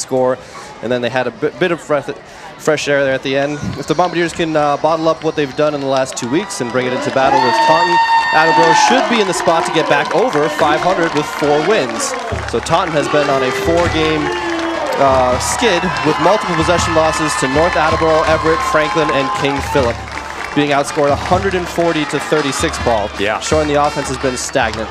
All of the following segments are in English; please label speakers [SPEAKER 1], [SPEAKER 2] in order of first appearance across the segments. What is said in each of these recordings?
[SPEAKER 1] score, and then they had a bit of fresh air there at the end. If the Bombardiers can bottle up what they've done in the last 2 weeks and bring it into battle with Taunton, Attleboro should be in the spot to get back over 500 with 4 wins. So Taunton has been on a 4-game skid with multiple possession losses to North Attleboro, Everett, Franklin, and King Philip, being outscored 140 to 36 ball, showing the offense has been stagnant.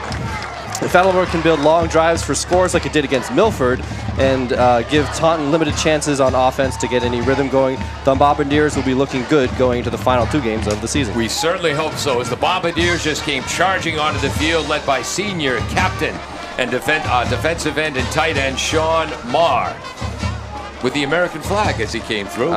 [SPEAKER 1] If Attleboro can build long drives for scores like it did against Milford and give Taunton limited chances on offense to get any rhythm going, the Bombardiers will be looking good going into the final 2 games of the season.
[SPEAKER 2] We certainly hope so, as the Bombardiers just came charging onto the field, led by senior captain and defensive end and tight end Sean Marr, with the American flag as he came through.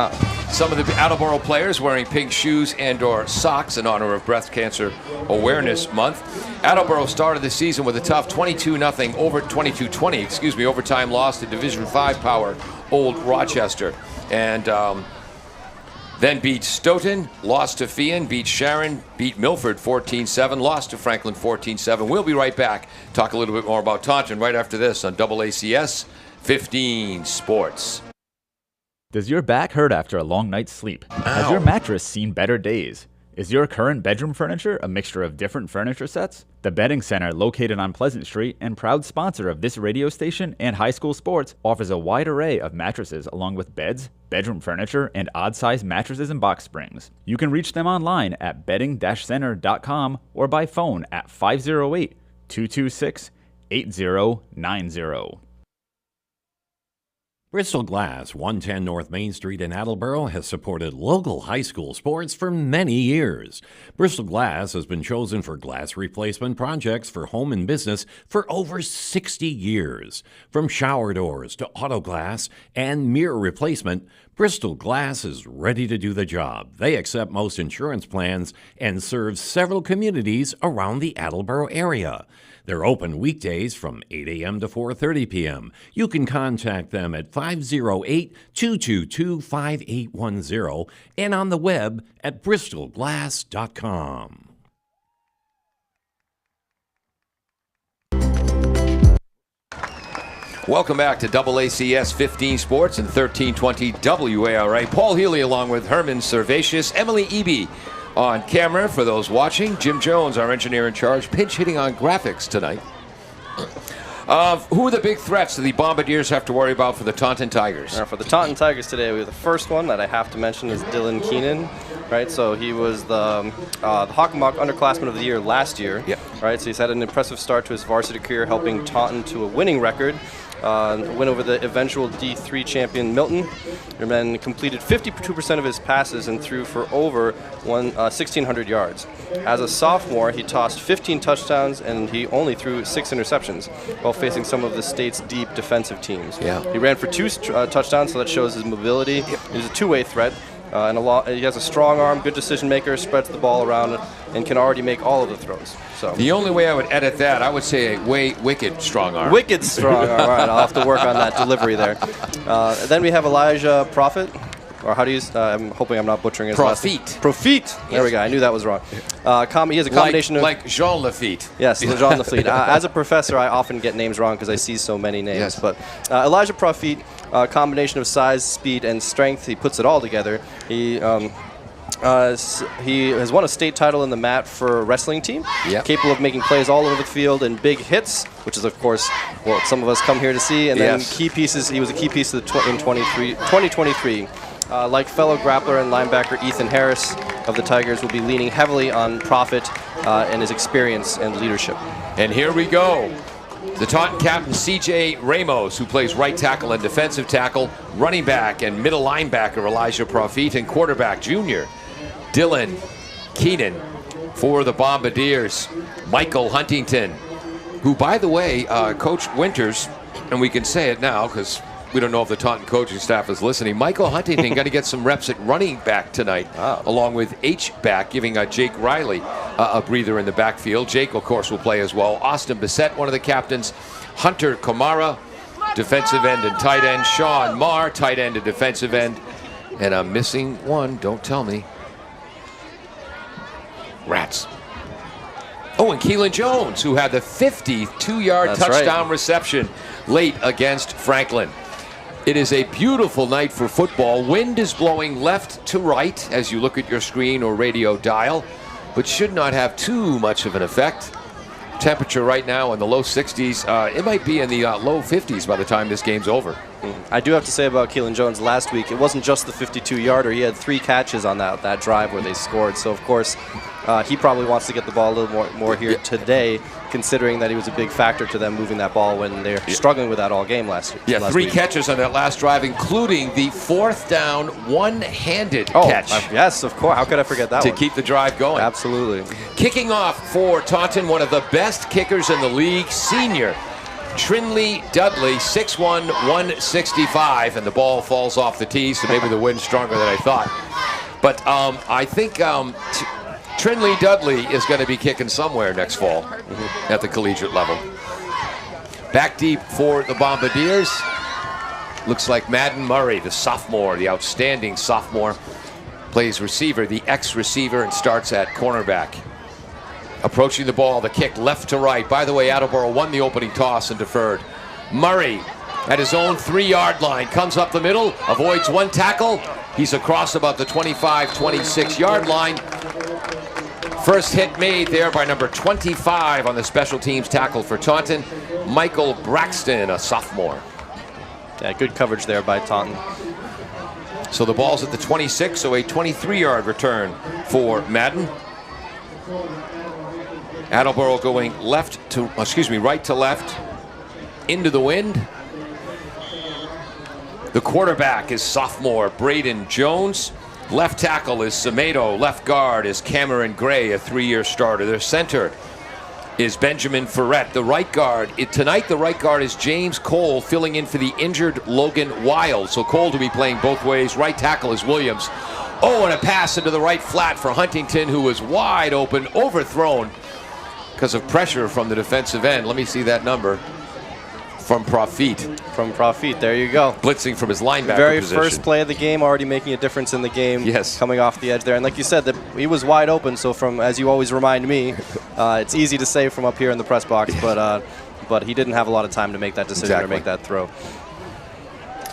[SPEAKER 2] Some of the Attleboro players wearing pink shoes and/or socks in honor of Breast Cancer Awareness Month. Attleboro started the season with a tough 22-20 overtime loss to Division V power Old Rochester, and then beat Stoughton, lost to Fian, beat Sharon, beat Milford 14-7, lost to Franklin 14-7. We'll be right back. Talk a little bit more about Taunton right after this on AACS 15 Sports.
[SPEAKER 3] Does your back hurt after a long night's sleep? Has your mattress seen better days? Is your current bedroom furniture a mixture of different furniture sets? The Bedding Center, located on Pleasant Street and proud sponsor of this radio station and high school sports, offers a wide array of mattresses along with beds, bedroom furniture, and odd-sized mattresses and box springs. You can reach them online at bedding-center.com or by phone at 508-226-8090.
[SPEAKER 4] Bristol Glass, 110 North Main Street in Attleboro, has supported local high school sports for many years. Bristol Glass has been chosen for glass replacement projects for home and business for over 60 years. From shower doors to auto glass and mirror replacement, Bristol Glass is ready to do the job. They accept most insurance plans and serve several communities around the Attleboro area. They're open weekdays from 8 a.m. to 4:30 p.m. You can contact them at 508-222-5810 and on the web at bristolglass.com.
[SPEAKER 2] Welcome back to AACS 15 Sports and 1320 WARA. Paul Healy along with Herman Servatius, Emily Eby on camera for those watching. Jim Jones, our engineer in charge, pinch hitting on graphics tonight. Who are the big threats that the Bombardiers have to worry about for the Taunton Tigers?
[SPEAKER 1] For the Taunton Tigers today, we have the first one that I have to mention is Dylan Keenan. Right, so he was the Hockenbach underclassman of the year last year. Right, so he's had an impressive start to his varsity career, helping Taunton to a winning record. Win over the eventual D3 champion Milton, and then completed 52% of his passes and threw for over 1,600 yards. As a sophomore, he tossed 15 touchdowns and he only threw 6 interceptions while facing some of the state's deep defensive teams. He ran for 2 touchdowns, so that shows his mobility. He's a two-way threat. He has a strong arm, good decision maker, spreads the ball around, and can already make all of the throws. So
[SPEAKER 2] the only way I would edit that, I would say a wicked strong arm.
[SPEAKER 1] Wicked strong arm. All right, I'll have to work on that delivery there. Then we have Elijah Prophet, or how do you? I'm hoping I'm not butchering his last name. Profit. There we go. I knew that was wrong. He has a combination
[SPEAKER 2] like Jean Lafitte.
[SPEAKER 1] Yes, Jean Lafitte. As a professor, I often get names wrong because I see so many names. But Elijah Profit. Combination of size, speed, and strength. He puts it all together. He has won a state title in the mat for a wrestling team. Capable of making plays all over the field and big hits, which is, of course, what some of us come here to see. And then key pieces. He was a key piece of in 2023. Like fellow grappler and linebacker Ethan Harris of the Tigers, will be leaning heavily on Prophet and his experience and leadership.
[SPEAKER 2] And here we go. The Taunton captain, C.J. Ramos, who plays right tackle and defensive tackle, running back and middle linebacker Elijah Profit, and quarterback junior Dylan Keenan for the Bombardiers. Michael Huntington, who, by the way, Coach Winters, and we can say it now because we don't know if the Taunton coaching staff is listening, Michael Huntington going to get some reps at running back tonight, along with H-back, giving Jake Riley a breather in the backfield. Jake, of course, will play as well. Austin Bissett, one of the captains. Hunter Kamara, defensive end and tight end. Sean Marr, tight end and defensive end. And I'm missing one, don't tell me. Rats. Oh, and Keelan Jones, who had the 52-yard touchdown reception late against Franklin. It is a beautiful night for football. Wind is blowing left to right as you look at your screen or radio dial, but should not have too much of an effect. Temperature right now in the low 60s. It might be in the low 50s by the time this game's over.
[SPEAKER 1] I do have to say about Keelan Jones last week, it wasn't just the 52-yarder. He had 3 catches on that drive where they scored. So, of course, he probably wants to get the ball a little more here today, considering that he was a big factor to them moving that ball when they're struggling with that all game last year.
[SPEAKER 2] Yeah, 3 catches on that last drive, including the 4th down one-handed catch.
[SPEAKER 1] Yes, of course. How could I forget that
[SPEAKER 2] to
[SPEAKER 1] one?
[SPEAKER 2] keep the drive going.
[SPEAKER 1] Absolutely.
[SPEAKER 2] Kicking off for Taunton, one of the best kickers in the league, senior Trinley Dudley, 6'1", 165, and the ball falls off the tee, so maybe the wind's stronger than I thought. But I think Trinley Dudley is going to be kicking somewhere next fall at the collegiate level. Back deep for the Bombardiers. Looks like Madden Murray, the sophomore, the outstanding sophomore, plays receiver, the ex-receiver, and starts at cornerback. Approaching the ball, the kick left to right. By the way, Attleboro won the opening toss and deferred. Murray at his own 3-yard line, comes up the middle, avoids 1 tackle. He's across about the 25, 26-yard line. First hit made there by number 25 on the special teams tackle for Taunton, Michael Braxton, a sophomore.
[SPEAKER 1] Yeah, good coverage there by Taunton.
[SPEAKER 2] So the ball's at the 26, so a 23-yard return for Madden. Attleboro going right to left into the wind. The quarterback is sophomore Braden Jones. Left tackle is Semedo. Left guard is Cameron Gray, a 3-year starter. Their center is Benjamin Ferret. The right guard, tonight the right guard is James Cole, filling in for the injured Logan Wild. So Cole to be playing both ways. Right tackle is Williams. Oh, and a pass into the right flat for Huntington, who was wide open, overthrown because of pressure from the defensive end. Let me see that number. From Profit.
[SPEAKER 1] From Profit, there you go.
[SPEAKER 2] Blitzing from his linebacker
[SPEAKER 1] Very
[SPEAKER 2] position.
[SPEAKER 1] first play of the game, already making a difference in the game.
[SPEAKER 2] Yes.
[SPEAKER 1] Coming off the edge there. And like you said, he was wide open, so from, as you always remind me, it's easy to say from up here in the press box, but he didn't have a lot of time to make that decision or make that throw.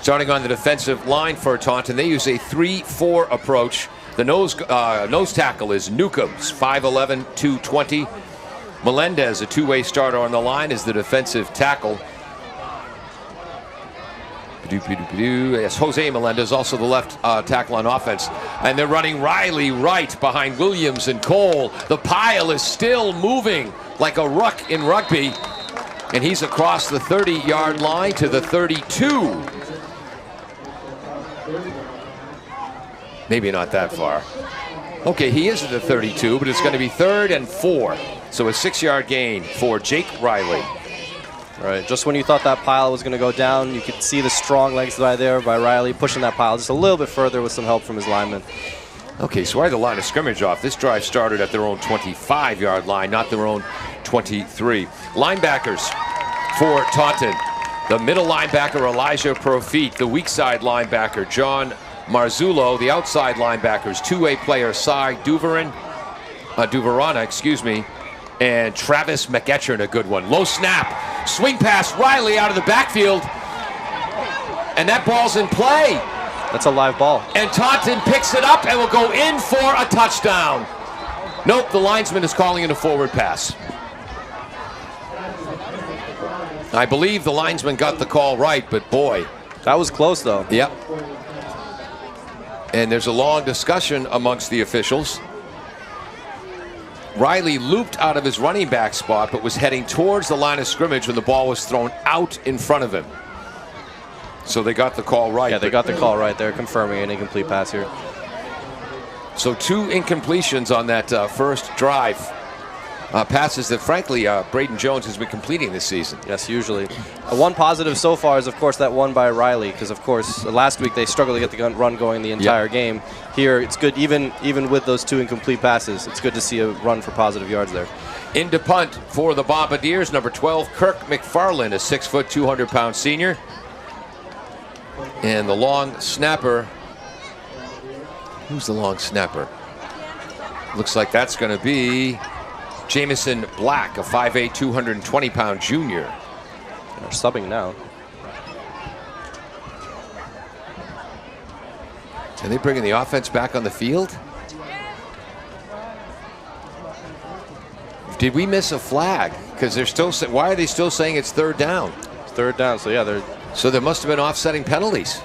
[SPEAKER 2] Starting on the defensive line for Taunton, they use a 3-4 approach. The nose tackle is Newcombs, 5'11", 220. Melendez, a 2-way starter on the line, is the defensive tackle. Yes, Jose Melendez, also the left tackle on offense. And they're running Riley right behind Williams and Cole. The pile is still moving like a ruck in rugby. And he's across the 30-yard line to the 32. Maybe not that far. Okay, he is at the 32, but it's going to be 3rd and 4. So a 6-yard gain for Jake Riley.
[SPEAKER 1] All right, just when you thought that pile was going to go down, you could see the strong legs by Riley pushing that pile just a little bit further with some help from his linemen.
[SPEAKER 2] Okay, so right the line of scrimmage off. This drive started at their own 25-yard line, not their own 23. Linebackers for Taunton. The middle linebacker, Elijah Profit. The weak side linebacker, John Marzullo. The outside linebackers, 2-way player, Cy Duverana, and Travis McEachern, a good one. Low snap, swing pass, Riley out of the backfield, and that ball's in play.
[SPEAKER 1] That's a live ball.
[SPEAKER 2] And Taunton picks it up and will go in for a touchdown. Nope, the linesman is calling it a forward pass. I believe the linesman got the call right, but boy.
[SPEAKER 1] That was close, though.
[SPEAKER 2] Yep. And there's a long discussion amongst the officials. Riley looped out of his running back spot, but was heading towards the line of scrimmage when the ball was thrown out in front of him. So they got the call right.
[SPEAKER 1] Yeah, they got the call right there, confirming an incomplete pass here.
[SPEAKER 2] So 2 incompletions on that first drive. Passes that, frankly, Braden Jones has been completing this season.
[SPEAKER 1] Yes, usually. One positive so far is, of course, that one by Riley, because, of course, last week they struggled to get the run going the entire game. Here, it's good, even with those 2 incomplete passes, it's good to see a run for positive yards there.
[SPEAKER 2] Into punt for the Bombardiers, number 12, Kirk McFarland, a 6', 200-pound senior. And the long snapper, who's the long snapper? Looks like that's going to be Jamison Black, a 5'8", 220-pound junior.
[SPEAKER 1] They're subbing now.
[SPEAKER 2] Are they bringing the offense back on the field? Did we miss a flag? Because they're still. Why are they still saying it's third down?
[SPEAKER 1] It's third down. So yeah,
[SPEAKER 2] So there must have been offsetting penalties.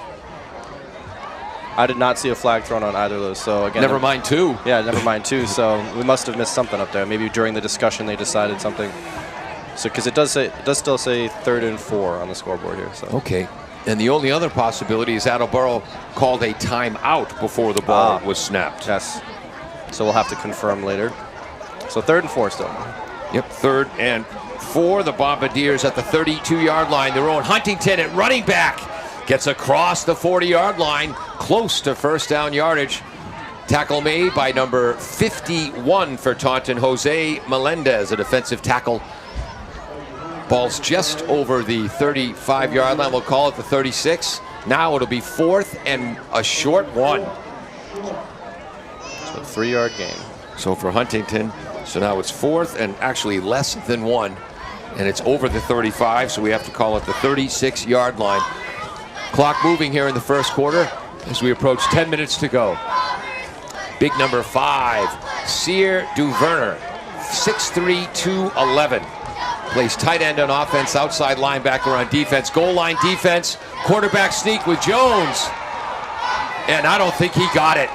[SPEAKER 1] I did not see a flag thrown on either of those. So again,
[SPEAKER 2] Never mind two.
[SPEAKER 1] Yeah, never mind two. So we must have missed something up there. Maybe during the discussion they decided something. So because it does still say 3rd and 4 on the scoreboard here. So
[SPEAKER 2] Okay. And the only other possibility is Attleboro called a timeout before the ball was snapped.
[SPEAKER 1] Yes. So we'll have to confirm later. So 3rd and 4 still.
[SPEAKER 2] Yep, 3rd and 4. The Bombardiers at the 32-yard line. Their own Huntington at running back gets across the 40-yard line, close to first down yardage. Tackle made by number 51 for Taunton, Jose Melendez, a defensive tackle. Ball's just over the 35-yard line. We'll call it the 36. Now it'll be 4th and a short one.
[SPEAKER 1] So 3-yard gain.
[SPEAKER 2] So for Huntington, so now it's 4th and actually less than 1. And it's over the 35, so we have to call it the 36-yard line. Clock moving here in the first quarter as we approach 10 minutes to go. Big number 5, Sear Duverner, 6'3", 211. Plays tight end on offense, outside linebacker on defense. Goal line defense, quarterback sneak with Jones. And I don't think he got it.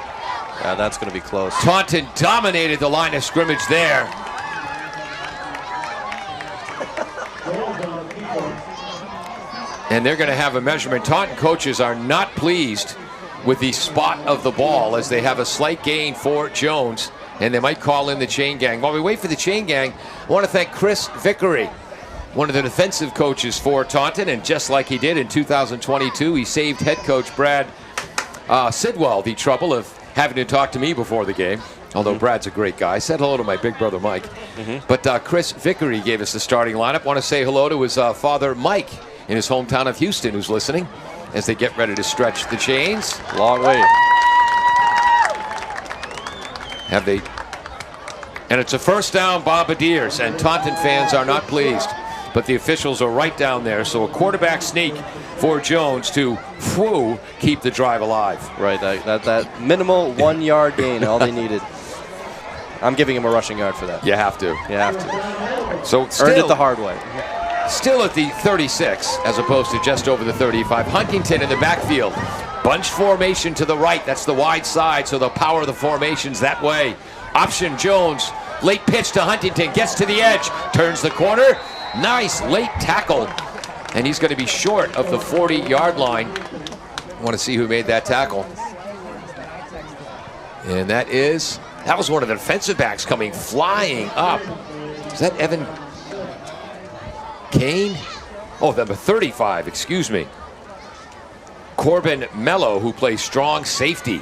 [SPEAKER 1] Yeah, that's going to be close.
[SPEAKER 2] Taunton dominated the line of scrimmage there. And they're going to have a measurement. Taunton coaches are not pleased with the spot of the ball as they have a slight gain for Jones. And they might call in the chain gang. While we wait for the chain gang, I want to thank Chris Vickery, one of the defensive coaches for Taunton. And just like he did in 2022, he saved head coach Brad Sidwell the trouble of having to talk to me before the game. Although Brad's a great guy. I said hello to my big brother Mike. But Chris Vickery gave us the starting lineup. Want to say hello to his father Mike in his hometown of Houston, who's listening as they get ready to stretch the chains.
[SPEAKER 1] Long way.
[SPEAKER 2] And it's a first down, Bombardiers, and Taunton fans are not pleased. But the officials are right down there, so a quarterback sneak for Jones to keep the drive alive.
[SPEAKER 1] Right, that minimal 1-yard gain, all they needed. I'm giving him a rushing yard for that.
[SPEAKER 2] You have to.
[SPEAKER 1] You have to.
[SPEAKER 2] So
[SPEAKER 1] Earned it the hard way.
[SPEAKER 2] Still at the 36, as opposed to just over the 35. Huntington in the backfield. Bunch formation to the right. That's the wide side, so the power of the formation's that way. Option Jones. Late pitch to Huntington. Gets to the edge. Turns the corner. Nice late tackle. And he's going to be short of the 40-yard line. I want to see who made that tackle. And that was one of the defensive backs coming flying up. Is that Evan Kane? Oh, number 35, excuse me. Corbin Mello, who plays strong safety.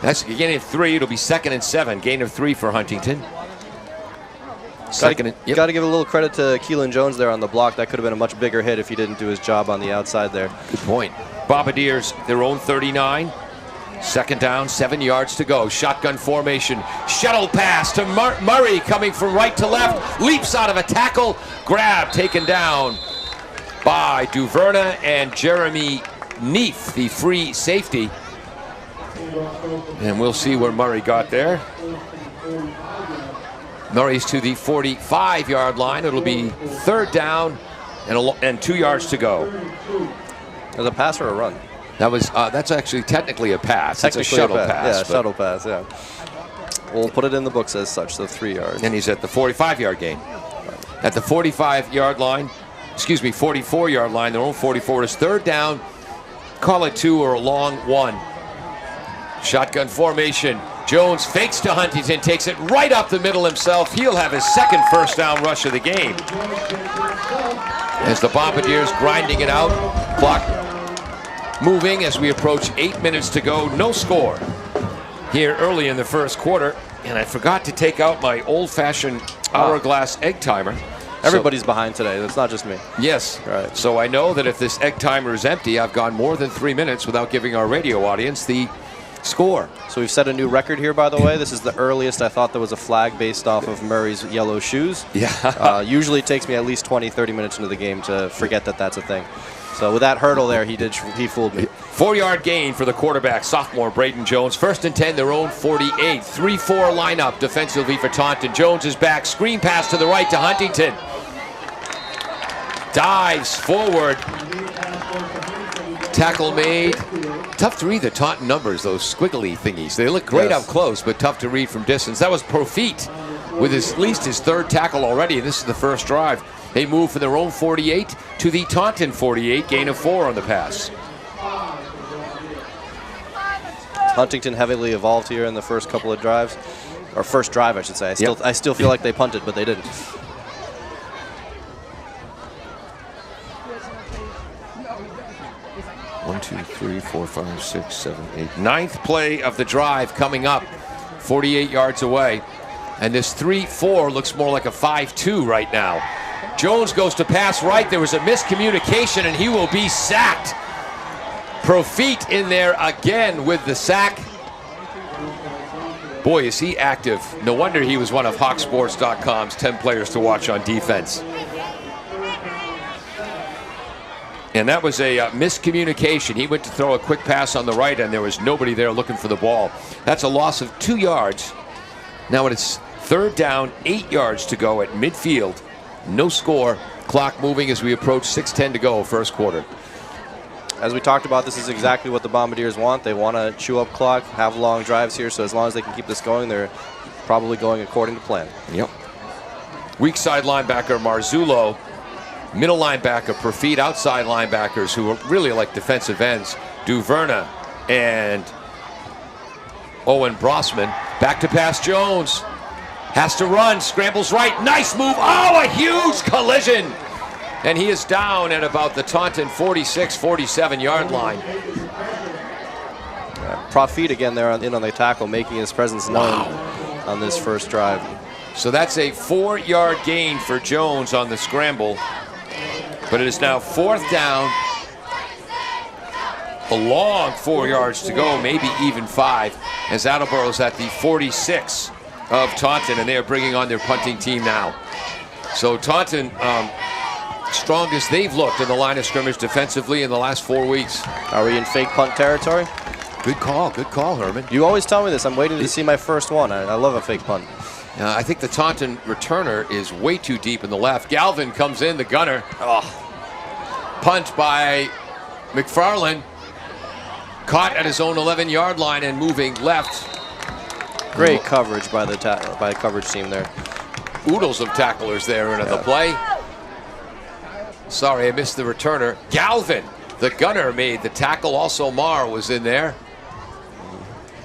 [SPEAKER 2] That's a gain of 3. It'll be 2nd and 7. Gain of 3 for Huntington.
[SPEAKER 1] Got to give a little credit to Keelan Jones there on the block. That could have been a much bigger hit if he didn't do his job on the outside there.
[SPEAKER 2] Good point. Bombardiers, their own 39. 2nd down, 7 yards to go. Shotgun formation. Shuttle pass to Murray coming from right to left. Leaps out of a tackle. Grab taken down by Duverna and Jeremy Neef, the free safety. And we'll see where Murray got there. Murray's to the 45-yard line. It'll be 3rd down and 2 yards to go.
[SPEAKER 1] Was a pass or a run?
[SPEAKER 2] That's actually technically a pass. It's a shuttle pass.
[SPEAKER 1] Yeah, shuttle pass, yeah. We'll put it in the books as such, so 3 yards.
[SPEAKER 2] And he's at the 45-yard gain. At the 45-yard line, 44-yard line, their own 44 is 3rd down. Call it 2 or a long 1. Shotgun formation. Jones fakes to Huntington, takes it right up the middle himself. He'll have his 2nd first down rush of the game. As the Bombardiers grinding it out. Clock moving as we approach 8 minutes to go. No score here early in the first quarter. And I forgot to take out my old-fashioned hourglass egg timer.
[SPEAKER 1] Everybody's behind today. That's not just me.
[SPEAKER 2] Yes.
[SPEAKER 1] Right.
[SPEAKER 2] So I know that if this egg timer is empty, I've gone more than 3 minutes without giving our radio audience the score.
[SPEAKER 1] So we've set a new record here, by the way. This is the earliest I thought there was a flag based off of Murray's yellow shoes.
[SPEAKER 2] Yeah.
[SPEAKER 1] Usually it takes me at least 20, 30 minutes into the game to forget that that's a thing. So with that hurdle there, he fooled me.
[SPEAKER 2] 4-yard gain for the quarterback, sophomore Braden Jones. 1st and 10, their own 48. 3-4 lineup defensively for Taunton. Jones is back. Screen pass to the right to Huntington. Dives forward. Tackle made. Tough to read the Taunton numbers, those squiggly thingies. They look great up close, but tough to read from distance. That was Profit with at least his 3rd tackle already. This is the first drive. They move from their own 48 to the Taunton 48, gain of 4 on the pass.
[SPEAKER 1] Huntington heavily evolved here in the first couple of drives, or first drive, I should say. I still feel like they punted, but they didn't.
[SPEAKER 2] 1, 2, 3, 4, 5, 6, 7, 8. 9th play of the drive coming up, 48 yards away. And this 3-4 looks more like a 5-2 right now. Jones goes to pass right. There was a miscommunication, and he will be sacked. Profit in there again with the sack. Boy, is he active. No wonder he was one of HawkSports.com's 10 players to watch on defense. And that was a miscommunication. He went to throw a quick pass on the right, and there was nobody there looking for the ball. That's a loss of 2 yards. Now it's 3rd down, 8 yards to go at midfield. No score. Clock moving as we approach 6:10 to go, first quarter.
[SPEAKER 1] As we talked about, this is exactly what the Bombardiers want. They want to chew up clock, have long drives here, so as long as they can keep this going, they're probably going according to plan.
[SPEAKER 2] Yep. Weak side linebacker Marzullo. Middle linebacker Profit. Outside linebackers who are really like defensive ends, Duverna and Owen Brossman. Back to pass Jones. Has to run, scrambles right, nice move. Oh, a huge collision. And he is down at about the Taunton 46, 47-yard line.
[SPEAKER 1] Profit again there in on the tackle, making his presence known on this first drive.
[SPEAKER 2] So that's a 4-yard gain for Jones on the scramble. But it is now 4th down. A long 4 yards to go, maybe even 5, as Attleboro's at the 46 of Taunton, and they are bringing on their punting team now. So Taunton, strongest they've looked in the line of scrimmage defensively in the last 4 weeks.
[SPEAKER 1] Are we in fake punt territory?
[SPEAKER 2] Good call, Herman.
[SPEAKER 1] You always tell me this. I'm waiting to see my first one. I love a fake punt.
[SPEAKER 2] I think the Taunton returner is way too deep in the left. Galvin comes in, the gunner. Punt by McFarland. Caught at his own 11-yard line and moving left.
[SPEAKER 1] Great coverage by the coverage team there.
[SPEAKER 2] Oodles of tacklers there into the play. Sorry, I missed the returner. Galvin, the gunner, made the tackle. Also, Marr was in there.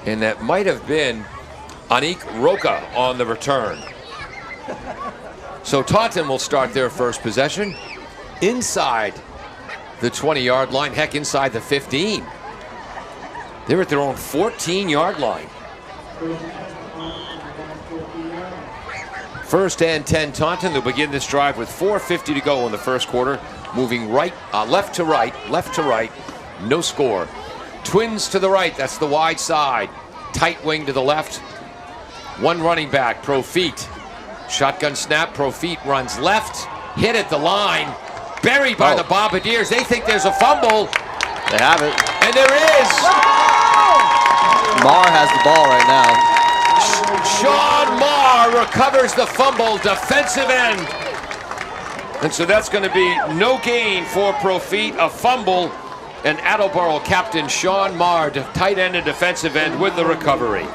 [SPEAKER 2] And that might have been Anik Roca on the return. So Taunton will start their first possession inside the 20-yard line, heck, inside the 15. They're at their own 14-yard line. 1st and 10 Taunton. They'll begin this drive with 4:50 to go in the first quarter. Moving left to right, no score. Twins to the right, that's the wide side. Tight wing to the left. One running back, Profit. Shotgun snap, Profit runs left. Hit at the line. Buried by the Bombardiers. They think there's a fumble.
[SPEAKER 1] They have it.
[SPEAKER 2] And there is.
[SPEAKER 1] Marr has the ball right now.
[SPEAKER 2] Sean Marr recovers the fumble, defensive end. And so that's going to be no gain for Profit, a fumble. And Attleboro captain Sean Marr, tight end and defensive end, with the recovery.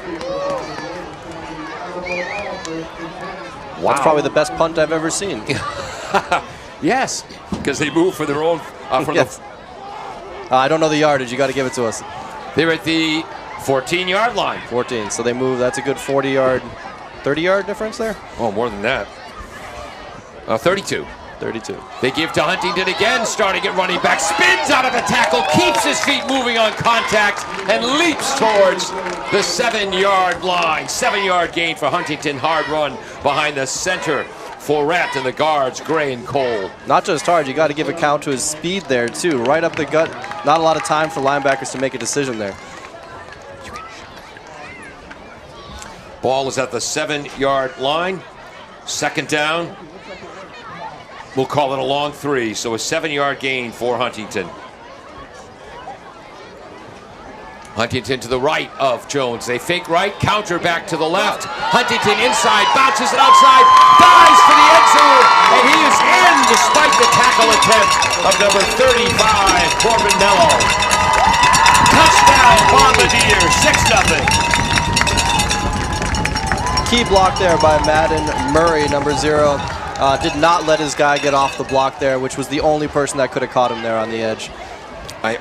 [SPEAKER 1] Wow. That's probably the best punt I've ever seen.
[SPEAKER 2] Yes, because they moved for their own.
[SPEAKER 1] Yes. I don't know the yardage. You got to give it to us.
[SPEAKER 2] They're at the 14-yard line.
[SPEAKER 1] 14. So they move. That's a good 40-yard, 30-yard difference there?
[SPEAKER 2] Oh, more than that. 32.
[SPEAKER 1] 32.
[SPEAKER 2] They give to Huntington again, starting at running back. Spins out of the tackle, keeps his feet moving on contact, and leaps towards the 7-yard line. 7-yard gain for Huntington. Hard run behind the center. Forret and the guards, Gray and Cole.
[SPEAKER 1] Not just hard, you got to give a count to his speed there, too. Right up the gut. Not a lot of time for linebackers to make a decision there.
[SPEAKER 2] Ball is at the 7-yard line. 2nd down. We'll call it a long 3, so a 7-yard gain for Huntington. Huntington to the right of Jones. They fake right, counter back to the left. Huntington inside, bounces it outside, dives for the end zone, and he is in despite the tackle attempt of number 35, Corbin Mello. Touchdown, Bombardiers, 6-0.
[SPEAKER 1] Key block there by Madden Murray, number 0. Did not let his guy get off the block there, which was the only person that could have caught him there on the edge.
[SPEAKER 2] I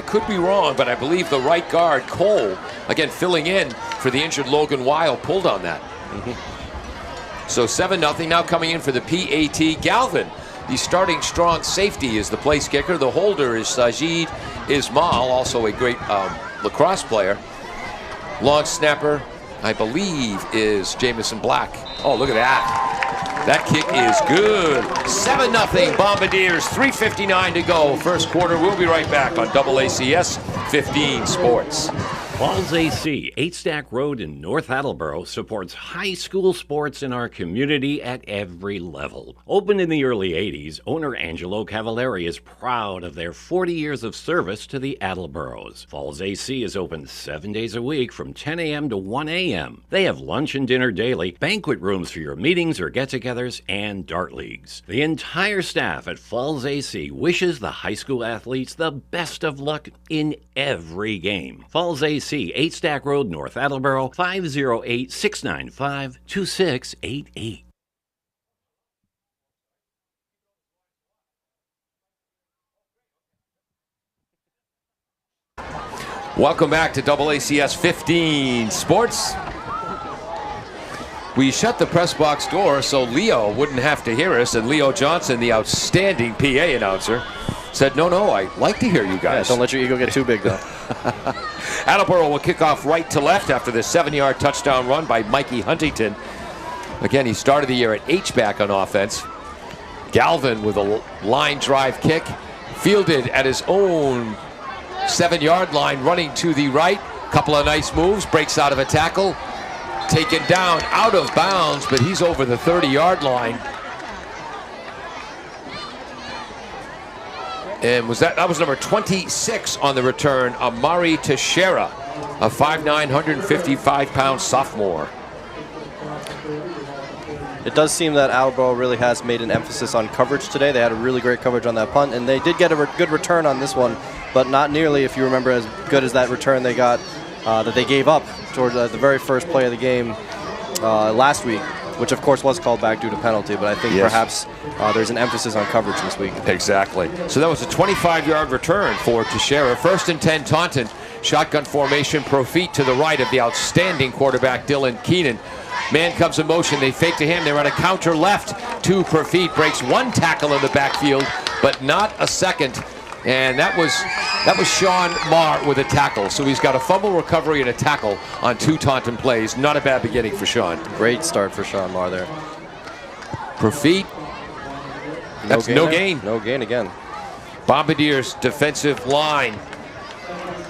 [SPEAKER 2] could be wrong, but I believe the right guard, Cole, again filling in for the injured Logan Weil, pulled on that. So 7-0, now coming in for the PAT, Galvin. The starting strong safety is the place kicker. The holder is Sajid Ismail, also a great lacrosse player. Long snapper, I believe, is Jamison Black. Oh, look at that. That kick is good. 7-0 Bombardiers, 3:59 to go. First quarter. We'll be right back on AACS 15 Sports.
[SPEAKER 4] Falls AC, 8 Stack Road in North Attleboro, supports high school sports in our community at every level. Opened in the early 80s, owner Angelo Cavallari is proud of their 40 years of service to the Attleboros. Falls AC is open 7 days a week from 10 a.m. to 1 a.m. They have lunch and dinner daily, banquet rooms for your meetings or get-togethers, and dart leagues. The entire staff at Falls AC wishes the high school athletes the best of luck in every game. Falls AC, 8 Stack Road, North Attleboro, 508-695-2688.
[SPEAKER 2] Welcome back to AACS 15 Sports. We shut the press box door so Leo wouldn't have to hear us, and Leo Johnson, the outstanding PA announcer, said, no, I like to hear you guys.
[SPEAKER 1] Yeah, don't let your ego get too big, though.
[SPEAKER 2] Attleboro will kick off right to left after the 7-yard touchdown run by Mikey Huntington. Again, he started the year at H-back on offense. Galvin with a line drive kick, fielded at his own 7-yard line, running to the right. Couple of nice moves, breaks out of a tackle. Taken down out of bounds, but he's over the 30-yard line. And that was number 26 on the return, Amari Teixeira, a 5'9", 155-pound sophomore.
[SPEAKER 1] It does seem that Attleboro really has made an emphasis on coverage today. They had a really great coverage on that punt, and they did get a good return on this one, but not nearly, if you remember, as good as that return they got that they gave up towards the very first play of the game last week, which of course was called back due to penalty, but I think perhaps there's an emphasis on coverage this week.
[SPEAKER 2] Exactly. So that was a 25-yard return for Teixeira. 1st and 10 Taunton. Shotgun formation, Profit to the right of the outstanding quarterback Dylan Keenan. Man comes in motion, they fake to him, they run a counter left to Profit, breaks one tackle in the backfield, but not a second. And that was Sean Marr with a tackle. So he's got a fumble recovery and a tackle on 2 Taunton plays. Not a bad beginning for Sean.
[SPEAKER 1] Great start for Sean Marr there.
[SPEAKER 2] Profit. That's no gain.
[SPEAKER 1] No gain again.
[SPEAKER 2] Bombardiers defensive line.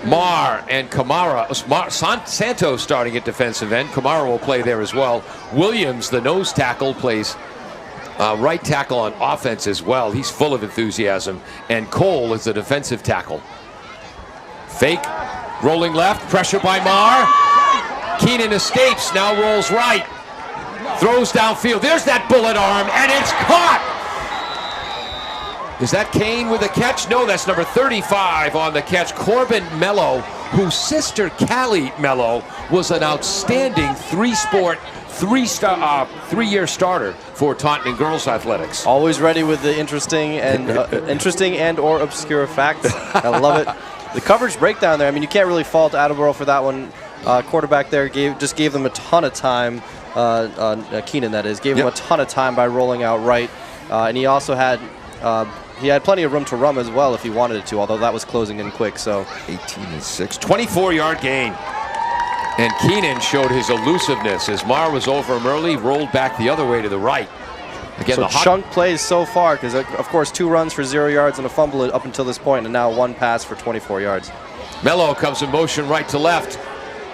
[SPEAKER 2] Marr and Kamara. Santos starting at defensive end. Kamara will play there as well. Williams, the nose tackle, plays right tackle on offense as well. He's full of enthusiasm. And Cole is the defensive tackle. Fake, rolling left, pressure by Marr. Keenan escapes, now rolls right. Throws downfield. There's that bullet arm, and it's caught. Is that Kane with a catch? No, that's number 35 on the catch. Corbin Mello, whose sister Callie Mello was an outstanding three-year starter for Taunton girls athletics.
[SPEAKER 1] Always ready with the interesting and or obscure facts. I love it. The coverage breakdown there. I mean, you can't really fault Attleboro for that one. Quarterback there just gave them a ton of time. Keenan, that is, gave him a ton of time by rolling out right, and he also had. He had plenty of room to run as well if he wanted it to, although that was closing in quick. So
[SPEAKER 2] 18-6, 24-yard gain. And Keenan showed his elusiveness as Marr was over him early, rolled back the other way to the right. Again,
[SPEAKER 1] so chunk plays so far, because of course 2 runs for 0 yards and a fumble up until this point, and now 1 pass for 24 yards.
[SPEAKER 2] Mello comes in motion right to left.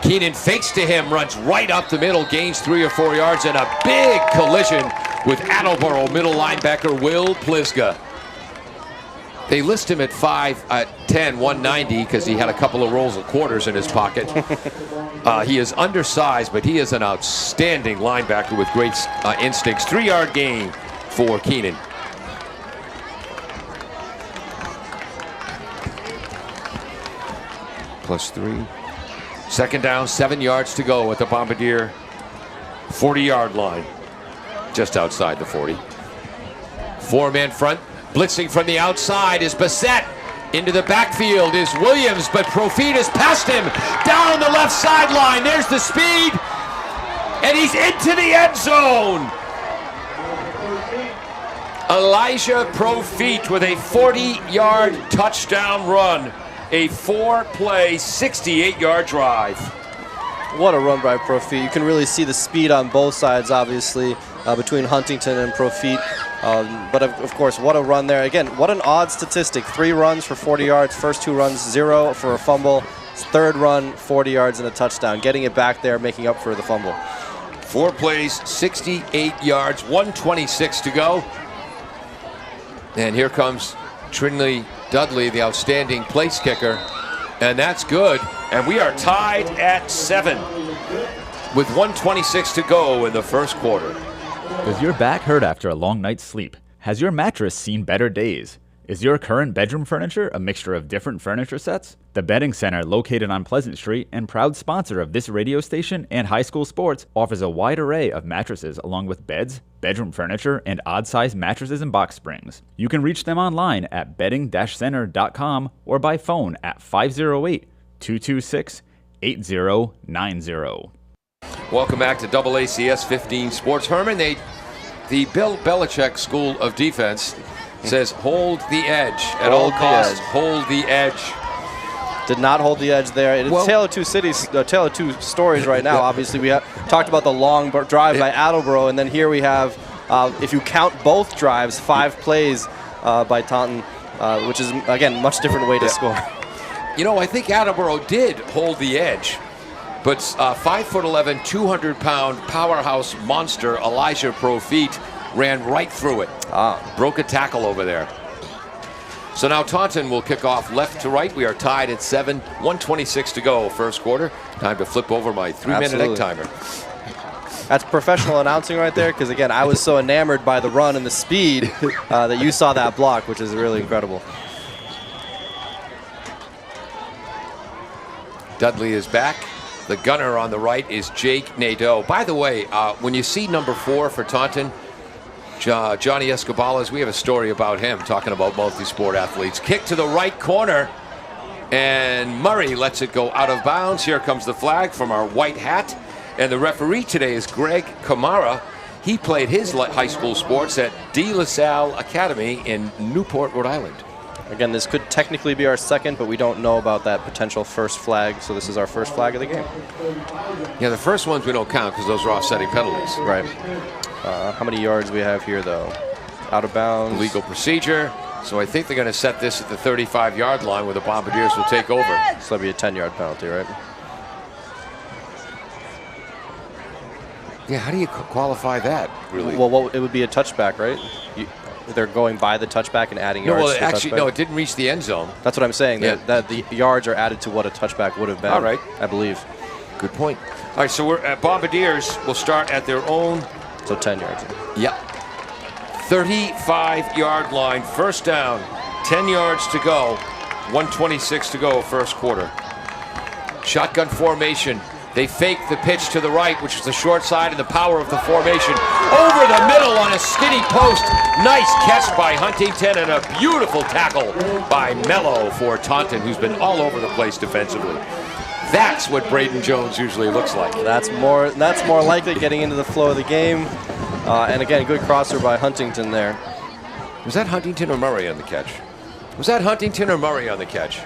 [SPEAKER 2] Keenan fakes to him, runs right up the middle, gains 3 or 4 yards, and a big collision with Attleboro middle linebacker Will Plisga. They list him at 5'10", 190 because he had a couple of rolls of quarters in his pocket. He is undersized, but he is an outstanding linebacker with great instincts. 3-yard gain for Keenan. +3. Second down, 7 yards to go at the Bombardier 40-yard line. Just outside the 40. 4-man front. Blitzing from the outside is Bassett. Into the backfield is Williams, but Profit has passed him down the left sideline. There's the speed, and he's into the end zone. Elijah Profit with a 40-yard touchdown run. A 4-play, 68-yard drive.
[SPEAKER 1] What a run by Profit. You can really see the speed on both sides, obviously, between Huntington and Profit. But of course, what a run there. Again, what an odd statistic. 3 runs for 40 yards. First 2 runs, 0 for a fumble. Third run, 40 yards and a touchdown. Getting it back there, making up for the fumble.
[SPEAKER 2] 4 plays, 68 yards, 1:26 to go. And here comes Trinley Dudley, the outstanding place kicker. And that's good. And we are tied at 7 with 1:26 to go in the first quarter.
[SPEAKER 3] Does your back hurt after a long night's sleep? Has your mattress seen better days? Is your current bedroom furniture a mixture of different furniture sets? The Bedding Center, located on Pleasant Street and proud sponsor of this radio station and high school sports, offers a wide array of mattresses along with beds, bedroom furniture, and odd-sized mattresses and box springs. You can reach them online at bedding-center.com or by phone at 508-226-8090.
[SPEAKER 2] Welcome back to AACS 15 Sports. Herman, the Bill Belichick School of Defense says hold the edge at all costs. Hold the edge.
[SPEAKER 1] Did not hold the edge there. It's a tale of two cities, a tale of two stories right now. Obviously, we talked about the long drive by Attleboro, and then here we have, if you count both drives, 5 plays by Taunton, which is, again, much different way to score.
[SPEAKER 2] You know, I think Attleboro did hold the edge. But 5'11", 200-pound powerhouse monster Elijah Profit ran right through it. Broke a tackle over there. So now Taunton will kick off left to right. We are tied at 7, 1:26 to go, first quarter. Time to flip over my 3-minute egg timer.
[SPEAKER 1] That's professional announcing right there, because, again, I was so enamored by the run and the speed that you saw that block, which is really incredible. Dudley
[SPEAKER 2] is back. The gunner on the right is Jake Nadeau. By the way, when you see number 4 for Taunton, Johnny Escobalas, we have a story about him, talking about multi-sport athletes. Kick to the right corner, and Murray lets it go out of bounds. Here comes the flag from our white hat, and the referee today is Greg Kamara. He played his high school sports at De La Salle Academy in Newport, Rhode Island. Again, this could technically be our second, but we don't know about that potential first flag, so this is our first flag of the game. Yeah, the first ones we don't count because those are offsetting penalties. Right. How many yards do we have here, though? Out of bounds. Legal procedure. So I think they're going to set this at the 35-yard line where the Bombardiers will take over. So that'll be a 10-yard penalty, right? Yeah, how do you qualify that, really? Well, it would be a touchback, right? They're going by the touchback and adding yards. No, well, actually, no, it didn't reach the end zone. That's what I'm saying. Yeah. That the yards are added to what a touchback would have been. All right, I believe. Good point. All right, so we're at Bombardiers will start at their own. So 10 yards. Yep. 35-yard line, first down, 10 yards to go, 1:26 to go, first quarter. Shotgun formation. They fake the pitch to the right, which is the short side, and the power of the formation. Over the middle on a skinny post. Nice catch by Huntington, and a beautiful tackle by Mello for Taunton, who's been all over the place defensively. That's what Braden Jones usually looks like. That's more likely getting into the flow of the game. And again, good crosser by Huntington there. Was that Huntington or Murray on the catch? Was that Huntington or Murray on the catch?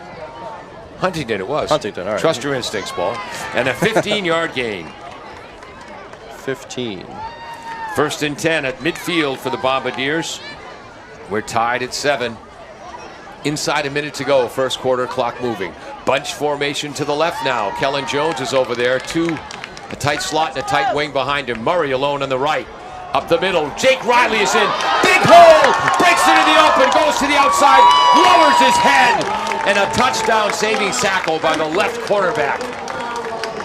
[SPEAKER 2] Huntington it was. Huntington, all right. Trust your instincts, Paul. And a 15-yard gain. 15. First and 10 at midfield for the Bombardiers. We're tied at 7. Inside a minute to go, first quarter, clock moving. Bunch formation to the left now. Kellen Jones is over there. A tight slot and a tight wing behind him. Murray alone on the right. Up the middle, Jake Riley is in. Big hole! Breaks it in the open, goes to the outside, lowers his head, and a touchdown-saving tackle by the left quarterback.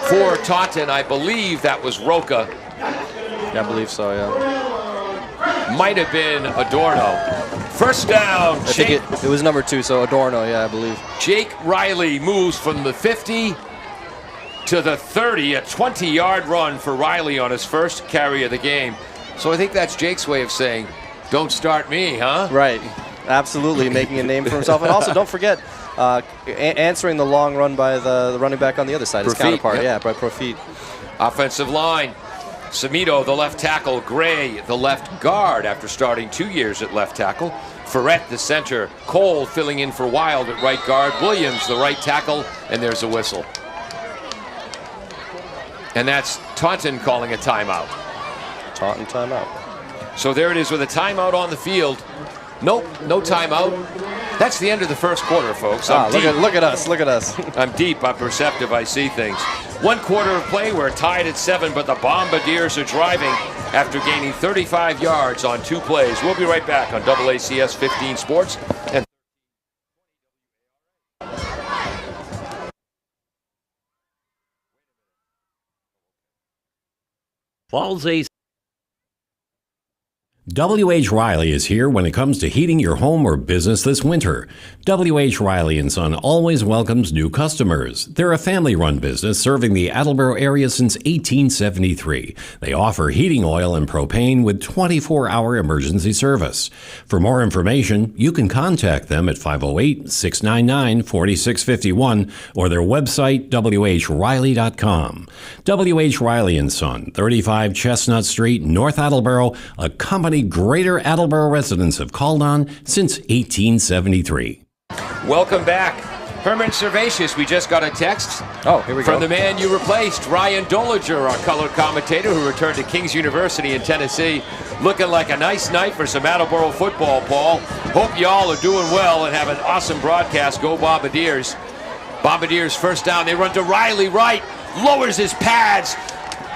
[SPEAKER 2] For Taunton, I believe that was Roca.
[SPEAKER 1] Yeah, I believe so, yeah.
[SPEAKER 2] Might have been Adorno. First down,
[SPEAKER 1] I think it was number 2, so Adorno, yeah, I believe.
[SPEAKER 2] Jake Riley moves from the 50 to the 30, a 20-yard run for Riley on his first carry of the game. So I think that's Jake's way of saying, don't start me, huh?
[SPEAKER 1] Right, absolutely, making a name for himself. And also, don't forget, answering the long run by the running back on the other side, his counterpart,
[SPEAKER 2] yep.
[SPEAKER 1] yeah, by Profit.
[SPEAKER 2] Offensive line, Samito, the left tackle, Gray, the left guard after starting 2 years at left tackle, Ferret, the center, Cole filling in for Wild at right guard, Williams, the right tackle, and there's a whistle. And that's Taunton calling a timeout.
[SPEAKER 1] Taunton timeout.
[SPEAKER 2] So there it is with a timeout on the field. Nope, no timeout. That's the end of the first quarter, folks.
[SPEAKER 1] Look at us, look at us.
[SPEAKER 2] I'm deep, I'm perceptive, I see things. 1 quarter of play, we're tied at 7, but the Bombardiers are driving after gaining 35 yards on 2 plays. We'll be right back on AACS 15 Sports. And
[SPEAKER 4] Falls Ace. W.H. Riley is here when it comes to heating your home or business this winter. W.H. Riley & Son always welcomes new customers. They're a family-run business serving the Attleboro area since 1873. They offer heating oil and propane with 24-hour emergency service. For more information, you can contact them at 508-699-4651 or their website, whriley.com. W.H. Riley & Son, 35 Chestnut Street, North Attleboro, a company Greater Attleboro residents have called on since 1873.
[SPEAKER 2] welcome back. Herman Servatius, we just got a text.
[SPEAKER 1] Oh, here we go.
[SPEAKER 2] From the man you replaced, Ryan Dolinger, our color commentator who returned to King's University in Tennessee. Looking like a nice night for some Attleboro football, Paul. Hope y'all are doing well and have an awesome broadcast. Go Bombardiers. Bombardiers first down. They run to Riley right. Lowers his pads.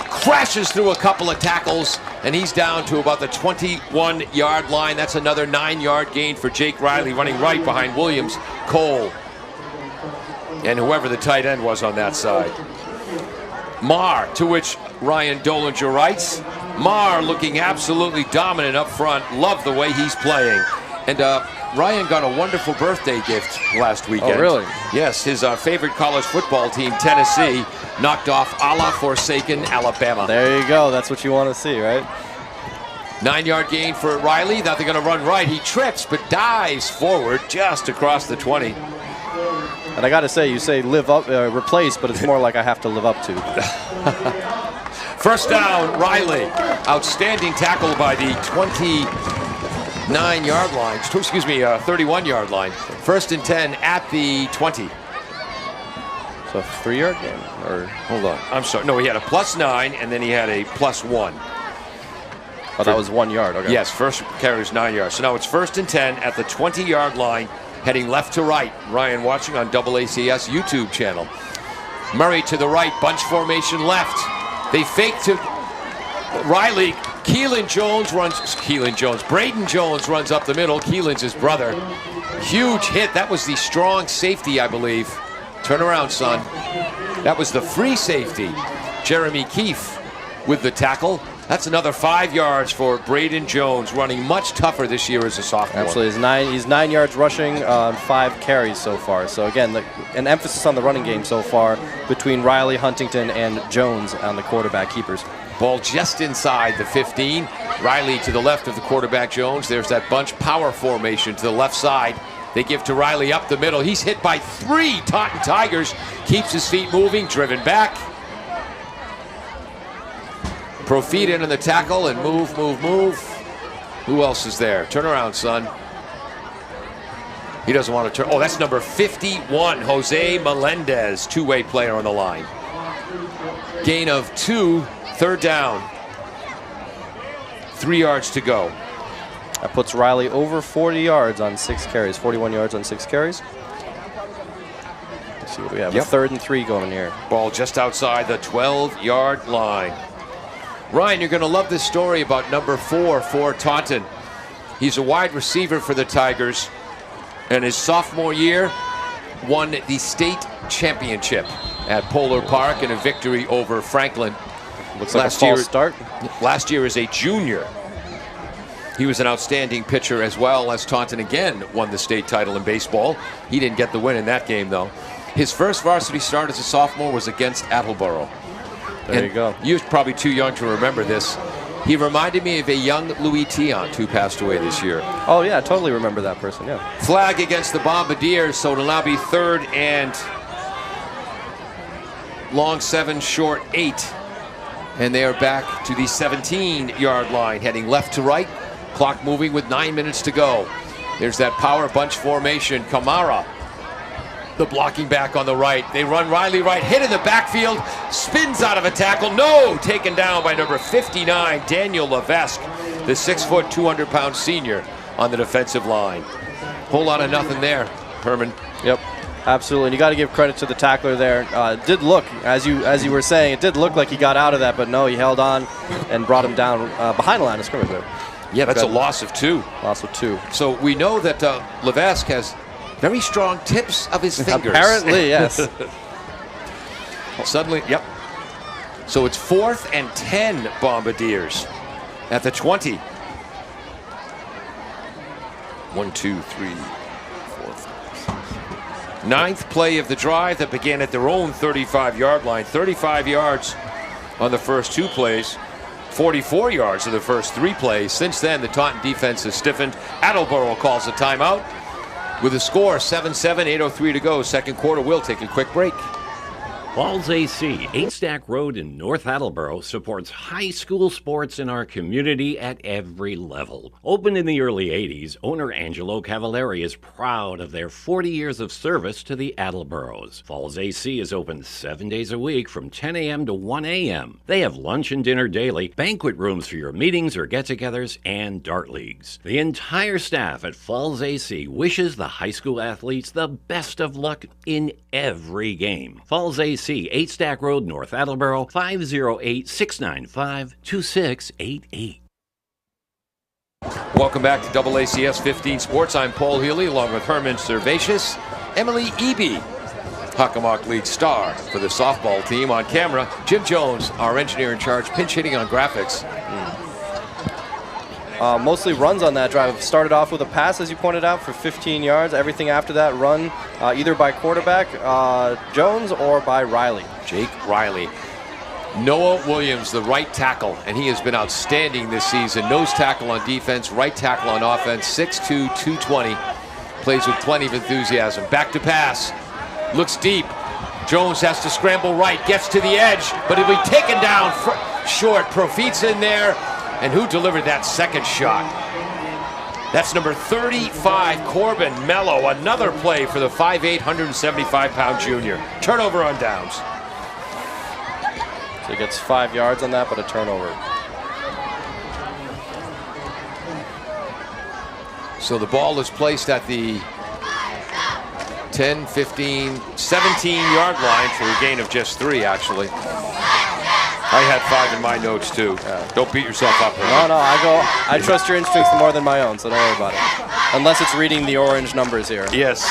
[SPEAKER 2] Crashes through a couple of tackles, and he's down to about the 21-yard line. That's another 9-yard gain for Jake Riley, running right behind Williams, Cole, and whoever the tight end was on that side. Marr, to which Ryan Dolinger writes, Marr looking absolutely dominant up front. Love the way he's playing. And Ryan got a wonderful birthday gift last weekend.
[SPEAKER 1] Oh, really?
[SPEAKER 2] Yes, his favorite college football team, Tennessee, knocked off a la Forsaken Alabama.
[SPEAKER 1] There you go. That's what you want to see, right?
[SPEAKER 2] 9-yard gain for Riley. Now they're going to run right. He trips but dives forward just across the 20.
[SPEAKER 1] And I got to say, you say live up, replace, but it's more like I have to live up to.
[SPEAKER 2] First down, Riley. Outstanding tackle by the 29-yard line. Excuse me, 31-yard line. First and 10 at the 20.
[SPEAKER 1] So 3-yard game, or
[SPEAKER 2] hold on. I'm sorry. No, he had a +9 and then he had a +1.
[SPEAKER 1] Oh, that was 1 yard. Okay.
[SPEAKER 2] Yes, first carry was 9 yards. So now it's first and 10 at the 20-yard line, heading left to right. Ryan watching on AACS YouTube channel. Murray to the right, bunch formation left. They fake to Riley. Braden Jones runs up the middle. Keelan's his brother. Huge hit. That was the strong safety, I believe. Turn around, son. That was the free safety. Jeremy Keefe with the tackle. That's another 5 yards for Braden Jones, running much tougher this year as a sophomore.
[SPEAKER 1] Absolutely. He's 9 yards rushing on 5 carries so far. So again, an emphasis on the running game so far between Riley, Huntington, and Jones on the quarterback keepers.
[SPEAKER 2] Ball just inside the 15. Riley to the left of the quarterback, Jones. There's that bunch power formation to the left side. They give to Riley up the middle. He's hit by 3 Taunton Tigers. Keeps his feet moving, driven back. Profit in on the tackle and move. Who else is there? Turn around, son. He doesn't want to turn. Oh, that's number 51, Jose Melendez, two-way player on the line. Gain of 2, third down. 3 yards to go.
[SPEAKER 1] That puts Riley over 40 yards on 6 carries. 41 yards on 6 carries. Let's see what we have.
[SPEAKER 2] Yep.
[SPEAKER 1] A 3rd and 3 going here.
[SPEAKER 2] Ball just outside the 12-yard line. Ryan, you're going to love this story about number 4 for Taunton. He's a wide receiver for the Tigers, and his sophomore year won the state championship at Polar Park in a victory over Franklin.
[SPEAKER 1] Looks like a false start.
[SPEAKER 2] Last year as a junior, he was an outstanding pitcher, as well as Taunton again won the state title in baseball. He didn't get the win in that game, though. His first varsity start as a sophomore was against Attleboro.
[SPEAKER 1] There you go.
[SPEAKER 2] You're probably too young to remember this. He reminded me of a young Louis Tiant who passed away this year.
[SPEAKER 1] Oh, yeah, I totally remember that person, yeah.
[SPEAKER 2] Flag against the Bombardiers, so it'll now be 3rd and long 7, short 8. And they are back to the 17-yard line, heading left to right. Clock moving with 9 minutes to go. There's that power bunch formation. Kamara, the blocking back on the right. They run Riley right, hit in the backfield, spins out of a tackle. No, taken down by number 59, Daniel Levesque, the 6-foot, 200-pound senior on the defensive line. Whole lot of nothing there, Herman.
[SPEAKER 1] Yep, absolutely. And you got to give credit to the tackler there. It did look, as you were saying, it did look like he got out of that, but no, he held on and brought him down behind the line of scrimmage there.
[SPEAKER 2] Yeah, that's a loss of 2.
[SPEAKER 1] Loss of 2.
[SPEAKER 2] So we know that Levesque has very strong tips of his fingers.
[SPEAKER 1] Apparently, yes.
[SPEAKER 2] Suddenly, yep. So it's 4th and 10 Bombardiers at the 20. 1, 2, 3, 4, 5. 9th play of the drive that began at their own 35-yard line. 35 yards on the first 2 plays. 44 yards in the first 3 plays. Since then, the Taunton defense has stiffened. Attleboro calls a timeout. With a score, 7-7, 8:03 to go. Second quarter, we'll take a quick break.
[SPEAKER 4] Falls AC, 8 Stack Road in North Attleboro, supports high school sports in our community at every level. Opened in the early 80s, owner Angelo Cavallari is proud of their 40 years of service to the Attleboros. Falls AC is open 7 days a week from 10 a.m. to 1 a.m. They have lunch and dinner daily, banquet rooms for your meetings or get-togethers, and dart leagues. The entire staff at Falls AC wishes the high school athletes the best of luck in every game. Falls AC, 8 Stack Road, North Attleboro, 508-695-2688.
[SPEAKER 2] Welcome back to AACS 15 Sports. I'm Paul Healy, along with Herman Servatius, Emily Eby, Hockomock League star for the softball team. On camera, Jim Jones, our engineer in charge, pinch hitting on graphics.
[SPEAKER 1] Mostly runs on that drive. Started off with a pass, as you pointed out, for 15 yards. Everything after that run, either by quarterback Jones or by Riley.
[SPEAKER 2] Jake Riley. Noah Williams, the right tackle, and he has been outstanding this season. Nose tackle on defense, right tackle on offense, 6'2", 220. Plays with plenty of enthusiasm. Back to pass. Looks deep. Jones has to scramble right, gets to the edge, but he'll be taken down short. Profit's in there. And who delivered that second shot? That's number 35, Corbin Mello. Another play for the 5'8", 175-pound junior. Turnover on downs.
[SPEAKER 1] So he gets 5 yards on that, but a turnover.
[SPEAKER 2] So the ball is placed at the 10, 15, 17-yard line for a gain of just 3, actually. I had 5 in my notes, too. Don't beat yourself up.
[SPEAKER 1] No, I trust your instincts more than my own, so don't worry about it. Unless it's reading the orange numbers here.
[SPEAKER 2] Yes,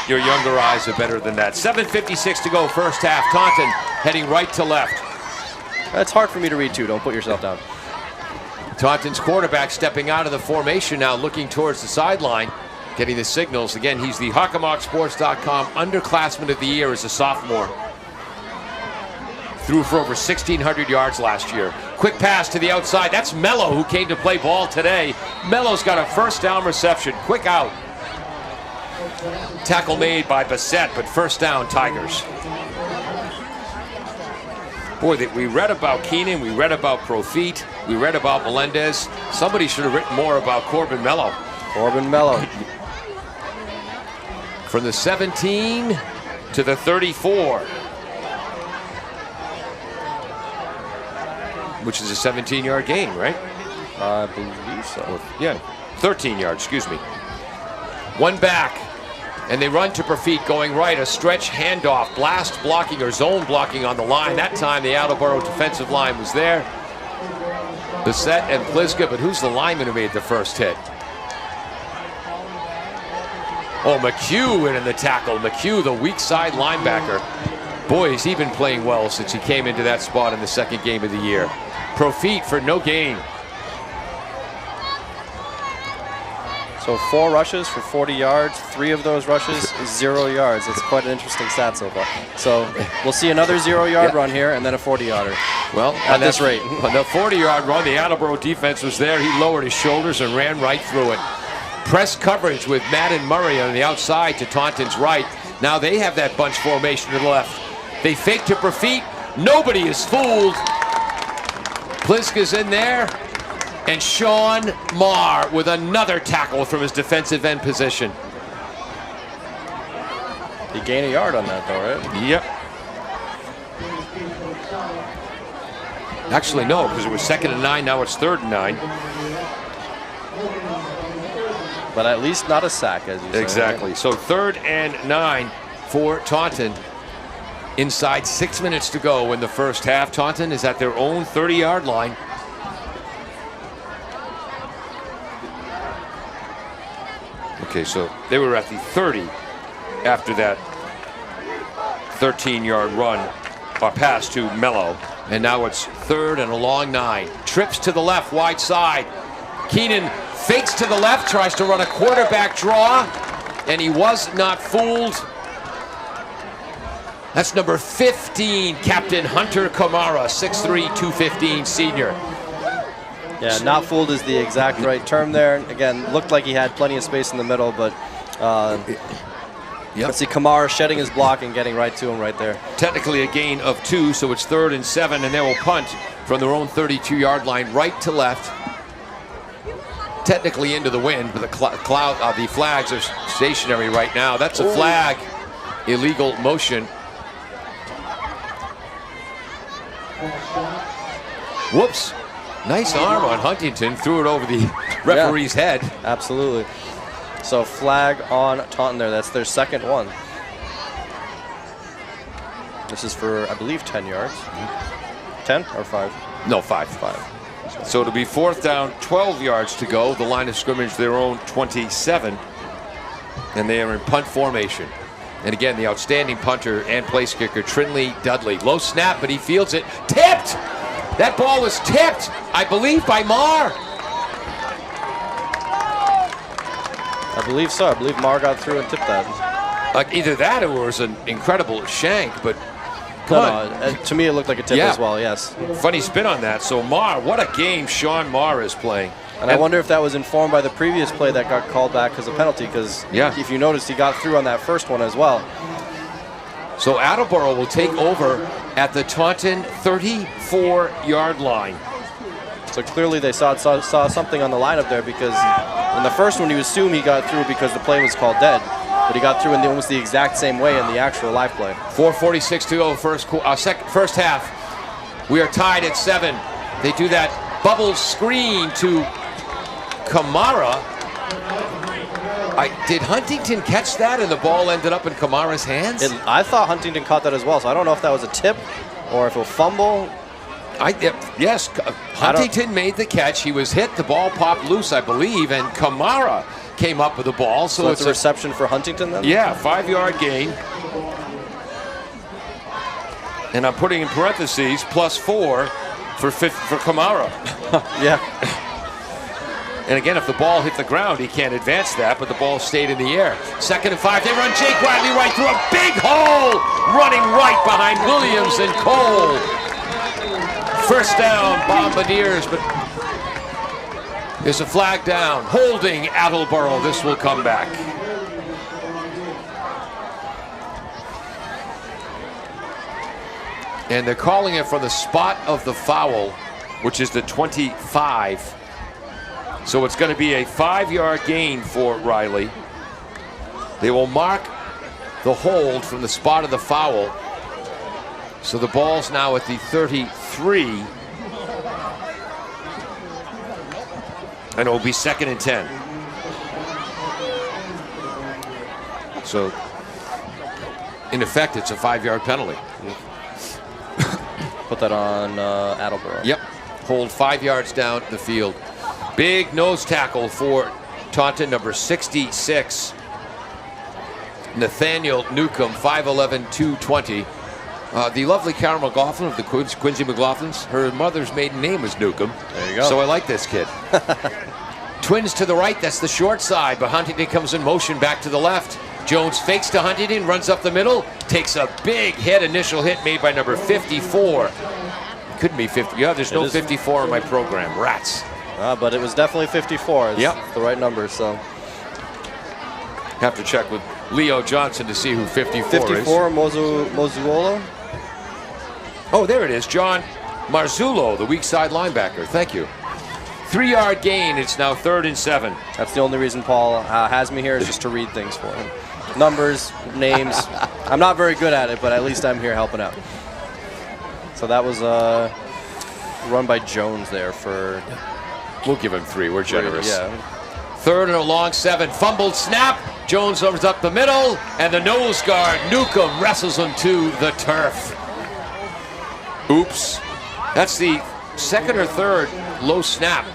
[SPEAKER 2] your younger eyes are better than that. 7:56 to go, first half. Taunton heading right to left.
[SPEAKER 1] It's hard for me to read, too. Don't put yourself down.
[SPEAKER 2] Taunton's quarterback stepping out of the formation now, looking towards the sideline, getting the signals. Again, he's the HockomockSports.com underclassman of the year as a sophomore. Threw for over 1,600 yards last year. Quick pass to the outside. That's Mello, who came to play ball today. Mello's got a first down reception. Quick out. Tackle made by Bassett, but first down, Tigers. Boy, we read about Keenan, we read about Profit, we read about Melendez. Somebody should have written more about Corbin Mello.
[SPEAKER 1] Corbin Mello.
[SPEAKER 2] From the 17 to the 34. Which is a 17-yard gain, right?
[SPEAKER 1] I believe so.
[SPEAKER 2] Yeah, 13 yards, excuse me. One back, and they run to Profit going right. A stretch handoff, blast blocking or zone blocking on the line. That time the Attleboro defensive line was there. Bissett and Pliska, but who's the lineman who made the first hit? Oh, McHugh in the tackle. McHugh, the weak side linebacker. Boy, has he been playing well since he came into that spot in the second game of the year. Profit for no gain.
[SPEAKER 1] So 4 rushes for 40 yards. 3 of those rushes, 0 yards. It's quite an interesting stat so far. So we'll see another 0-yard run here and then a 40-yarder.
[SPEAKER 2] Well,
[SPEAKER 1] at this rate.
[SPEAKER 2] On the 40-yard run, the Attleboro defense was there. He lowered his shoulders and ran right through it. Press coverage with Matt and Murray on the outside to Taunton's right. Now they have that bunch formation to the left. They fake to Profit. Nobody is fooled. Pliska's in there. And Sean Marr with another tackle from his defensive end position.
[SPEAKER 1] He gained a yard on that, though, right?
[SPEAKER 2] Yep. Actually, no, because it was 2nd and 9. Now it's 3rd and 9.
[SPEAKER 1] But at least not a sack, as you say.
[SPEAKER 2] Exactly.
[SPEAKER 1] Right?
[SPEAKER 2] So 3rd and 9 for Taunton. Inside 6 minutes to go in the first half. Taunton is at their own 30-yard line. Okay, so they were at the 30 after that 13-yard run or pass to Mello. And now it's 3rd and a long 9. Trips to the left, wide side. Keenan fakes to the left, tries to run a quarterback draw, and he was not fooled. That's number 15, Captain Hunter Kamara, 6'3", 215 senior.
[SPEAKER 1] Yeah, not fooled is the exact right term there. Again, looked like he had plenty of space in the middle, but let's see, Kamara shedding his block and getting right to him right there.
[SPEAKER 2] Technically a gain of 2, so it's 3rd and 7, and they will punt from their own 32-yard line, right to left. Technically into the wind, but the flags are stationary right now. That's a flag, illegal motion. Whoops. Nice arm on Huntington. Threw it over the referee's head.
[SPEAKER 1] Absolutely. So flag on Taunton there. That's their 2nd one. This is for, I believe, 10 yards. 10 or 5?
[SPEAKER 2] No, 5.
[SPEAKER 1] 5.
[SPEAKER 2] So it'll be 4th down, 12 yards to go. The line of scrimmage, their own 27. And they are in punt formation. And again, the outstanding punter and place kicker, Trinley Dudley. Low snap, but he fields it. Tipped! That ball was tipped, I believe, by Marr.
[SPEAKER 1] I believe so. I believe Marr got through and tipped that.
[SPEAKER 2] Like either that or it was an incredible shank, but come on.
[SPEAKER 1] To me, it looked like a tip as well, yes.
[SPEAKER 2] Funny spin on that. So Marr, what a game Sean Marr is playing.
[SPEAKER 1] And I wonder if that was informed by the previous play that got called back as a penalty, because if you noticed, he got through on that first one as well.
[SPEAKER 2] So Attleboro will take over at the Taunton 34-yard line.
[SPEAKER 1] So clearly they saw something on the lineup there, because in the first one you assume he got through because the play was called dead, but he got through in almost the exact same way in the actual live play.
[SPEAKER 2] 4:46 to go first half. We are tied at 7. They do that bubble screen to Kamara. Did Huntington catch that and the ball ended up in Kamara's hands?
[SPEAKER 1] I thought Huntington caught that as well, so I don't know if that was a tip or if it was a fumble.
[SPEAKER 2] Yes, Huntington made the catch. He was hit. The ball popped loose, I believe, and Kamara came up with the ball. So
[SPEAKER 1] it's a reception for Huntington then?
[SPEAKER 2] Yeah, 5-yard gain. And I'm putting in parentheses +4 for Kamara.
[SPEAKER 1] Yeah.
[SPEAKER 2] And again, if the ball hit the ground, he can't advance that, but the ball stayed in the air. 2nd and 5. They run Jake Bradley right through a big hole, running right behind Williams and Cole. First down, Bombardiers, but there's a flag down. Holding Attleboro. This will come back. And they're calling it from the spot of the foul, which is the 25. So it's going to be a 5-yard gain for Riley. They will mark the hold from the spot of the foul. So the ball's now at the 33. And it will be 2nd and 10. So in effect, it's a 5-yard penalty.
[SPEAKER 1] Put that on Attleboro.
[SPEAKER 2] Yep. hold 5 yards down the field. Big nose tackle for Taunton, number 66. Nathaniel Newcomb, 5'11", 220. The lovely Carol McLaughlin of the Quincy McLaughlins, her mother's maiden name was Newcomb.
[SPEAKER 1] There you go.
[SPEAKER 2] So I like this kid. Twins to the right, that's the short side, but Huntington comes in motion back to the left. Jones fakes to Huntington, runs up the middle, takes a big hit, initial hit made by number 54. Couldn't be 50. Yeah, there's no 54 in my program. Rats.
[SPEAKER 1] But it was definitely 54.
[SPEAKER 2] Yep.
[SPEAKER 1] The right number, so.
[SPEAKER 2] Have to check with Leo Johnson to see who 54 is.
[SPEAKER 1] 54, Mozuolo.
[SPEAKER 2] Oh, there it is. John Marzullo, the weak side linebacker. Thank you. 3-yard gain. It's now 3rd and 7.
[SPEAKER 1] That's the only reason Paul has me here, is just to read things for him. Numbers, names. I'm not very good at it, but at least I'm here helping out. So that was run by Jones there for...
[SPEAKER 2] We'll give him 3. We're generous.
[SPEAKER 1] Yeah.
[SPEAKER 2] 3rd and a long 7. Fumbled snap. Jones opens up the middle, and the nose guard, Newcomb, wrestles him to the turf. Oops. That's the 2nd or 3rd low snap,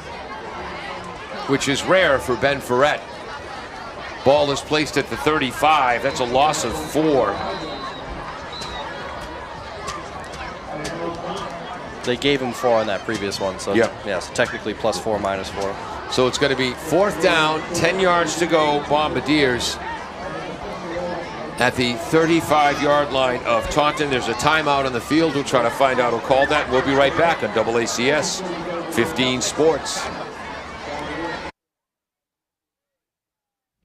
[SPEAKER 2] which is rare for Ben Ferret. Ball is placed at the 35. That's a loss of 4.
[SPEAKER 1] They gave him 4 on that previous one, so
[SPEAKER 2] yep.
[SPEAKER 1] Yeah, so technically +4, -4.
[SPEAKER 2] So it's going to be 4th down, 10 yards to go, Bombardiers at the 35-yard line of Taunton. There's a timeout on the field. We'll try to find out who called that. We'll be right back on AACS 15 Sports.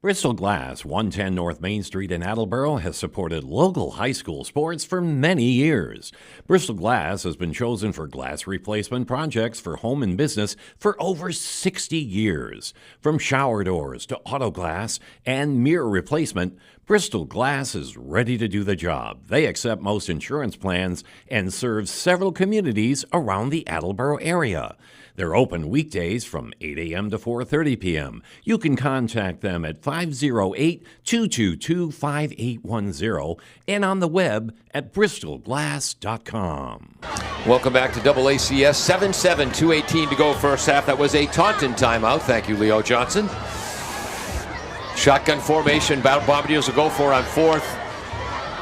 [SPEAKER 4] Bristol Glass, 110 North Main Street in Attleboro, has supported local high school sports for many years. Bristol Glass has been chosen for glass replacement projects for home and business for over 60 years. From shower doors to auto glass and mirror replacement, Bristol Glass is ready to do the job. They accept most insurance plans and serve several communities around the Attleboro area. They're open weekdays from 8 a.m. to 4:30 p.m. You can contact them at 508-222-5810 and on the web at bristolglass.com.
[SPEAKER 2] Welcome back to AACS. 7-7, 2:18 to go first half. That was a Taunton timeout. Thank you, Leo Johnson. Shotgun formation. Bombardiers will go for on 4th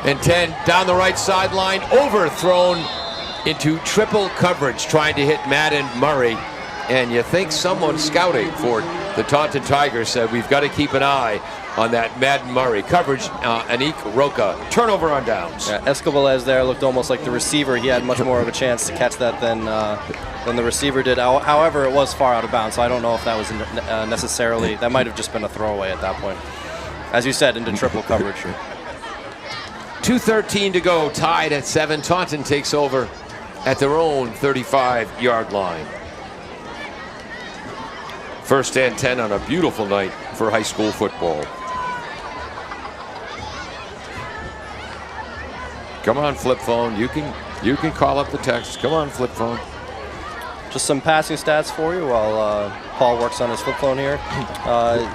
[SPEAKER 2] and 10. Down the right sideline. Overthrown into triple coverage, trying to hit Madden Murray. And you think someone scouting for the Taunton Tigers said, we've got to keep an eye on that Madden Murray. Coverage, Anik Roca. Turnover on downs.
[SPEAKER 1] Yeah, Escobalez there looked almost like the receiver. He had much more of a chance to catch that than the receiver did. However, it was far out of bounds, so I don't know if that was necessarily... That might have just been a throwaway at that point. As you said, into triple coverage.
[SPEAKER 2] 2:13 to go, tied at 7. Taunton takes over at their own 35-yard line. 1st and 10 on a beautiful night for high school football. Come on, flip phone. You can call up the text. Come on, flip phone.
[SPEAKER 1] Just some passing stats for you while Paul works on his flip phone here.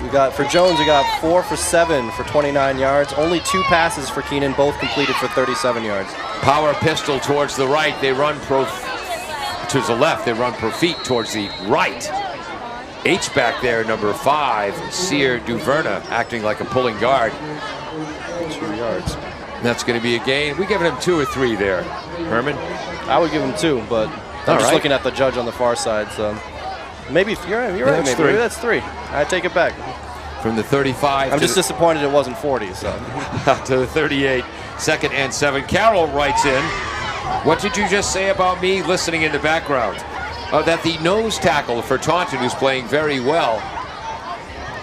[SPEAKER 1] We got for Jones, we got 4 for 7 for 29 yards. Only 2 passes for Keenan, both completed for 37 yards.
[SPEAKER 2] Power pistol towards the right. They run to the left. They run profit towards the right. H back there, number 5, Sear Duverna, acting like a pulling guard.
[SPEAKER 1] 2 yards.
[SPEAKER 2] That's going to be a gain. We giving him 2 or 3 there, Herman?
[SPEAKER 1] I would give him 2, but I'm just looking at the judge on the far side, so maybe you're right. Maybe that's 3. I take it back.
[SPEAKER 2] From the 35.
[SPEAKER 1] I'm just disappointed it wasn't 40. So
[SPEAKER 2] to the 38. 2nd and 7. Carroll writes in, what did you just say about me listening in the background? That the nose tackle for Taunton, who's playing very well,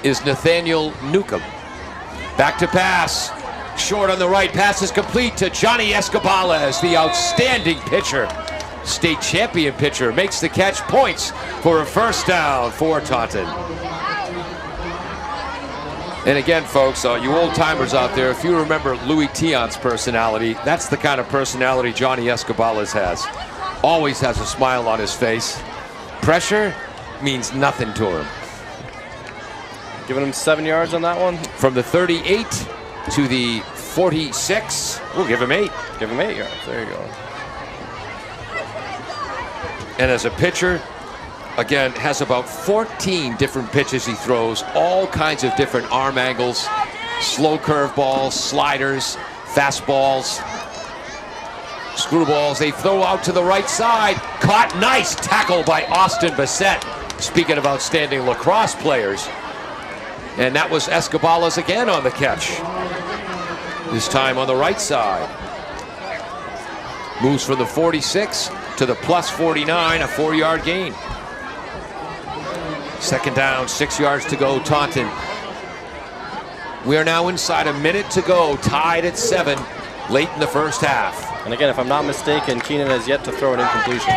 [SPEAKER 2] is Nathaniel Newcomb. Back to pass. Short on the right. Pass is complete to Johnny Escobalez, the outstanding pitcher. State champion pitcher. Makes the catch. Points for a 1st down for Taunton. And again, folks, you old-timers out there, if you remember Louis Tion's personality, that's the kind of personality Johnny Escobalez has. Always has a smile on his face. Pressure means nothing to him.
[SPEAKER 1] Giving him 7 yards on that one.
[SPEAKER 2] From the 38 to the 46, we'll give him 8.
[SPEAKER 1] Give him 8 yards. There you go.
[SPEAKER 2] And as a pitcher, again, has about 14 different pitches he throws, all kinds of different arm angles, slow curveballs, sliders, fastballs, screwballs. They throw out to the right side. Caught, nice tackle by Austin Bassett. Speaking of outstanding lacrosse players. And that was Escobalas again on the catch. This time on the right side. Moves from the 46 to the plus 49, a 4-yard gain. Second down, 6 yards to go, Taunton. We are now inside a minute to go, tied at 7, late in the first half.
[SPEAKER 1] And again, if I'm not mistaken, Keenan has yet to throw an incompletion.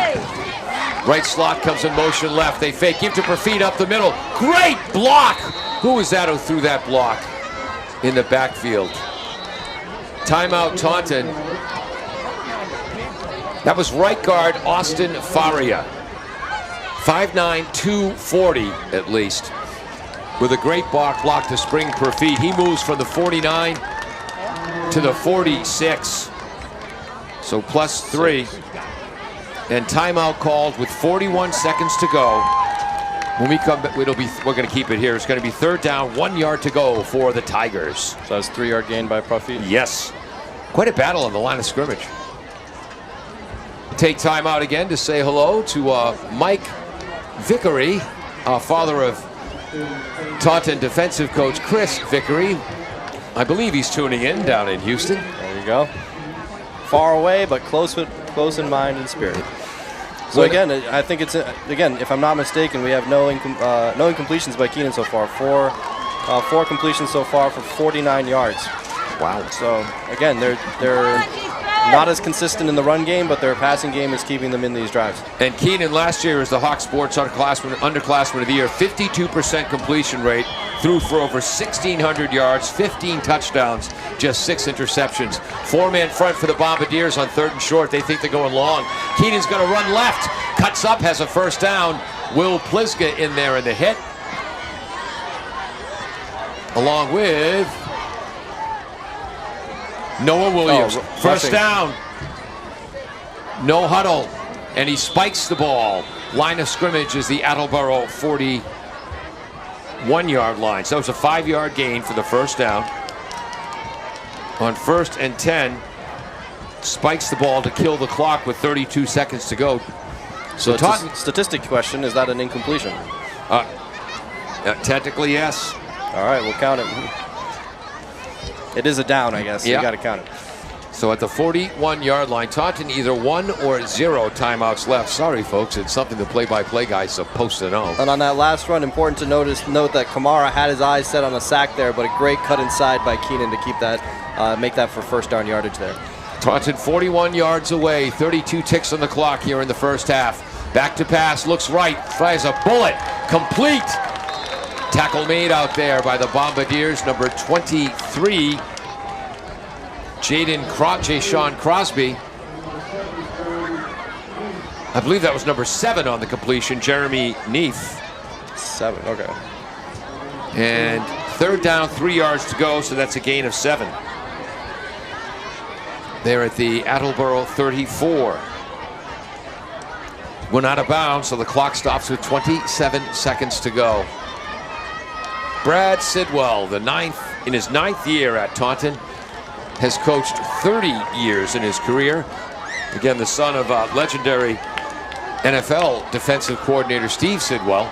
[SPEAKER 2] Right slot comes in motion left. They fake, give to Profit up the middle. Great block! Who was that who threw that block in the backfield? Timeout, Taunton. That was right guard Austin Faria. 5'9", 240 at least. With a great block to spring Profit. He moves from the 49 to the 46. So plus 3. And timeout called with 41 seconds to go. When we come back, we're going to keep it here. It's going to be third down, 1 yard to go for the Tigers.
[SPEAKER 1] So that's 3-yard gain by Profit?
[SPEAKER 2] Yes. Quite a battle on the line of scrimmage. Take time out again to say hello to Mike Vickery, father of Taunton defensive coach Chris Vickery. I believe he's tuning in down in Houston.
[SPEAKER 1] There you go. Far away, but close in mind and spirit. So again, I think it's again, if I'm not mistaken, we have no incompletions by Keenan so far. Four completions so far for 49 yards.
[SPEAKER 2] Wow.
[SPEAKER 1] So again, they're not as consistent in the run game, but their passing game is keeping them in these drives.
[SPEAKER 2] And Keenan last year was the Hawk Sports underclassman of the year, 52% completion rate, threw for over 1,600 yards, 15 touchdowns, just 6 interceptions. 4-man front for the Bombardiers on 3rd and short. They think they're going long. Keenan's going to run left, cuts up, has a first down. Will Pliska in there in the hit, along with Noah Williams. First down. No huddle. And he spikes the ball. Line of scrimmage is the Attleboro 41-yard line. So it's a 5-yard gain for the first down. On 1st and 10, spikes the ball to kill the clock with 32 seconds to go.
[SPEAKER 1] So it's a statistic question, is that an incompletion?
[SPEAKER 2] Technically, yes.
[SPEAKER 1] All right, we'll count it. It is a down, I guess. So you got to count it.
[SPEAKER 2] So at the 41-yard line, Taunton either 1 or 0 timeouts left. Sorry, folks, it's something the play-by-play guy's supposed to know.
[SPEAKER 1] And on that last run, important to note that Kamara had his eyes set on a sack there, but a great cut inside by Keenan to keep that, make that for first down yardage there.
[SPEAKER 2] Taunton 41 yards away, 32 ticks on the clock here in the first half. Back to pass, looks right, flies a bullet, complete. Tackle made out there by the Bombardiers, number 23, Jason Crosby. I believe that was number 7 on the completion, Jeremy Neef.
[SPEAKER 1] 7, okay.
[SPEAKER 2] And third down, 3 yards to go, so that's a gain of 7. They're at the Attleboro 34. Went out of bounds, so the clock stops with 27 seconds to go. Brad Sidwell, in his 9th year at Taunton, has coached 30 years in his career. Again, the son of legendary NFL defensive coordinator Steve Sidwell,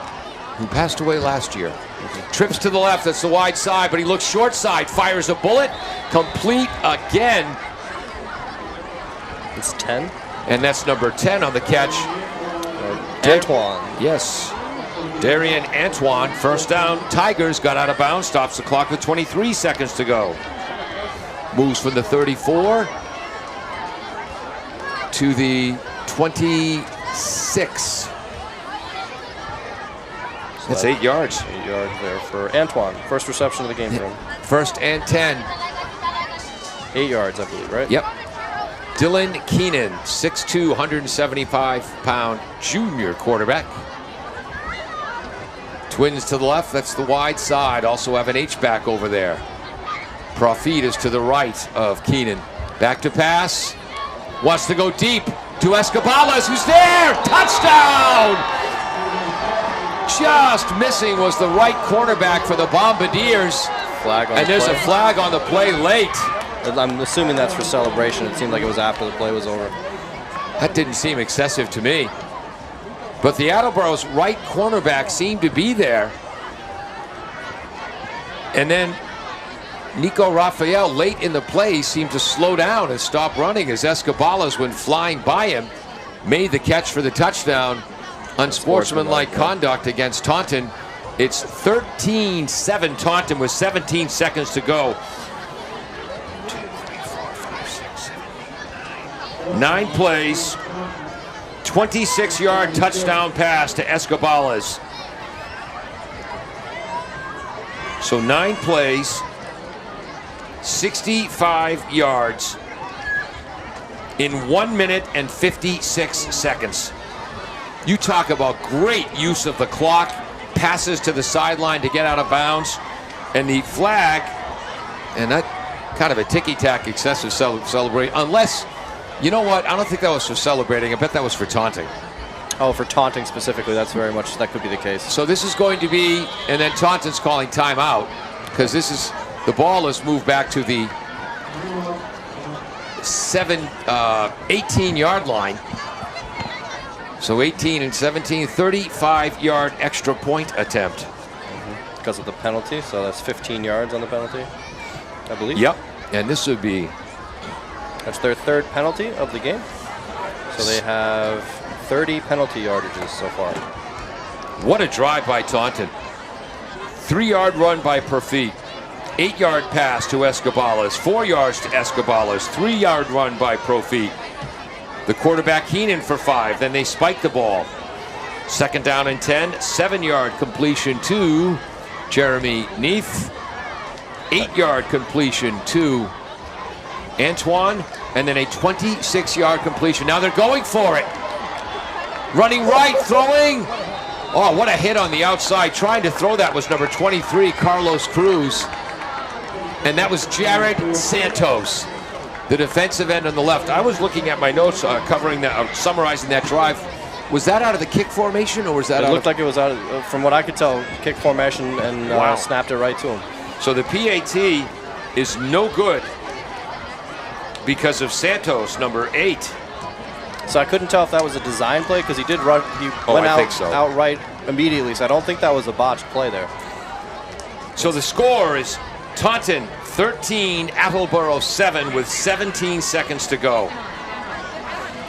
[SPEAKER 2] who passed away last year. Trips to the left, that's the wide side, but he looks short side, fires a bullet, complete again.
[SPEAKER 1] It's 10.
[SPEAKER 2] And that's number 10 on the catch.
[SPEAKER 1] Antoine.
[SPEAKER 2] Yes. Darian Antoine, first down. Tigers got out of bounds, stops the clock with 23 seconds to go. Moves from the 34 to the 26. So that's 8 yards.
[SPEAKER 1] 8 yards there for Antoine. First reception of the game for him.
[SPEAKER 2] First and 10.
[SPEAKER 1] 8 yards, I believe, right?
[SPEAKER 2] Yep. Dylan Keenan, 6'2", 175-pound junior quarterback. Twins to the left, that's the wide side. Also have an H-back over there. Profit is to the right of Keenan. Back to pass. Wants to go deep. to Escobalas, who's there. Touchdown! Just missing was the right cornerback for the Bombardiers.
[SPEAKER 1] Flag on
[SPEAKER 2] and there's a flag on the play late.
[SPEAKER 1] I'm assuming that's for celebration. It seemed like it was after the play was over.
[SPEAKER 2] That didn't seem excessive to me. But the Attleboro's right cornerback seemed to be there. And then Nico Raphael, late in the play, seemed to slow down and stop running as Escobalas went flying by him, made the catch for the touchdown. Unsportsmanlike conduct against Taunton. It's 13-7 Taunton with 17 seconds to go. 9 plays, 26-yard touchdown pass to Escobalas. So 9 plays, 65 yards in 1 minute and 56 seconds. You talk about great use of the clock, passes to the sideline to get out of bounds, and the flag, and that kind of a ticky-tack excessive celebration, unless, you know what, I don't think that was for celebrating, I bet that was for taunting.
[SPEAKER 1] Oh, for taunting specifically, that could be the case.
[SPEAKER 2] So this is going to be, and then Taunton's calling timeout, because the ball is moved back to the 18-yard line. So 18 and 17, 35-yard extra point attempt.
[SPEAKER 1] Because of the penalty, so that's 15 yards on the penalty, I believe.
[SPEAKER 2] Yep, and this would be...
[SPEAKER 1] That's their 3rd penalty of the game. So they have 30 penalty yardages so far.
[SPEAKER 2] What a drive by Taunton. 3-yard run by Perfit. 8-yard pass to Escobalas. 4 yards to Escobalas. 3-yard run by Perfit. The quarterback Heenan for 5. Then they spike the ball. 2nd down and 10. 7-yard completion to Jeremy Neath. 8-yard completion to Antoine. And then a 26-yard completion. Now they're going for it. Running right, throwing. Oh, what a hit on the outside. Trying to throw that was number 23, Carlos Cruz. And that was Jared Santos, the defensive end on the left. I was looking at my notes covering that, summarizing that drive. Was that out of the kick formation, or was that
[SPEAKER 1] It looked like it was out of, from what I could tell, kick formation, and snapped it right to him.
[SPEAKER 2] So the PAT is no good because of Santos, number 8.
[SPEAKER 1] So I couldn't tell if that was a design play, because he did run. He went outright immediately. So I don't think that was a botched play there.
[SPEAKER 2] So the score is Taunton 13, Attleboro 7 with 17 seconds to go.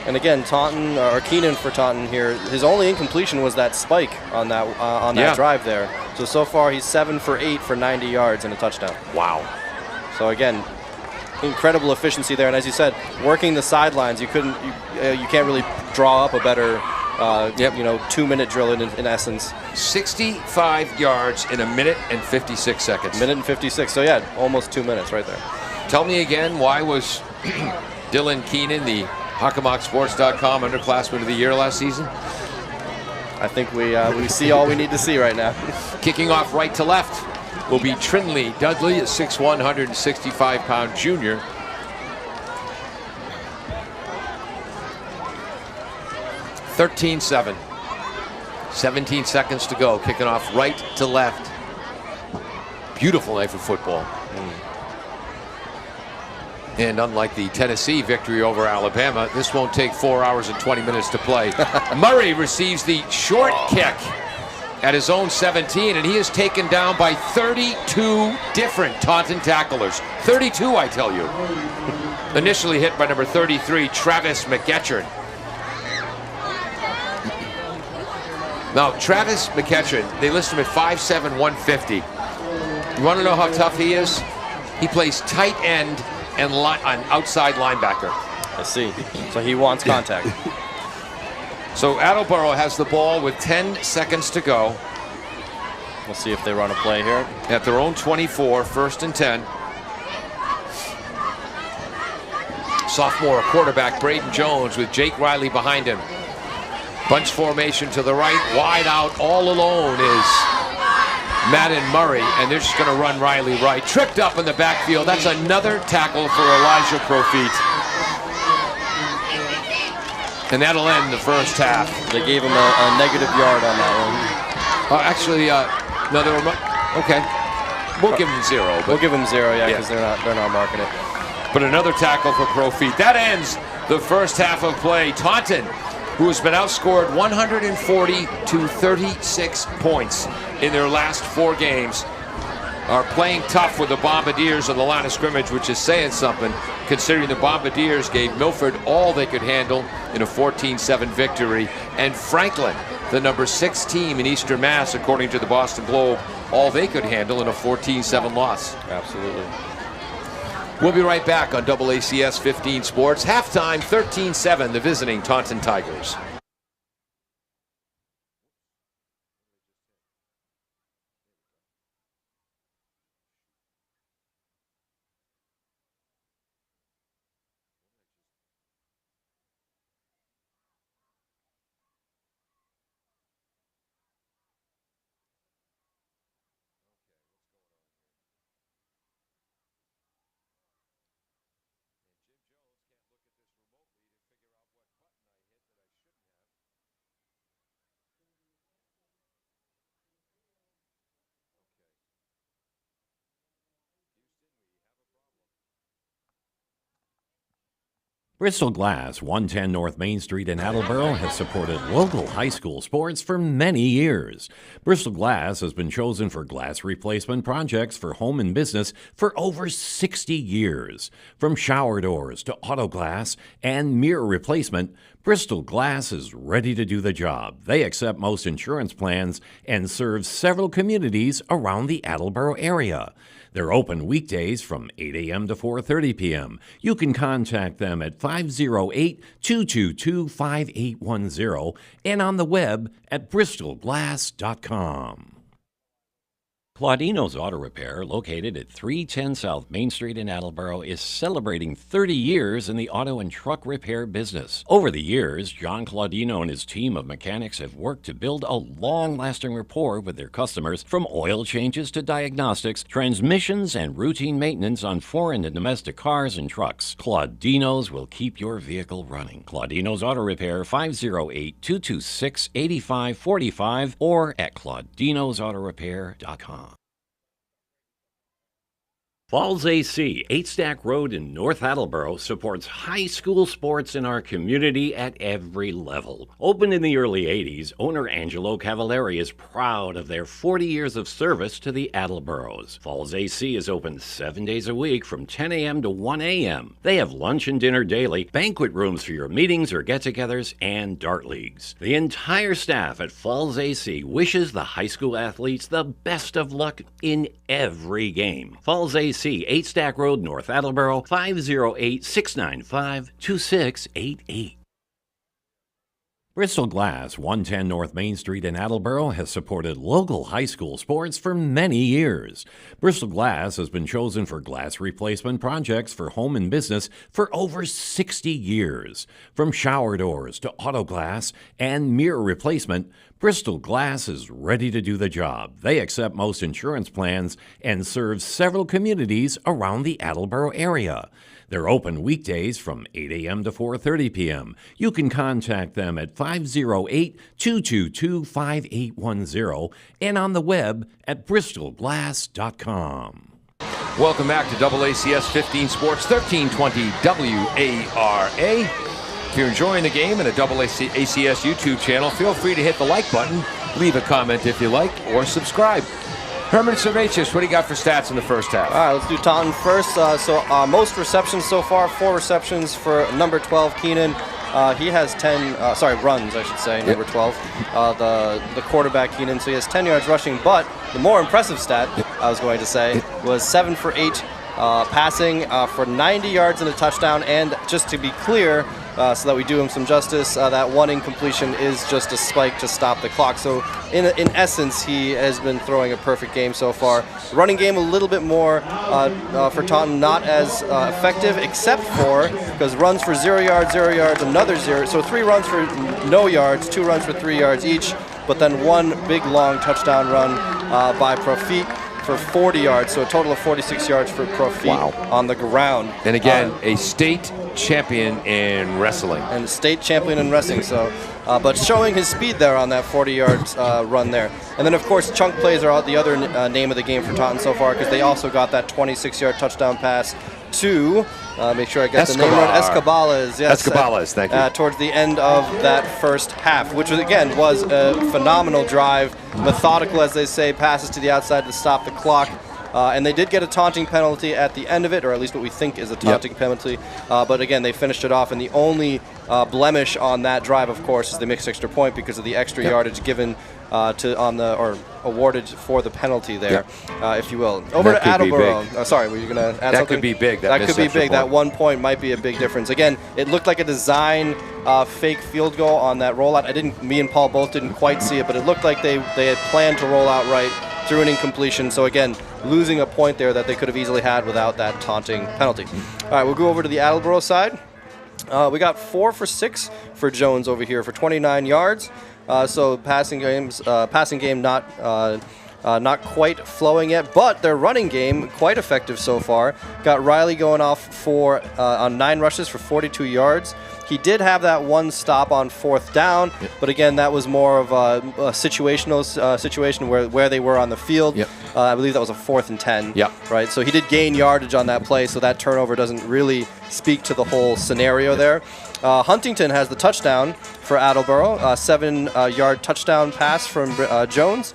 [SPEAKER 1] And again, Taunton, or Keenan for Taunton here, his only incompletion was that spike on that drive there. So far he's 7 for 8 for 90 yards and a touchdown.
[SPEAKER 2] Wow.
[SPEAKER 1] So again, incredible efficiency there. And as you said, working the sidelines, you can't really draw up a better 2-minute drill in essence.
[SPEAKER 2] 65 yards in a minute and 56 seconds.
[SPEAKER 1] Minute and 56. So yeah, almost 2 minutes right there.
[SPEAKER 2] Tell me again, why was Dylan Keenan the HockomockSports.com underclassman of the year last season?
[SPEAKER 1] I think we see all we need to see right now.
[SPEAKER 2] Kicking off right to left will be Trinley Dudley, a 6'1", 165-pound junior. (13-7). 17 seconds to go. Kicking off right to left. Beautiful night for football. And unlike the Tennessee victory over Alabama, this won't take 4 hours and 20 minutes to play. Murray receives the short kick at his own 17, and he is taken down by 32 different Taunton tacklers. 32, I tell you. Initially hit by number 33, Travis McEachern. Now, Travis McEachern, they list him at 5'7", 150. You want to know how tough he is? He plays tight end and an outside linebacker.
[SPEAKER 1] I see. So he wants contact.
[SPEAKER 2] So Attleboro has the ball with 10 seconds to go.
[SPEAKER 1] We'll see if they run a play here.
[SPEAKER 2] At their own 24, 1st and 10. Sophomore quarterback Braden Jones with Jake Riley behind him. Bunch formation to the right, wide out, all alone is Madden Murray, and they're just going to run Riley right. Tripped up in the backfield. That's another tackle for Elijah Profit. And that'll end the first half.
[SPEAKER 1] They gave him a negative yard on that one.
[SPEAKER 2] Actually, no, they were... Okay. We'll give them 0. But
[SPEAKER 1] we'll give them 0, yeah, because they're not marking it.
[SPEAKER 2] But another tackle for Profit. That ends the first half of play. Taunton, who has been outscored 140 to 36 points in their last 4 games, are playing tough with the Bombardiers on the line of scrimmage, which is saying something, considering the Bombardiers gave Milford all they could handle in a 14-7 victory. And Franklin, the number 6 team in Eastern Mass, according to the Boston Globe, all they could handle in a 14-7 loss.
[SPEAKER 1] Absolutely.
[SPEAKER 2] We'll be right back on AACS 15 Sports. Halftime, 13-7, the visiting Taunton Tigers.
[SPEAKER 4] Bristol Glass, 110 North Main Street in Attleboro, has supported local high school sports for many years. Bristol Glass has been chosen for glass replacement projects for home and business for over 60 years. From shower doors to auto glass and mirror replacement, Bristol Glass is ready to do the job. They accept most insurance plans and serve several communities around the Attleboro area. They're open weekdays from 8 a.m. to 4:30 p.m. You can contact them at 508-222-5810 and on the web at bristolglass.com. Claudino's Auto Repair, located at 310 South Main Street in Attleboro, is celebrating 30 years in the auto and truck repair business. Over the years, John Claudino and his team of mechanics have worked to build a long-lasting rapport with their customers, from oil changes to diagnostics, transmissions, and routine maintenance on foreign and domestic cars and trucks. Claudino's will keep your vehicle running. Claudino's Auto Repair, 508-226-8545 or at claudinosautorepair.com. Falls AC, 8 Stack Road in North Attleboro, supports high school sports in our community at every level. Opened in the early 80s, owner Angelo Cavallari is proud of their 40 years of service to the Attleboros. Falls AC is open 7 days a week from 10 a.m. to 1 a.m. They have lunch and dinner daily, banquet rooms for your meetings or get-togethers, and dart leagues. The entire staff at Falls AC wishes the high school athletes the best of luck in every game. Falls AC, 8 Stack Road, North Attleboro, 508-695-2688. Bristol Glass, 110 North Main Street in Attleboro, has supported local high school sports for many years. Bristol Glass has been chosen for glass replacement projects for home and business for over 60 years. From shower doors to auto glass and mirror replacement, Bristol Glass is ready to do the job. They accept most insurance plans and serve several communities around the Attleboro area. They're open weekdays from 8 a.m. to 4:30 p.m. You can contact them at 508-222-5810 and on the web at bristolglass.com.
[SPEAKER 2] Welcome back to AACS 15 Sports, 1320 WARA. If you're enjoying the game and a AACS YouTube channel, feel free to hit the like button, leave a comment if you like, or subscribe. Herman Servatius, what do you got for stats in the first half?
[SPEAKER 1] All right, let's do Taunton first. Most receptions so far, 4 receptions for number 12, Keenan. He has 10, runs, I should say, number 12. The quarterback, Keenan, so he has 10 yards rushing, but the more impressive stat, I was going to say, was 7 for 8 passing for 90 yards and a touchdown. And just to be clear, so that we do him some justice, that one incompletion is just a spike to stop the clock. So in essence, he has been throwing a perfect game so far. Running game a little bit more for Taunton, not as effective, except for, because runs for 0 yards, another 0. So 3 runs for no yards, 2 runs for 3 yards each, but then one big long touchdown run by Profit. for 40 yards, so a total of 46 yards for Profit on the ground.
[SPEAKER 2] And again, a state champion in wrestling.
[SPEAKER 1] And a state champion in wrestling, so but showing his speed there on that 40 yards run there. And then, of course, chunk plays are the other name of the game for Taunton so far, because they also got that 26-yard touchdown pass to, make sure I get the name right, Escabales. Yes,
[SPEAKER 2] Escabales, thank you.
[SPEAKER 1] Towards the end of that first half, which was, again, was a phenomenal drive, methodical, as they say, passes to the outside to stop the clock. And they did get a taunting penalty at the end of it, or at least what we think is a taunting penalty. But again, they finished it off, and the only blemish on that drive, of course, is the mixed extra point because of the extra yardage given or awarded for the penalty there, if you will. Over to Attleboro. Sorry, were you going to add something?
[SPEAKER 2] That could be big.
[SPEAKER 1] That could be big. That 1 point might be a big difference. Again, it looked like a design fake field goal on that rollout. Me and Paul both didn't quite see it, but it looked like they had planned to roll out right through an incompletion. So again, losing a point there that they could have easily had without that taunting penalty. All right, we'll go over to the Attleboro side. We got 4 for 6 for Jones over here for 29 yards. So passing game not quite flowing yet, but their running game quite effective so far. Got Riley going off on 9 rushes for 42 yards. He did have that one stop on 4th down, but again, that was more of a situational situation where they were on the field. I believe that was a 4th and 10. Right. So he did gain yardage on that play, so that turnover doesn't really speak to the whole scenario there. Huntington has the touchdown for Attleboro, 7-yard touchdown pass from Jones.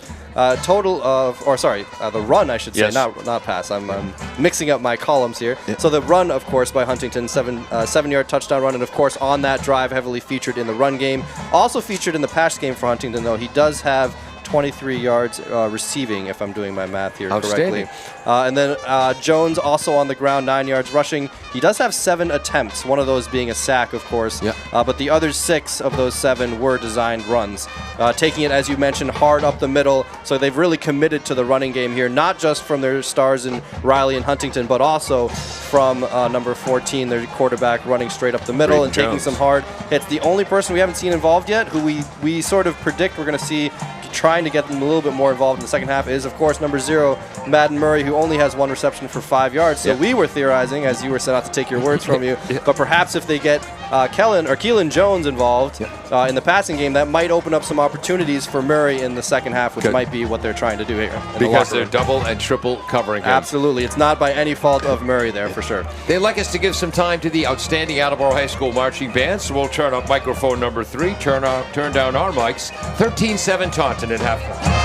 [SPEAKER 1] Total of, the run, I should say, not pass. I'm mixing up my columns here. So the run, of course, by Huntington, 7-yard touchdown run, and of course on that drive, heavily featured in the run game. Also featured in the pass game for Huntington, though. He does have 23 yards receiving, if I'm doing my math here correctly. And then Jones also on the ground, 9 yards rushing. He does have 7 attempts, one of those being a sack, of course. But the other 6 of those 7 were designed runs. Taking it, as you mentioned, hard up the middle. So they've really committed to the running game here, not just from their stars in Riley and Huntington, but also from number 14, their quarterback, running straight up the middle and taking some hard hits. The only person we haven't seen involved yet, who we sort of predict we're going to see trying to get them a little bit more involved in the second half, is, of course, number 0, Madden Murray, who only has 1 reception for 5 yards. So we were theorizing, as you were set out to take your words from you, but perhaps if they get Keelan Jones involved in the passing game, that might open up some opportunities for Murray in the second half, which might be what they're trying to do here.
[SPEAKER 2] Because they're double and triple covering him.
[SPEAKER 1] Absolutely. It's not by any fault of Murray there, for sure.
[SPEAKER 2] They'd like us to give some time to the outstanding Attleboro High School marching band, so we'll turn up microphone number 3, turn down our mics. 13-7 Taunton at halftime.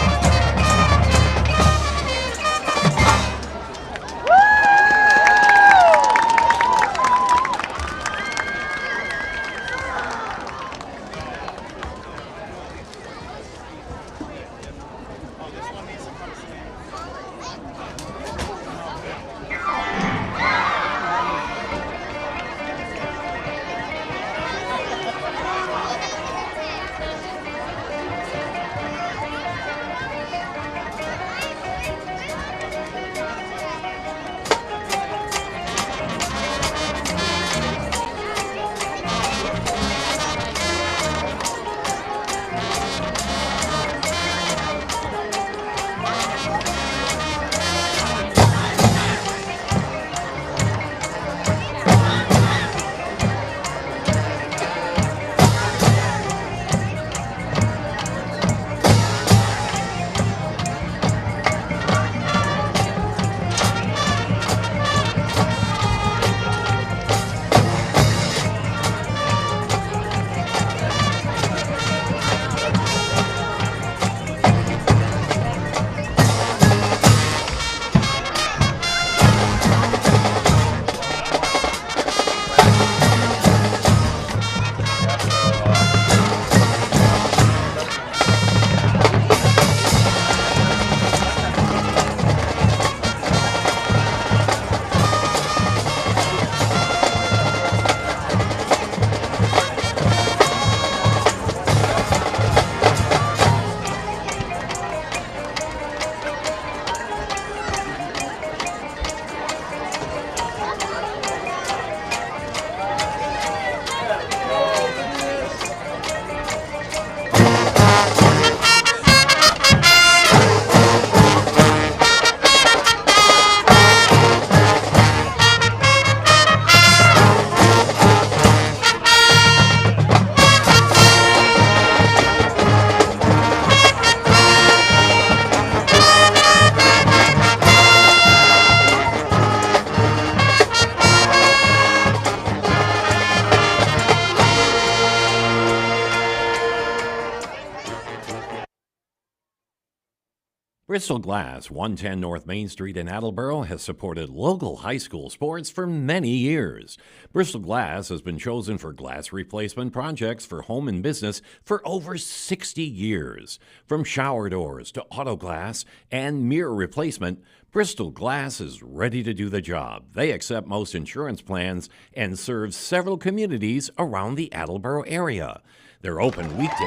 [SPEAKER 4] Bristol Glass, 110 North Main Street in Attleboro, has supported local high school sports for many years. Bristol Glass has been chosen for glass replacement projects for home and business for over 60 years. From shower doors to auto glass and mirror replacement, Bristol Glass is ready to do the job. They accept most insurance plans and serve several communities around the Attleboro area. They're open weekdays from 8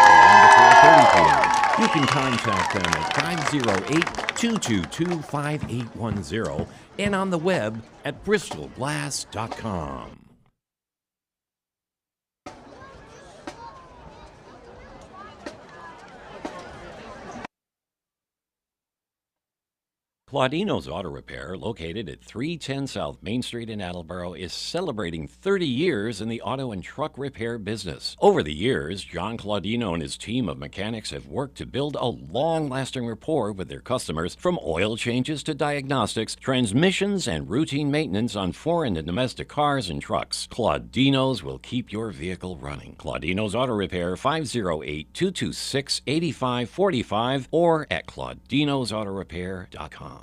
[SPEAKER 4] a.m. to 4:30 p.m. You can contact them at 508-222-5810 and on the web at bristolglass.com. Claudino's Auto Repair, located at 310 South Main Street in Attleboro, is celebrating 30 years in the auto and truck repair business. Over the years, John Claudino and his team of mechanics have worked to build a long-lasting rapport with their customers, from oil changes to diagnostics, transmissions, and routine maintenance on foreign and domestic cars and trucks. Claudino's will keep your vehicle running. Claudino's Auto Repair, 508-226-8545 or at claudinosautorepair.com.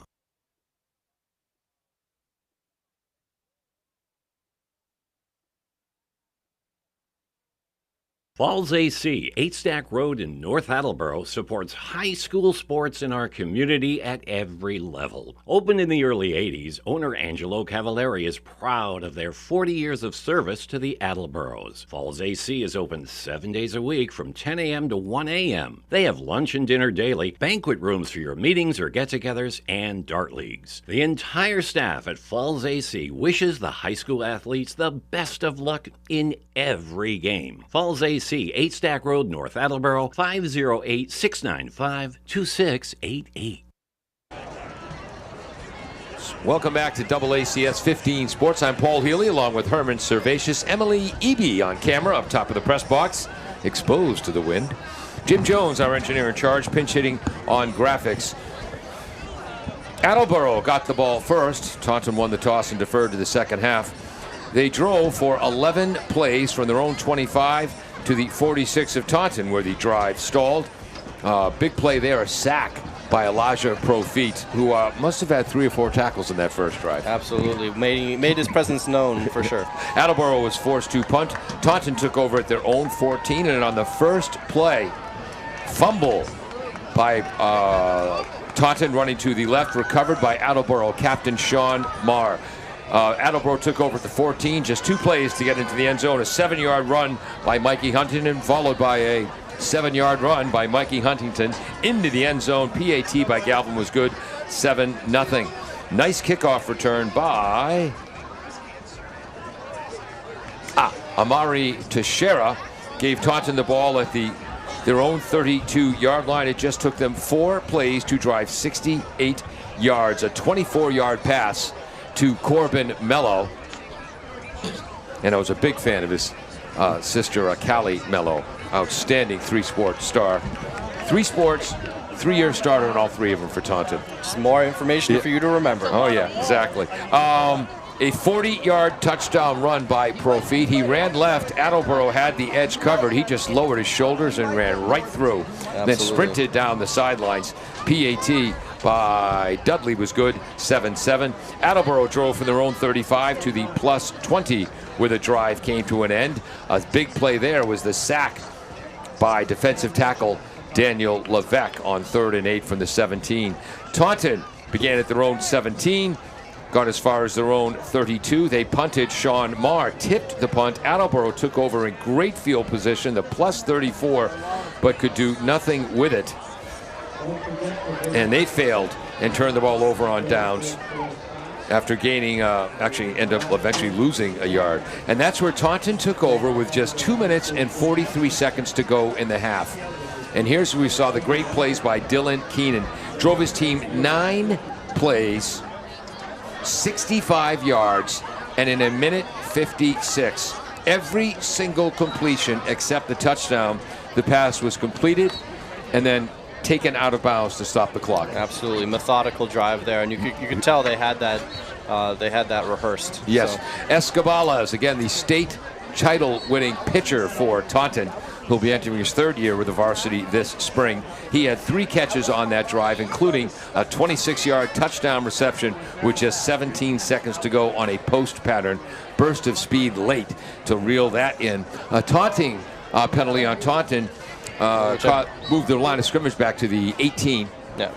[SPEAKER 4] Falls AC, 8 Stack Road in North Attleboro, supports high school sports in our community at every level. Opened in the early 80s, owner Angelo Cavallari is proud of their 40 years of service to the Attleboros. Falls AC is open 7 days a week from 10 a.m. to 1 a.m. They have lunch and dinner daily, banquet rooms for your meetings or get-togethers, and dart leagues. The entire staff at Falls AC wishes the high school athletes the best of luck in every game. Falls AC, 8 Stack Road, North Attleboro, 508-695-2688.
[SPEAKER 2] Welcome back to AACS 15 Sports. I'm Paul Healy along with Herman Servatius. Emily Eby on camera up top of the press box, exposed to the wind. Jim Jones, our engineer in charge, pinch hitting on graphics. Attleboro got the ball first. Taunton won the toss and deferred to the second half. They drove for 11 plays from their own 25 to the 46 of Taunton, where the drive stalled. Big play there, a sack by Elijah Profit, who must have had 3 or 4 tackles in that first drive.
[SPEAKER 1] Absolutely. Made his presence known for sure.
[SPEAKER 2] Attleboro was forced to punt. Taunton took over at their own 14, and on the first play, fumble by Taunton running to the left, recovered by Attleboro captain Sean Marr. Attleboro took over at the 14, just 2 plays to get into the end zone. A 7-yard run by Mikey Huntington, followed by a 7-yard run by Mikey Huntington into the end zone. PAT by Galvin was good, 7-0. Nice kickoff return by Amari Teixeira. Gave Taunton the ball at their own 32-yard line. It just took them 4 plays to drive 68 yards. A 24-yard pass to Corbin Mello. And I was a big fan of his sister, Callie Mello. Outstanding 3-sport star. 3 sports, 3-year starter in all 3 of them for Taunton.
[SPEAKER 1] Just more information for you to remember.
[SPEAKER 2] Oh, yeah, exactly. A 40-yard touchdown run by Profit. He ran left. Attleboro had the edge covered. He just lowered his shoulders and ran right through.
[SPEAKER 1] Absolutely.
[SPEAKER 2] Then sprinted down the sidelines. PAT by Dudley was good, 7-7. Attleboro drove from their own 35 to the plus 20, where the drive came to an end. A big play there was the sack by defensive tackle Daniel Levesque on 3rd and 8 from the 17. Taunton began at their own 17, got as far as their own 32. They punted. Sean Marr tipped the punt. Attleboro took over in great field position, the plus 34, but could do nothing with it. And they failed and turned the ball over on downs after gaining, end up eventually losing a yard. And that's where Taunton took over with just 2 minutes and 43 seconds to go in the half. And here's where we saw the great plays by Dylan Keenan. Drove his team 9 plays, 65 yards, and in a minute 56. Every single completion except the touchdown, the pass was completed and then taken out of bounds to stop the clock.
[SPEAKER 1] Absolutely methodical drive there, and you could tell they had that rehearsed.
[SPEAKER 2] Yes,
[SPEAKER 1] so.
[SPEAKER 2] Escobalas, again the state title-winning pitcher for Taunton, who'll be entering his 3rd year with the varsity this spring. He had 3 catches on that drive, including a 26-yard touchdown reception with just 17 seconds to go on a post pattern. Burst of speed late to reel that in. A taunting penalty on Taunton moved the line of scrimmage back to the 18.
[SPEAKER 1] Yeah,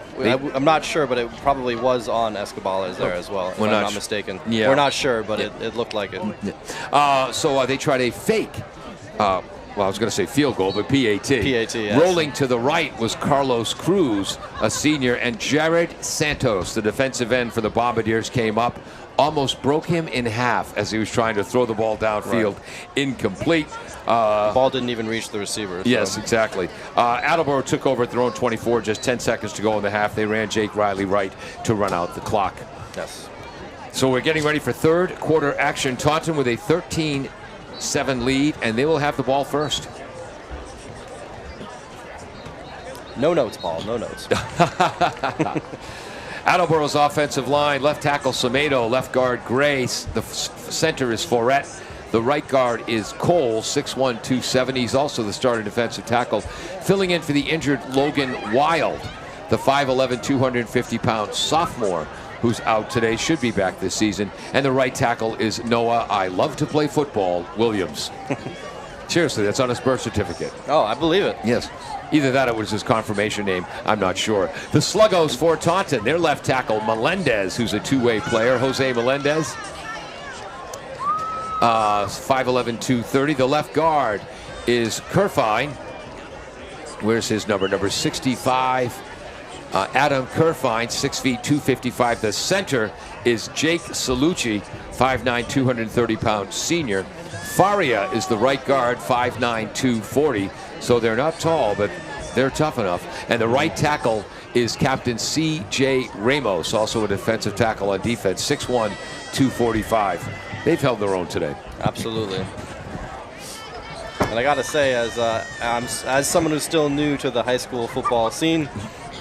[SPEAKER 1] I'm not sure, but it probably was on Escobar there as well, if I'm not mistaken.
[SPEAKER 2] Yeah.
[SPEAKER 1] We're not sure, but it looked like it.
[SPEAKER 2] So they tried a fake, well, I was going to say field goal, but PAT.
[SPEAKER 1] PAT, yes.
[SPEAKER 2] Rolling to the right was Carlos Cruz, a senior, and Jared Santos, the defensive end for the Bombardiers, came up, almost broke him in half as he was trying to throw the ball downfield. Right. Incomplete.
[SPEAKER 1] The ball didn't even reach the receiver. So.
[SPEAKER 2] Yes, exactly. Attleboro took over at their own 24, just 10 seconds to go in the half. They ran Jake Riley right to run out the clock.
[SPEAKER 1] Yes.
[SPEAKER 2] So we're getting ready for 3rd quarter action. Taunton with a 13-7 lead, and they will have the ball first.
[SPEAKER 1] No notes, Paul. No notes.
[SPEAKER 2] Attleboro's offensive line, left tackle Semedo, left guard Grace. The center is Foret. The right guard is Cole, 6'1", 270. He's also the starting defensive tackle. Filling in for the injured Logan Wild, the 5'11", 250-pound sophomore who's out today, should be back this season. And the right tackle is Noah, I love to play football, Williams. Seriously, that's on his birth certificate.
[SPEAKER 1] Oh, I believe it.
[SPEAKER 2] Yes. Either that or it was his confirmation name. I'm not sure. The Sluggos for Taunton, their left tackle, Melendez, who's a two-way player. Jose Melendez. 5'11", 230. The left guard is Kerfine. Where's his number? Number 65. Adam Kerfine, 6 feet, 255. The center is Jake Salucci, 5'9", 230-pound senior. Faria is the right guard, 5'9", 240. So they're not tall, but they're tough enough. And the right tackle is Captain C.J. Ramos, also a defensive tackle on defense, 6'1", 245. They've held their own today.
[SPEAKER 1] Absolutely. And I got to say, as someone who's still new to the high school football scene,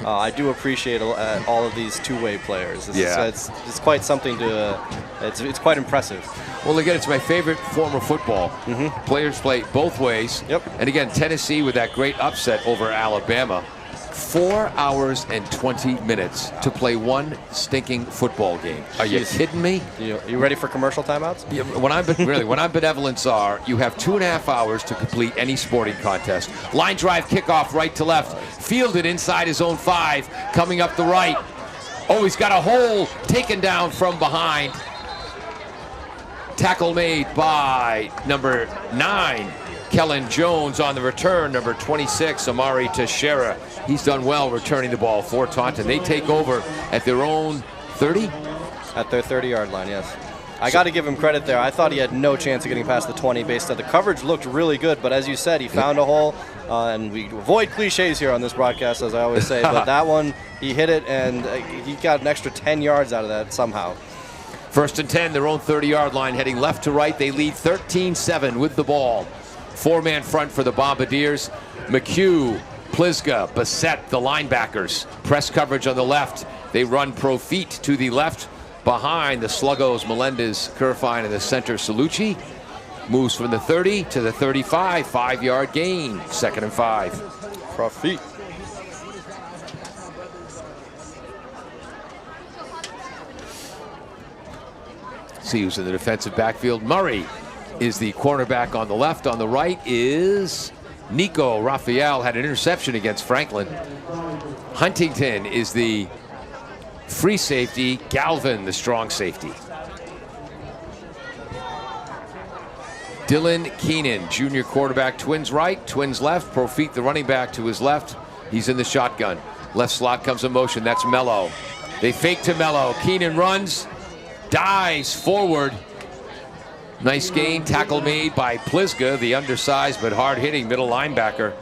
[SPEAKER 1] I do appreciate all of these two-way players. It's quite something to. It's quite impressive.
[SPEAKER 2] Well, again, it's my favorite form of football. Mm-hmm. Players play both ways.
[SPEAKER 1] Yep.
[SPEAKER 2] And again, Tennessee with that great upset over Alabama. 4 hours and 20 minutes to play one stinking football game. Are you kidding me?
[SPEAKER 1] You ready for commercial timeouts?
[SPEAKER 2] Yeah, when I'm benevolent czar, you have 2.5 hours to complete any sporting contest. Line drive kickoff right to left. Fielded inside his own 5. Coming up the right. Oh, he's got a hole. Taken down from behind. Tackle made by number 9. Kellen Jones on the return, number 26, Amari Teixeira. He's done well returning the ball for Taunton. They take over at their own 30?
[SPEAKER 1] At their 30-yard line, yes. I got to give him credit there. I thought he had no chance of getting past the 20 based on the coverage looked really good, but as you said, he found a hole, and we avoid cliches here on this broadcast, as I always say, but that one, he hit it, and he got an extra 10 yards out of that somehow.
[SPEAKER 2] 1st and 10, their own 30-yard line, heading left to right. They lead 13-7 with the ball. 4-man front for the Bombardiers. McHugh, Plisga, Bassett, the linebackers. Press coverage on the left. They run pro feet to the left. Behind the Sluggos, Melendez, Kerfine, and the center, Salucci. Moves from the 30 to the 35. 5-yard gain. 2nd and 5.
[SPEAKER 1] Pro feet.
[SPEAKER 2] See who's in the defensive backfield. Murray is the cornerback on the left. On the right is Nico Raphael, had an interception against Franklin. Huntington is the free safety. Galvin, the strong safety. Dylan Keenan, junior quarterback, Twins right, Twins left. Profit, the running back, to his left. He's in the shotgun. Left slot comes in motion. That's Mello. They fake to Mello. Keenan runs, dives forward. Nice gain, tackle made by Plisga, the undersized but hard-hitting middle linebacker.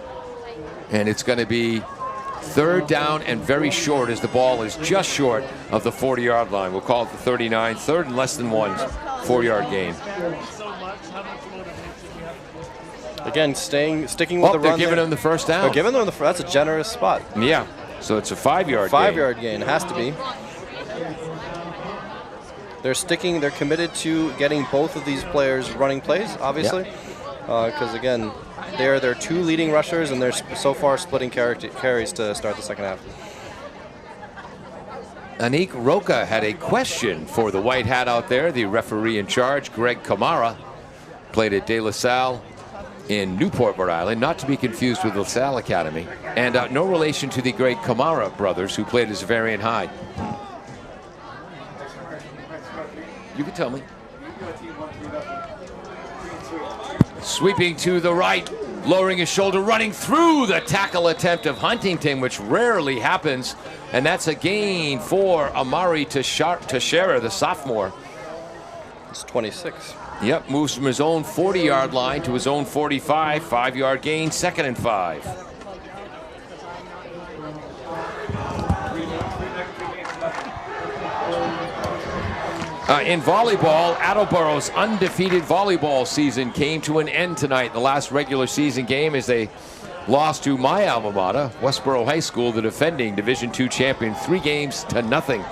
[SPEAKER 2] And it's going to be 3rd down and very short, as the ball is just short of the 40-yard line. We'll call it the 39. 3rd and less than 1, 4-yard gain.
[SPEAKER 1] Again, sticking with the run.
[SPEAKER 2] They're giving him the first down.
[SPEAKER 1] They're giving them that's a generous spot.
[SPEAKER 2] Yeah, so it's a 5-yard
[SPEAKER 1] gain. 5-yard gain, it has to be. They're committed to getting both of these players running plays, obviously. Because, again, they're their 2 leading rushers, and they're so far splitting carries to start the second half.
[SPEAKER 2] Anik Roca had a question for the white hat out there. The referee in charge, Greg Kamara, played at De La Salle in Newport, Rhode Island, not to be confused with La Salle Academy, and no relation to the great Kamara brothers who played as Variant High. You can tell me. Sweeping to the right, lowering his shoulder, running through the tackle attempt of Huntington, which rarely happens, and that's a gain for Amari Teixeira, the sophomore.
[SPEAKER 1] It's 26.
[SPEAKER 2] Yep, moves from his own 40-yard line to his own 45, 5-yard gain, 2nd and 5. In volleyball, Attleboro's undefeated volleyball season came to an end tonight. The last regular season game as they lost to my alma mater, Westboro High School, the defending Division II champion, 3-0.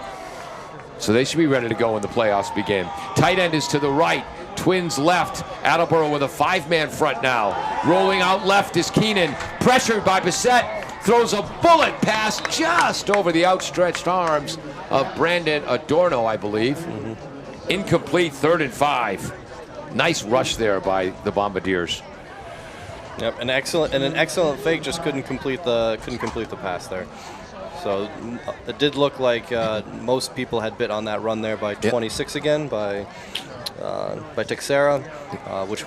[SPEAKER 2] So they should be ready to go when the playoffs begin. Tight end is to the right. Twins left. Attleboro with a 5-man front now. Rolling out left is Keenan. Pressured by Bissett. Throws a bullet pass just over the outstretched arms of Brandon Adorno, I believe. Incomplete, 3rd and 5. Nice rush there by the Bombardiers.
[SPEAKER 1] Yep, an excellent fake, just couldn't complete the pass there. So it did look like most people had bit on that run there by 26 again by Teixeira, which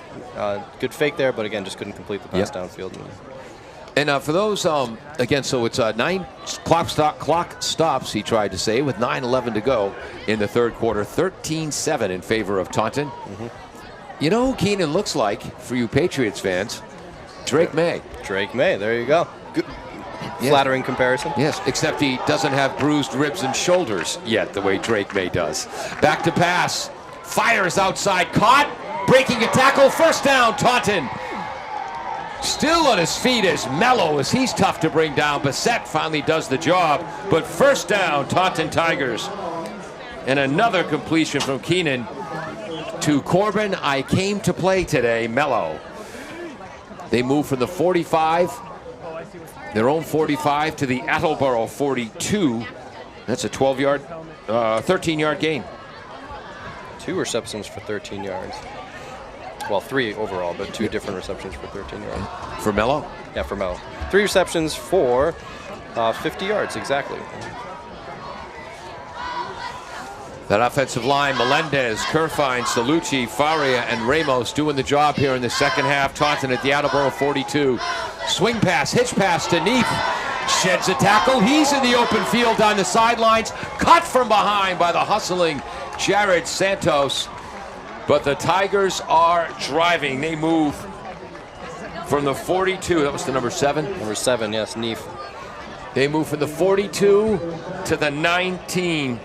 [SPEAKER 1] good fake there, but again just couldn't complete the pass downfield.
[SPEAKER 2] And for those, again, so it's 9 clock stops, he tried to say, with 9:11 to go in the third quarter, 13-7 in favor of Taunton. You know who Keenan looks like, for you Patriots fans? Drake May.
[SPEAKER 1] Drake May, there you go. Good. Flattering comparison.
[SPEAKER 2] Yes, except he doesn't have bruised ribs and shoulders yet, the way Drake May does. Back to pass. Fires outside, caught. Breaking a tackle, 1st down, Taunton. Still on his feet is Mello, as he's tough to bring down. Bissett finally does the job, but 1st down, Taunton Tigers. And another completion from Keenan to Corbin. I came to play today, Mello. They move from the 45, their own 45, to the Attleboro 42. That's a 13-yard gain.
[SPEAKER 1] 2 receptions for 13 yards. Well, 3 overall, but 2 different receptions for 13 yards.
[SPEAKER 2] For Mello?
[SPEAKER 1] Yeah, for Mello. 3 receptions for 50 yards, exactly.
[SPEAKER 2] That offensive line, Melendez, Kerfine, Salucci, Faria, and Ramos doing the job here in the second half. Taunton at the Attleboro 42. Swing pass, hitch pass to Neef. Sheds a tackle. He's in the open field down the sidelines. Cut from behind by the hustling Jared Santos. But the Tigers are driving. They move from the 42. That was the number 7?
[SPEAKER 1] Number 7, yes, Neef.
[SPEAKER 2] They move from the 42 to the 19.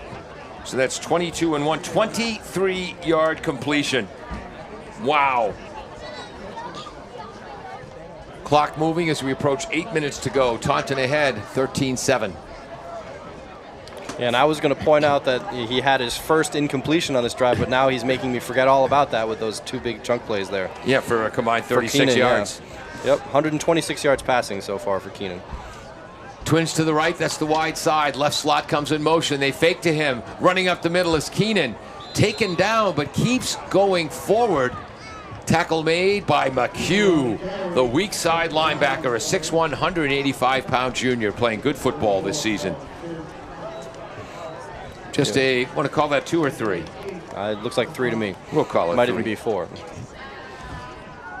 [SPEAKER 2] So that's 22 and 1, 23-yard completion. Wow. Clock moving as we approach 8 minutes to go. Taunton ahead, 13-7.
[SPEAKER 1] And I was going to point out that he had his first incompletion on this drive, but now he's making me forget all about that with those 2 big chunk plays there.
[SPEAKER 2] Yeah, for a combined 36
[SPEAKER 1] Keenan,
[SPEAKER 2] yards.
[SPEAKER 1] Yeah. Yep, 126 yards passing so far for Keenan.
[SPEAKER 2] Twins to the right, that's the wide side. Left slot comes in motion. They fake to him. Running up the middle is Keenan. Taken down, but keeps going forward. Tackle made by McHugh, the weak side linebacker, a 6'1", 185-pound junior playing good football this season. Just want to call that 2 or 3?
[SPEAKER 1] It looks like 3 to me.
[SPEAKER 2] We'll call it
[SPEAKER 1] Might
[SPEAKER 2] 3.
[SPEAKER 1] even be 4.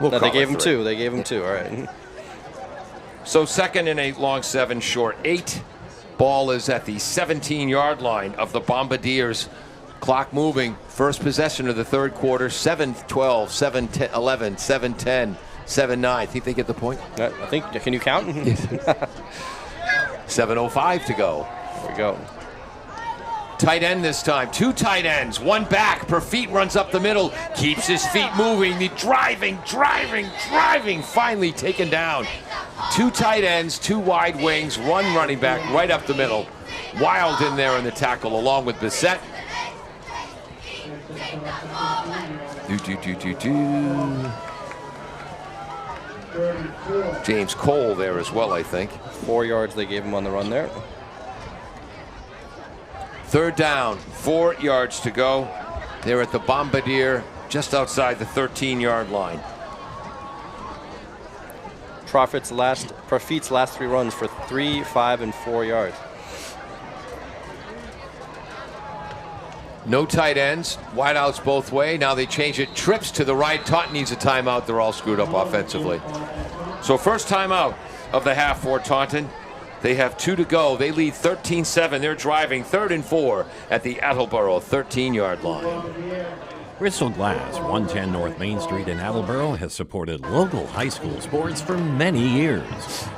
[SPEAKER 2] We'll
[SPEAKER 1] no,
[SPEAKER 2] call
[SPEAKER 1] they gave
[SPEAKER 2] it
[SPEAKER 1] him
[SPEAKER 2] 3.
[SPEAKER 1] 2. They gave him 2. All right.
[SPEAKER 2] So 2nd and 8, long 7, short 8. Ball is at the 17-yard line of the Bombardiers. Clock moving. First possession of the third quarter. 7-12, 7-11, 7-10, 7-9. Think they get the point?
[SPEAKER 1] I think. Can you count?
[SPEAKER 2] 7:05 to go.
[SPEAKER 1] There we go.
[SPEAKER 2] Tight end this time. 2 tight ends. 1 back. Perfit runs up the middle. Keeps his feet moving. The driving. Finally taken down. 2 tight ends, 2 wide wings, 1 running back right up the middle. Wild in there in the tackle along with Bissett. James Cole there as well, I think.
[SPEAKER 1] 4 yards they gave him on the run there.
[SPEAKER 2] Third down, 4 yards to go. They're at the Bombardier, just outside the 13-yard line.
[SPEAKER 1] Profit's last 3 runs for 3, 5, and 4 yards.
[SPEAKER 2] No tight ends, wideouts both way. Now they change it. Trips to the right. Taunton needs a timeout. They're all screwed up offensively. So first timeout of the half for Taunton. They have 2 to go. They lead 13-7. They're driving 3rd and 4 at the Attleboro 13-yard line.
[SPEAKER 4] Bristol Glass, 110 North Main Street in Attleboro, has supported local high school sports for many years.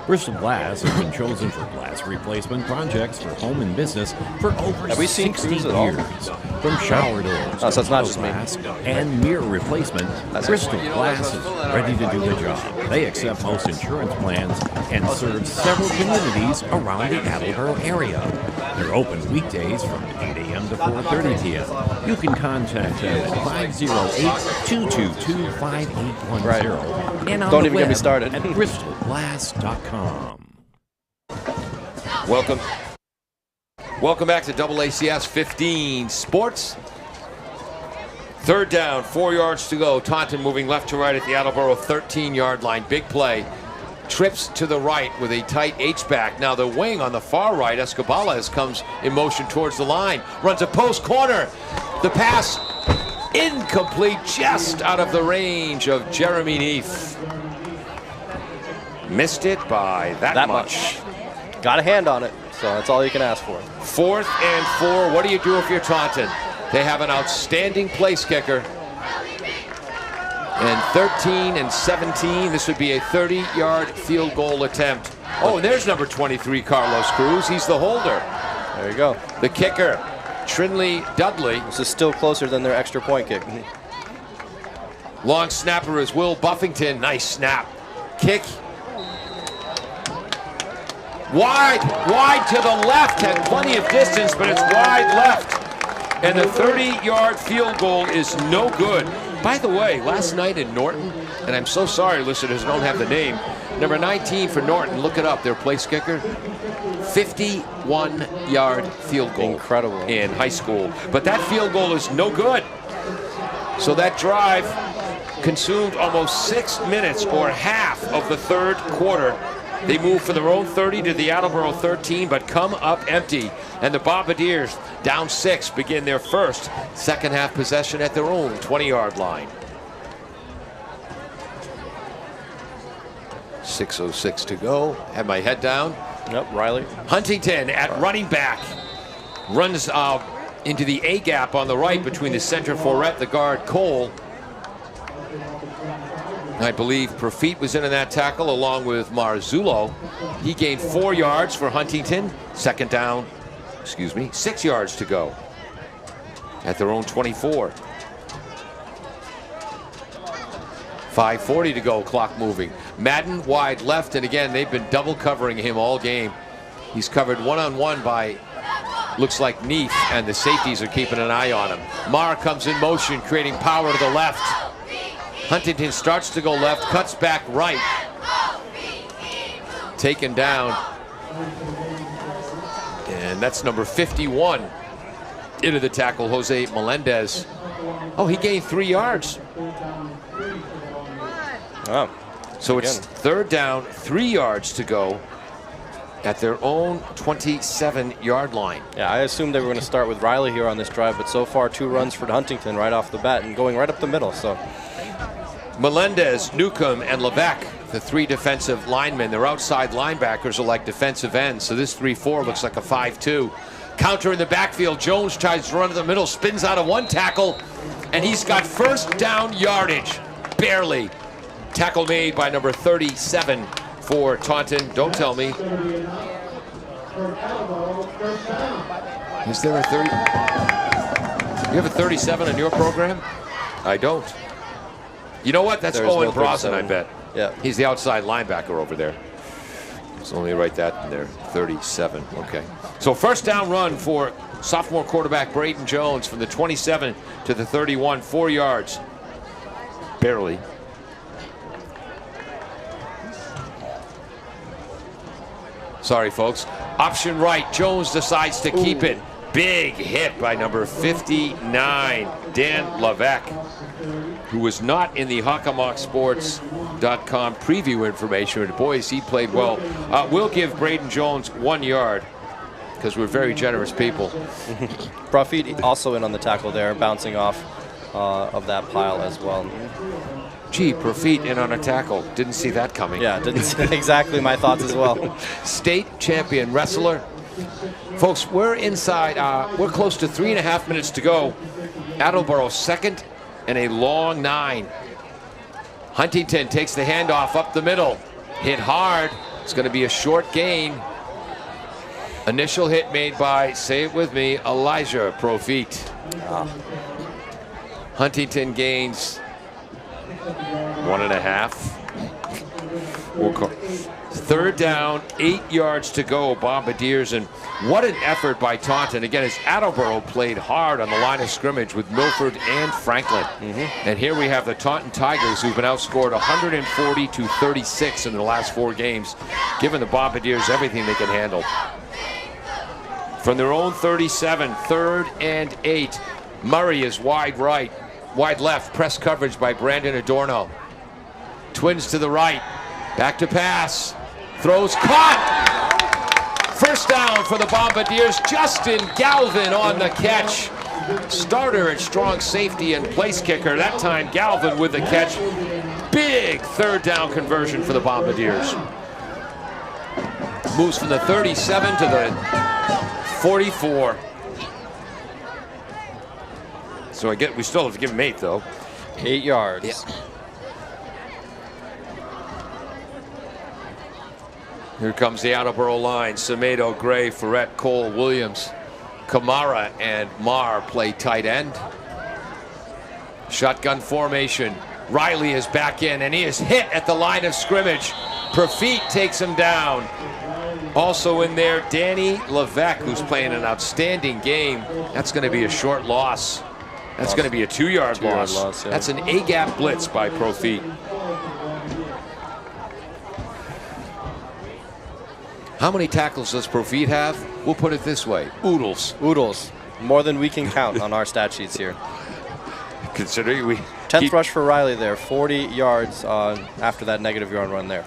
[SPEAKER 4] Bristol Glass has been chosen for glass replacement projects for home and business for over 60 years. From shower doors,
[SPEAKER 1] so it's not just
[SPEAKER 4] glass, and mirror replaplement, Bristol Glass is ready to do the job. They accept most insurance plans and serve several communities around the Attleboro area. They're open weekdays from 8 a.m. to 4:30 p.m. You can contact them at 508-222-5810.
[SPEAKER 1] Right.
[SPEAKER 4] And on
[SPEAKER 1] Don't
[SPEAKER 4] the
[SPEAKER 1] even get me
[SPEAKER 4] web
[SPEAKER 1] started.
[SPEAKER 4] at bristolglass.com.
[SPEAKER 2] Welcome back to AACS 15 Sports. Third down, 4 yards to go. Taunton moving left to right at the Attleboro 13-yard line. Big play. Trips to the right with a tight H-back. Now the wing on the far right, Escobalas, comes in motion towards the line. Runs a post corner. The pass incomplete, just out of the range of Jeremy Neef. Missed it by that much.
[SPEAKER 1] Got a hand on it, so that's all you can ask for.
[SPEAKER 2] 4th and 4. What do you do if you're Taunton? They have an outstanding place kicker. And 13 and 17, this would be a 30-yard field goal attempt. Oh, and there's number 23, Carlos Cruz. He's the holder.
[SPEAKER 1] There you go.
[SPEAKER 2] The kicker, Trinley Dudley.
[SPEAKER 1] This is still closer than their extra point kick.
[SPEAKER 2] Long snapper is Will Buffington. Nice snap. Kick. Wide to the left. Had plenty of distance, but it's wide left. And the 30-yard field goal is no good. By the way, last night in Norton, and I'm so sorry, listeners, I don't have the name, number 19 for Norton, look it up, their place kicker, 51-yard field goal.
[SPEAKER 1] Incredible.
[SPEAKER 2] In high school. But that field goal is no good. So that drive consumed almost 6 minutes, or half of the third quarter. They move from their own 30 to the Attleboro 13, but come up empty. And the Bombardiers, down 6, begin their first second half possession at their own 20-yard line. 6:06 to go. Have my head down.
[SPEAKER 1] Yep, Riley.
[SPEAKER 2] Huntington at running back. Runs into the A gap on the right between the center forret, the guard Cole. I believe Profit was in that tackle along with Marzullo. He gained 4 yards for Huntington. Second down, 6 yards to go at their own 24. 5:40 to go, clock moving. Madden wide left, and again, they've been double covering him all game. He's covered one-on-one by, looks like Neef, and the safeties are keeping an eye on him. Marr comes in motion, creating power to the left. Huntington starts to go left, cuts back right. Taken down. And that's number 51. Into the tackle, Jose Melendez. Oh, he gained 3 yards.
[SPEAKER 1] Oh,
[SPEAKER 2] so it's third down, 3 yards to go at their own 27-yard line.
[SPEAKER 1] Yeah, I assumed they were going to start with Riley here on this drive, but so far 2 runs for Huntington right off the bat and going right up the middle. So
[SPEAKER 2] Melendez, Newcomb, and Levesque, the 3 defensive linemen. Their outside linebackers are like defensive ends, so this 3-4 looks like a 5-2. Counter in the backfield. Jones tries to run to the middle, spins out of 1 tackle, and he's got first down yardage. Barely. Tackle made by number 37 for Taunton. Don't tell me. Is there a 30? You have a 37 on your program? I don't. You know what? That's Owen Brosnan, I bet.
[SPEAKER 1] Yeah.
[SPEAKER 2] He's the outside linebacker over there. Let's only write that in there. 37. Okay. So first down run for sophomore quarterback Braden Jones from the 27 to the 31, 4 yards. Barely. Sorry, folks. Option right. Jones decides to keep it. Big hit by number 59, Dan Levesque, who was not in the HockamockSports.com preview information. But boys, he played well. We'll give Braden Jones 1 yard because we're very generous people.
[SPEAKER 1] Profit also in on the tackle there, bouncing off of that pile as well.
[SPEAKER 2] Gee, Profit in on a tackle. Didn't see that coming.
[SPEAKER 1] Yeah, didn't see exactly my thoughts as well.
[SPEAKER 2] State champion wrestler. Folks, we're inside. We're close to 3.5 minutes to go. Attleboro second and a long 9. Huntington takes the handoff up the middle. Hit hard. It's going to be a short gain. Initial hit made by, say it with me, Elijah Profit. Huntington gains 1.5. Third down, 8 yards to go, Bombardiers, and what an effort by Taunton. Again, as Attleboro played hard on the line of scrimmage with Milford and Franklin. And here we have the Taunton Tigers, who've been outscored 140-36 in the last 4 games, giving the Bombardiers everything they can handle. From their own 37, 3rd and 8. Murray is wide right, wide left, press coverage by Brandon Adorno. Twins to the right, back to pass. Throws caught. First down for the Bombardiers. Justin Galvin on the catch. Starter at strong safety and place kicker. That time Galvin with the catch. Big 3rd down conversion for the Bombardiers. Moves from the 37 to the 44. So we still have to give him 8 though.
[SPEAKER 1] 8 yards.
[SPEAKER 2] Yeah. Here comes the Attleboro line. Semedo, Gray, Ferret, Cole, Williams, Kamara, and Marr play tight end. Shotgun formation. Riley is back in, and he is hit at the line of scrimmage. Profit takes him down. Also in there, Danny Levesque, who's playing an outstanding game. That's going to be a short loss. That's going to be a 2-yard loss. Yeah. That's an A-gap blitz by Profit. How many tackles does Profit have? We'll put it this way. Oodles.
[SPEAKER 1] Oodles. More than we can count on our stat sheets here.
[SPEAKER 2] Considering we...
[SPEAKER 1] 10th rush for Riley there. 40 yards after that negative yard run there.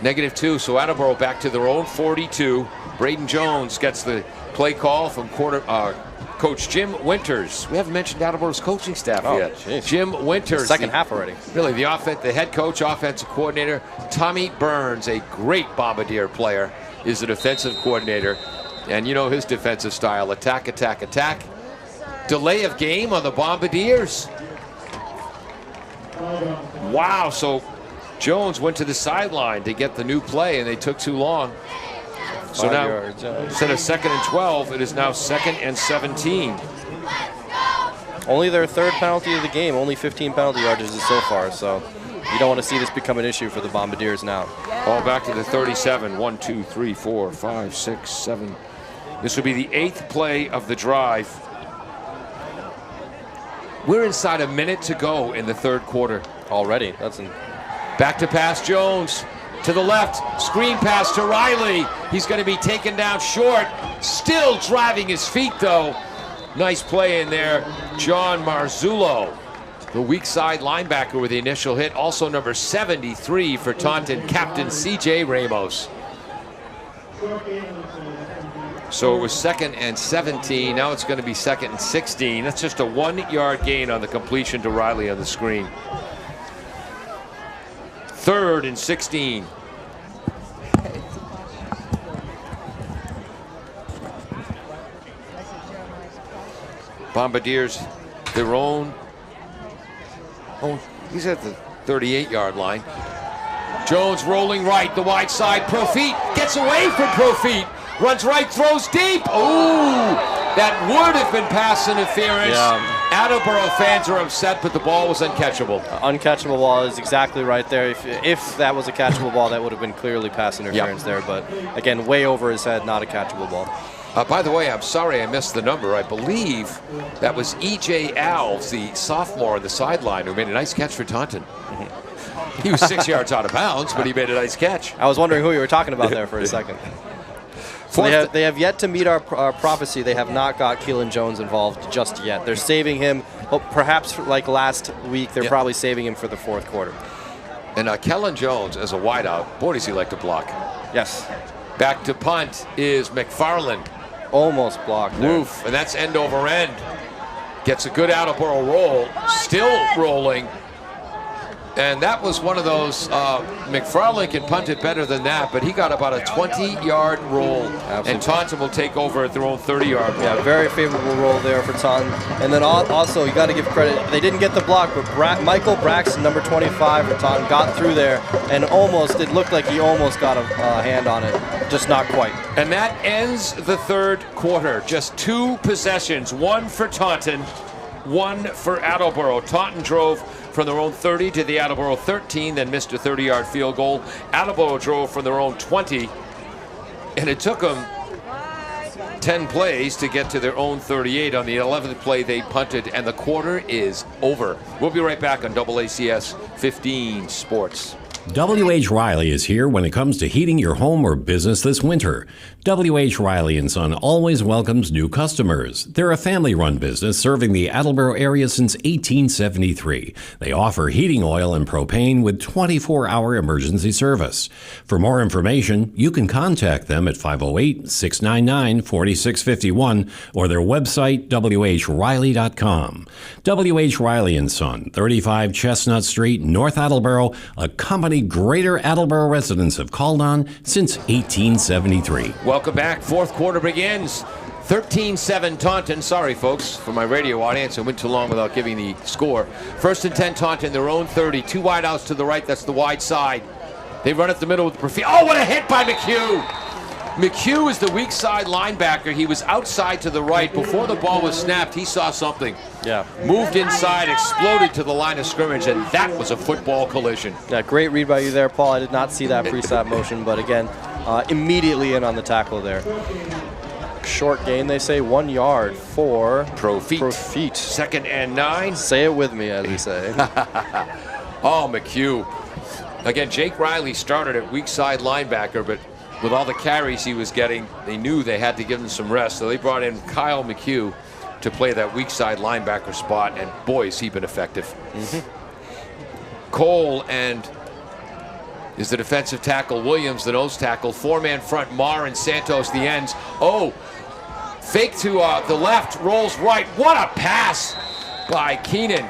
[SPEAKER 2] -2, so Attleboro back to their own 42. Braden Jones gets the play call from Coach Jim Winters. We haven't mentioned Attleboro's coaching staff yet.
[SPEAKER 1] Geez.
[SPEAKER 2] Jim Winters.
[SPEAKER 1] Second half already.
[SPEAKER 2] Really, the head coach, offensive coordinator. Tommy Burns, a great Bombardier player, is the defensive coordinator. And you know his defensive style. Attack, attack, attack. Delay of game on the Bombardiers. Wow, so Jones went to the sideline to get the new play, and they took too long. So now, instead of 2nd and 12, it is now 2nd and 17.
[SPEAKER 1] Only their 3rd penalty of the game, only 15 penalty yardages so far, so you don't want to see this become an issue for the Bombardiers now.
[SPEAKER 2] All back to the 37. 1, 2, 3, 4, 5, 6, 7. This will be the 8th play of the drive. We're inside a minute to go in the 3rd quarter.
[SPEAKER 1] Already.
[SPEAKER 2] Back to pass Jones. To the left, screen pass to Riley. He's going to be taken down short. Still driving his feet, though. Nice play in there. John Marzullo, the weak side linebacker with the initial hit. Also number 73 for Taunton, Captain C.J. Ramos. So it was 2nd and 17. Now it's going to be 2nd and 16. That's just a 1-yard gain on the completion to Riley on the screen. 3rd and 16. Bombardiers, their own. Oh, he's at the 38-yard line. Jones rolling right, the wide side. Profit gets away from Profit. Runs right, throws deep. Ooh, that would have been pass interference.
[SPEAKER 1] Yeah.
[SPEAKER 2] Attleboro fans are upset, but the ball was uncatchable.
[SPEAKER 1] Uncatchable ball is exactly right there. If that was a catchable ball, that would have been clearly pass interference there. But again, way over his head, not a catchable ball.
[SPEAKER 2] By the way, I'm sorry I missed the number. I believe that was E.J. Alves, the sophomore on the sideline, who made a nice catch for Taunton. He was 6 yards out of bounds, but he made a nice catch.
[SPEAKER 1] I was wondering who you were talking about there for a second. So they have yet to meet our prophecy. They have not got Keelan Jones involved just yet. They're saving him, perhaps like last week, they're probably saving him for the fourth quarter.
[SPEAKER 2] And Kellen Jones as a wideout, boy, does he like to block.
[SPEAKER 1] Yes.
[SPEAKER 2] Back to punt is McFarland.
[SPEAKER 1] Almost blocked there.
[SPEAKER 2] Woof, and that's end over end. Gets a good Attleboro roll, still rolling. And that was one of those, McFarland can punt it better than that, but he got about a 20-yard roll. Absolutely. And Taunton will take over at their own 30-yard line.
[SPEAKER 1] Yeah, very favorable roll there for Taunton. And then also, you got to give credit, they didn't get the block, but Michael Braxton, number 25 for Taunton, got through there and it looked like he almost got a hand on it, just not quite.
[SPEAKER 2] And that ends the third quarter. Just 2 possessions, one for Taunton, one for Attleboro. Taunton drove from their own 30 to the Attleboro 13, then missed a 30-yard field goal. Attleboro drove from their own 20, and it took them 10 plays to get to their own 38. On the 11th play, they punted, and the quarter is over. We'll be right back on AACS 15 Sports.
[SPEAKER 4] W.H. Riley is here when it comes to heating your home or business this winter. W.H. Riley & Son always welcomes new customers. They're a family-run business serving the Attleboro area since 1873. They offer heating oil and propane with 24-hour emergency service. For more information, you can contact them at 508-699-4651 or their website, whriley.com. W.H. Riley & Son, 35 Chestnut Street, North Attleboro, a company Greater Attleboro residents have called on since 1873.
[SPEAKER 2] Welcome back. Fourth quarter begins. 13-7 Taunton. Sorry, folks, for my radio audience. I went too long without giving the score. First and 10 Taunton, their own 30. 2 wideouts to the right. That's the wide side. They run up the middle with Profit. Oh, what a hit by McHugh! McHugh is the weak side linebacker. He was outside to the right. Before the ball was snapped, he saw something.
[SPEAKER 1] Yeah.
[SPEAKER 2] Moved inside, exploded to the line of scrimmage, and that was a football collision.
[SPEAKER 1] Yeah, great read by you there, Paul. I did not see that pre-snap motion, but again, immediately in on the tackle there. Short gain, they say, 1 yard for
[SPEAKER 2] Profit.
[SPEAKER 1] 2nd
[SPEAKER 2] and 9.
[SPEAKER 1] Say it with me, as we say.
[SPEAKER 2] Oh, McHugh. Again, Jake Riley started at weak side linebacker, but with all the carries he was getting, they knew they had to give him some rest, so they brought in Kyle McHugh to play that weak side linebacker spot, and boy, has he been effective. Cole and is the defensive tackle, Williams the nose tackle, 4-man front, Marr and Santos the ends. Oh, fake to the left, rolls right. What a pass by Keenan.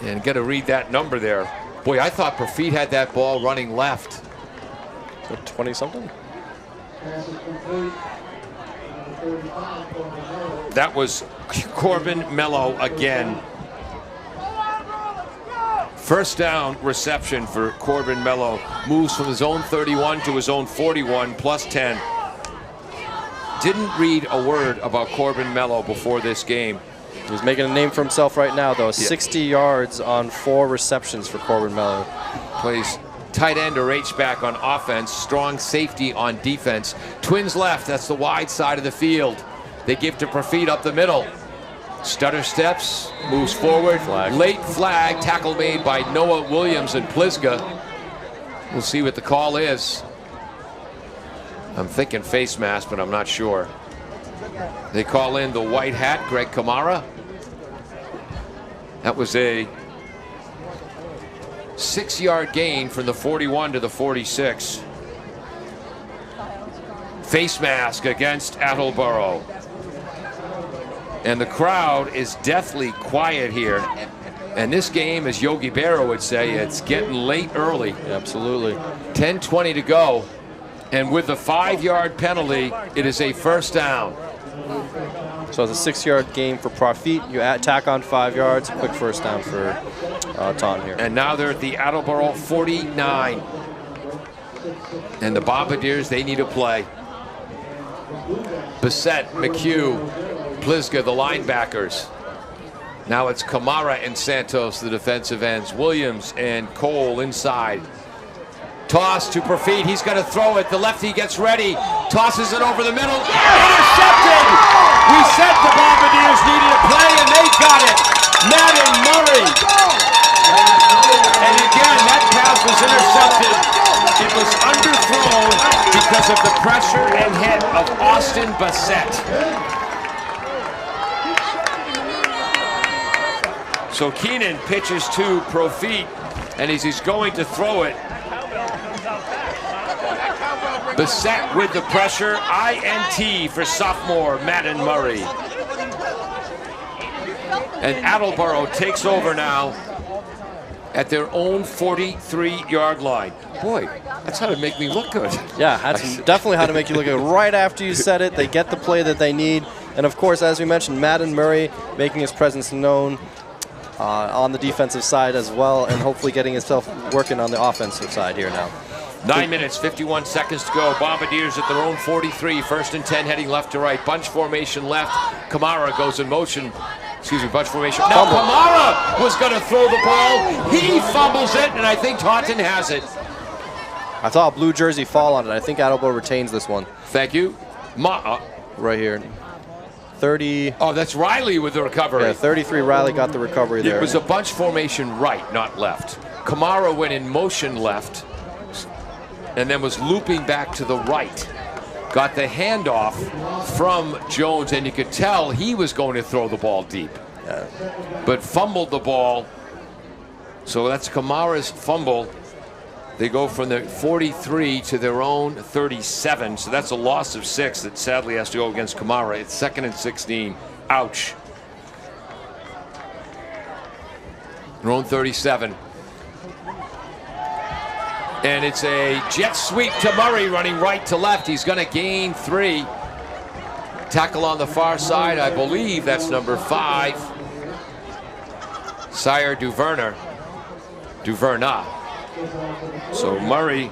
[SPEAKER 2] And got to read that number there. Boy, I thought Profit had that ball running left.
[SPEAKER 1] 20-something?
[SPEAKER 2] That was Corbin Mello again. First down reception for Corbin Mello. Moves from his own 31 to his own 41, plus 10. Didn't read a word about Corbin Mello before this game.
[SPEAKER 1] He's making a name for himself right now, though. 60 yards on 4 receptions for Corbin Mello.
[SPEAKER 2] Plays tight end or H-back on offense, strong safety on defense. Twins left, that's the wide side of the field. They give to Profit up the middle. Stutter steps, moves forward. Late flag, tackle made by Noah Williams and Plisga. We'll see what the call is. I'm thinking face mask, but I'm not sure. They call in the white hat, Greg Kamara. That was a 6-yard gain from the 41 to the 46. Face mask against Attleboro. And the crowd is deathly quiet here. And this game, as Yogi Berra would say, it's getting late early.
[SPEAKER 1] Absolutely.
[SPEAKER 2] 10:20 to go. And with the 5-yard penalty, it is a first down.
[SPEAKER 1] So it's a 6-yard gain for Profit. You tack on 5 yards, quick first down for Taunton here.
[SPEAKER 2] And now they're at the Attleboro 49. And the Bombardiers, they need a play. Bissett, McHugh, Plisga, the linebackers. Now it's Kamara and Santos, the defensive ends. Williams and Cole inside. Toss to Profit. He's going to throw it. The lefty gets ready. Tosses it over the middle. Intercepted! We said the Bombardiers needed a play, and they got it. Madden Murray. And again, that pass was intercepted. It was underthrown because because of the pressure and hit of Austin Bassett. So Keenan pitches to Profit, and he's going to throw it. Bassett with the pressure. INT for sophomore Madden Murray. And Attleboro takes over now at their own 43-yard line. Boy, that's how to make me look good.
[SPEAKER 1] Yeah, that's definitely how to make you look good. Right after you said it, they get the play that they need. And, of course, as we mentioned, Madden Murray making his presence known on the defensive side as well, and hopefully getting himself working on the offensive side here now.
[SPEAKER 2] 9 minutes, 51 seconds to go. Bombardiers at their own 43. 1st and 10 heading left to right. Bunch formation left. Kamara goes in motion. Excuse me, bunch formation. Now Kamara was going to throw the ball. He fumbles it, and I think Taunton has it.
[SPEAKER 1] I saw a blue jersey fall on it. I think Attleboro retains this one.
[SPEAKER 2] Thank you.
[SPEAKER 1] Right here. 30.
[SPEAKER 2] Oh, that's Riley with the recovery.
[SPEAKER 1] Yeah, 33. Riley got the recovery there.
[SPEAKER 2] It was a bunch formation right, not left. Kamara went in motion left and then was looping back to the right. Got the handoff from Jones, and you could tell he was going to throw the ball deep. But fumbled the ball. So that's Kamara's fumble. They go from the 43 to their own 37. So that's a loss of 6 that sadly has to go against Kamara. It's 2nd and 16. Ouch. Their own 37. And it's a jet sweep to Murray running right to left. He's going to gain 3. Tackle on the far side. I believe that's number 5. Sire Duverna. So Murray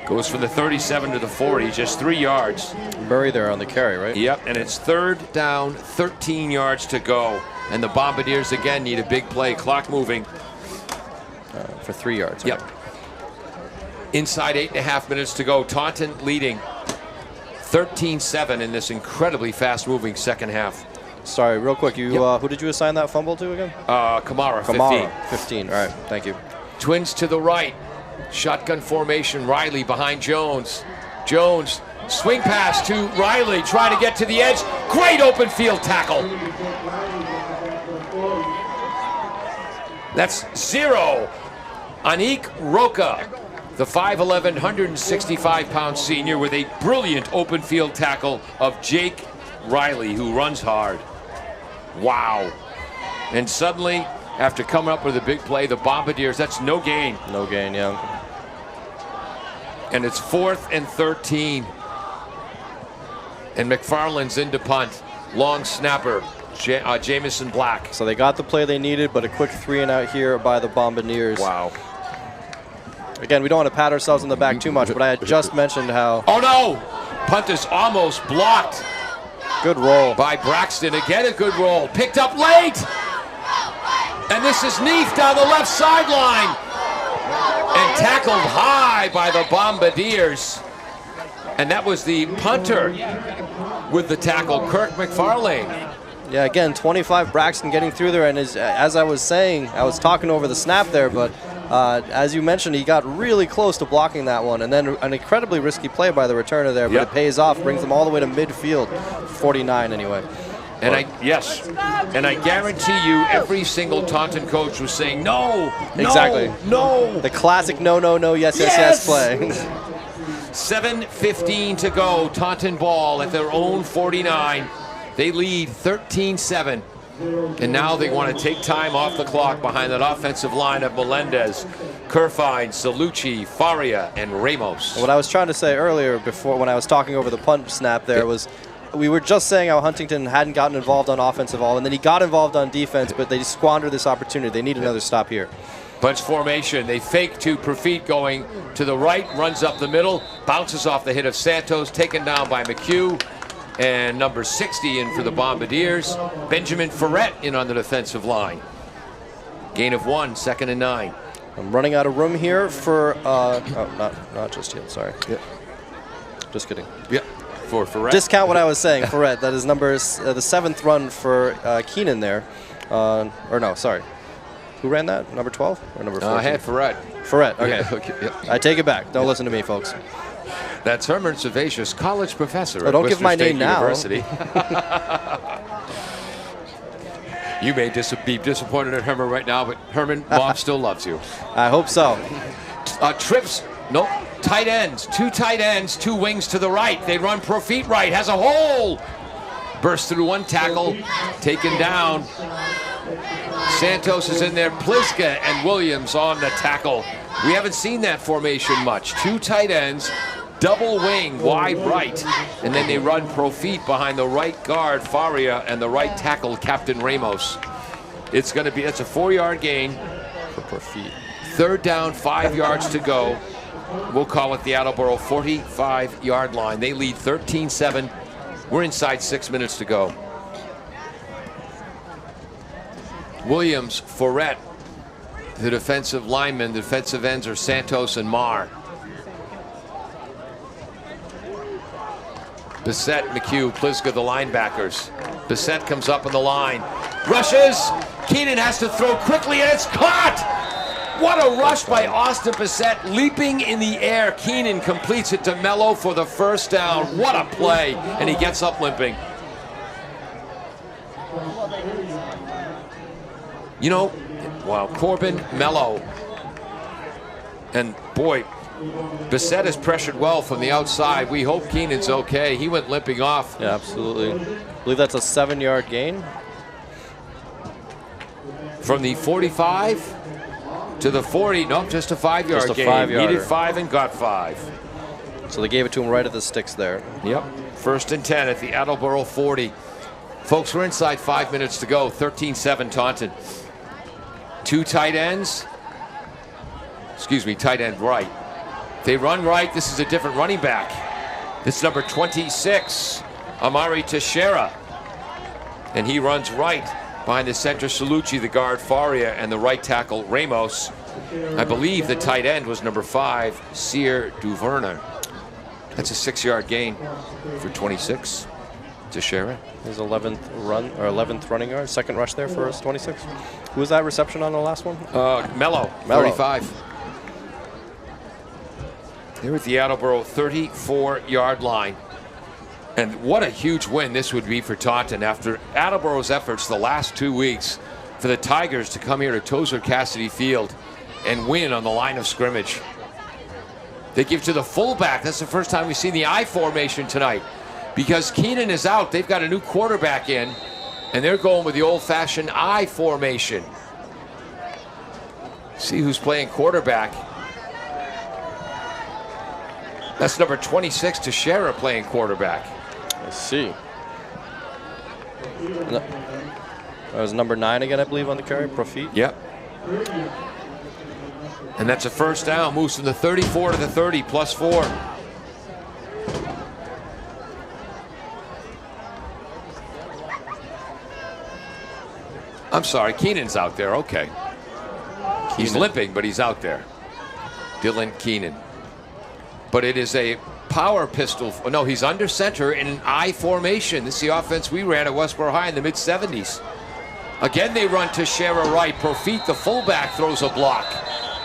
[SPEAKER 2] goes from the 37 to the 40, just 3 yards.
[SPEAKER 1] Murray there on the carry, right?
[SPEAKER 2] Yep, and it's 3rd down, 13 yards to go. And the Bombardiers again need a big play. Clock moving.
[SPEAKER 1] For 3 yards.
[SPEAKER 2] Yep.
[SPEAKER 1] Right?
[SPEAKER 2] Inside 8.5 minutes to go. Taunton leading 13-7 in this incredibly fast-moving second half.
[SPEAKER 1] Sorry, real quick. Who did you assign that fumble to again?
[SPEAKER 2] Kamara,
[SPEAKER 1] 15. All right, thank you.
[SPEAKER 2] Twins to the right. Shotgun formation. Riley behind Jones. Jones, swing pass to Riley. Trying to get to the edge. Great open field tackle. That's 0. Anik Roca, the 5'11", 165-pound senior, with a brilliant open field tackle of Jake Riley, who runs hard. Wow. And suddenly, after coming up with a big play, the Bombardiers, that's no gain.
[SPEAKER 1] No gain, yeah.
[SPEAKER 2] And it's 4th and 13. And McFarland's into punt. Long snapper, Jamison Black.
[SPEAKER 1] So they got the play they needed, but a quick 3-and-out here by the Bombardiers.
[SPEAKER 2] Wow.
[SPEAKER 1] Again, we don't want to pat ourselves in the back too much, but I had just mentioned how...
[SPEAKER 2] Oh, no! Punt is almost blocked.
[SPEAKER 1] Good roll.
[SPEAKER 2] By Braxton. Again, a good roll. Picked up late! And this is Neef down the left sideline. And tackled high by the Bombardiers. And that was the punter with the tackle, Kirk McFarlane.
[SPEAKER 1] Yeah, again, 25 Braxton getting through there, and as I was saying, I was talking over the snap there, but as you mentioned, he got really close to blocking that one, and then an incredibly risky play by the returner there, but it pays off, brings them all the way to midfield, 49 anyway.
[SPEAKER 2] And I guarantee you, every single Taunton coach was saying, no,
[SPEAKER 1] exactly.
[SPEAKER 2] No.
[SPEAKER 1] The classic no, no, no, yes, yes, yes play.
[SPEAKER 2] 7:15 to go, Taunton ball at their own 49. They lead 13-7. And now they want to take time off the clock behind that offensive line of Melendez, Kerfine, Salucci, Faria, and Ramos.
[SPEAKER 1] What I was trying to say earlier before when I was talking over the punt snap there was we were just saying how Huntington hadn't gotten involved on offensive all, and then he got involved on defense, but they squandered this opportunity. They need another stop here.
[SPEAKER 2] Bunch formation. They fake to Profit going to the right, runs up the middle, bounces off the hit of Santos, taken down by McHugh. And number 60 in for the Bombardiers. Benjamin Ferret in on the defensive line. Gain of 1, 2nd and 9.
[SPEAKER 1] I'm running out of room here for, not just yet, sorry. Yep. Just kidding.
[SPEAKER 2] Yep, for Ferret.
[SPEAKER 1] Discount what I was saying, Ferret. That is the 7th run for Keenan there. Or no, sorry. Who ran that? Number 12 or number 14?
[SPEAKER 2] I had Ferret.
[SPEAKER 1] Ferret, okay.
[SPEAKER 2] Yeah, okay, yep.
[SPEAKER 1] I take it back. Don't listen to me, folks.
[SPEAKER 2] That's Herman Servatius, college professor
[SPEAKER 1] Oh,
[SPEAKER 2] at
[SPEAKER 1] don't
[SPEAKER 2] Worcester
[SPEAKER 1] give my
[SPEAKER 2] State
[SPEAKER 1] name now.
[SPEAKER 2] University. You may be disappointed at Herman right now, but Herman, Mom still loves you.
[SPEAKER 1] I hope so.
[SPEAKER 2] Trips, nope. Tight ends, 2 tight ends, 2 wings to the right. They run pro feet right, has a hole. Burst through 1 tackle, taken down. Santos is in there, Pliska and Williams on the tackle. We haven't seen that formation much. 2 tight ends, double wing, wide right, and then they run pro feet behind the right guard, Faria, and the right tackle, Captain Ramos. It's going to be, that's a 4-yard gain.
[SPEAKER 1] For pro feet.
[SPEAKER 2] 3rd down, 5 yards to go. We'll call it the Attleboro 45-yard line. They lead 13-7. We're inside 6 minutes to go. Williams, Fourette, the defensive linemen, the defensive ends are Santos and Marr. Bissett, McHugh, Pliska, the linebackers. Bissett comes up on the line. Rushes. Keenan has to throw quickly, and it's caught! What a rush by Austin Bissett, leaping in the air. Keenan completes it to Mello for the 1st down. What a play, and he gets up limping. You know, wow, Corbin, Mello, and boy, Bissett is pressured well from the outside. We hope Keenan's okay. He went limping off.
[SPEAKER 1] Yeah, absolutely. I believe that's a 7-yard gain.
[SPEAKER 2] From the 45 to the 40, nope, just a 5-yard gain.
[SPEAKER 1] 5-yarder.
[SPEAKER 2] Needed 5 and got 5.
[SPEAKER 1] So they gave it to him right at the sticks there.
[SPEAKER 2] Yep, 1st and 10 at the Attleboro 40. Folks, we're inside 5 minutes to go, 13-7 Taunton. 2 tight ends. Excuse me, tight end right. They run right. This is a different running back. This is number 26, Amari Teixeira. And he runs right behind the center, Salucci, the guard, Faria, and the right tackle, Ramos. I believe the tight end was number 5, Sear Duvernay. That's a 6-yard gain for 26, Teixeira.
[SPEAKER 1] His 11th run, or 11th running yard, 2nd rush there for his 26. Who was that reception on the last one?
[SPEAKER 2] Mello, 35. They're at the Attleboro 34-yard line. And what a huge win this would be for Taunton after Attleboro's efforts the last 2 weeks for the Tigers to come here to Tozer Cassidy Field and win on the line of scrimmage. They give to the fullback. That's the first time we've seen the I formation tonight. Because Keenan is out, they've got a new quarterback in, and they're going with the old-fashioned I formation. See who's playing quarterback. That's number 26, Teixeira, playing quarterback.
[SPEAKER 1] I see. That was number 9 again, I believe, on the carry, Profit.
[SPEAKER 2] Yep. And that's a 1st down. Moves from the 34 to the 30, +4. I'm sorry, Keenan's out there. Okay. He's limping, but he's out there. Dylan Keenan. But it is a power pistol. Oh, no, he's under center in an I formation. This is the offense we ran at Westboro High in the mid-70s. Again, they run Teixeira right. Profit, the fullback, throws a block.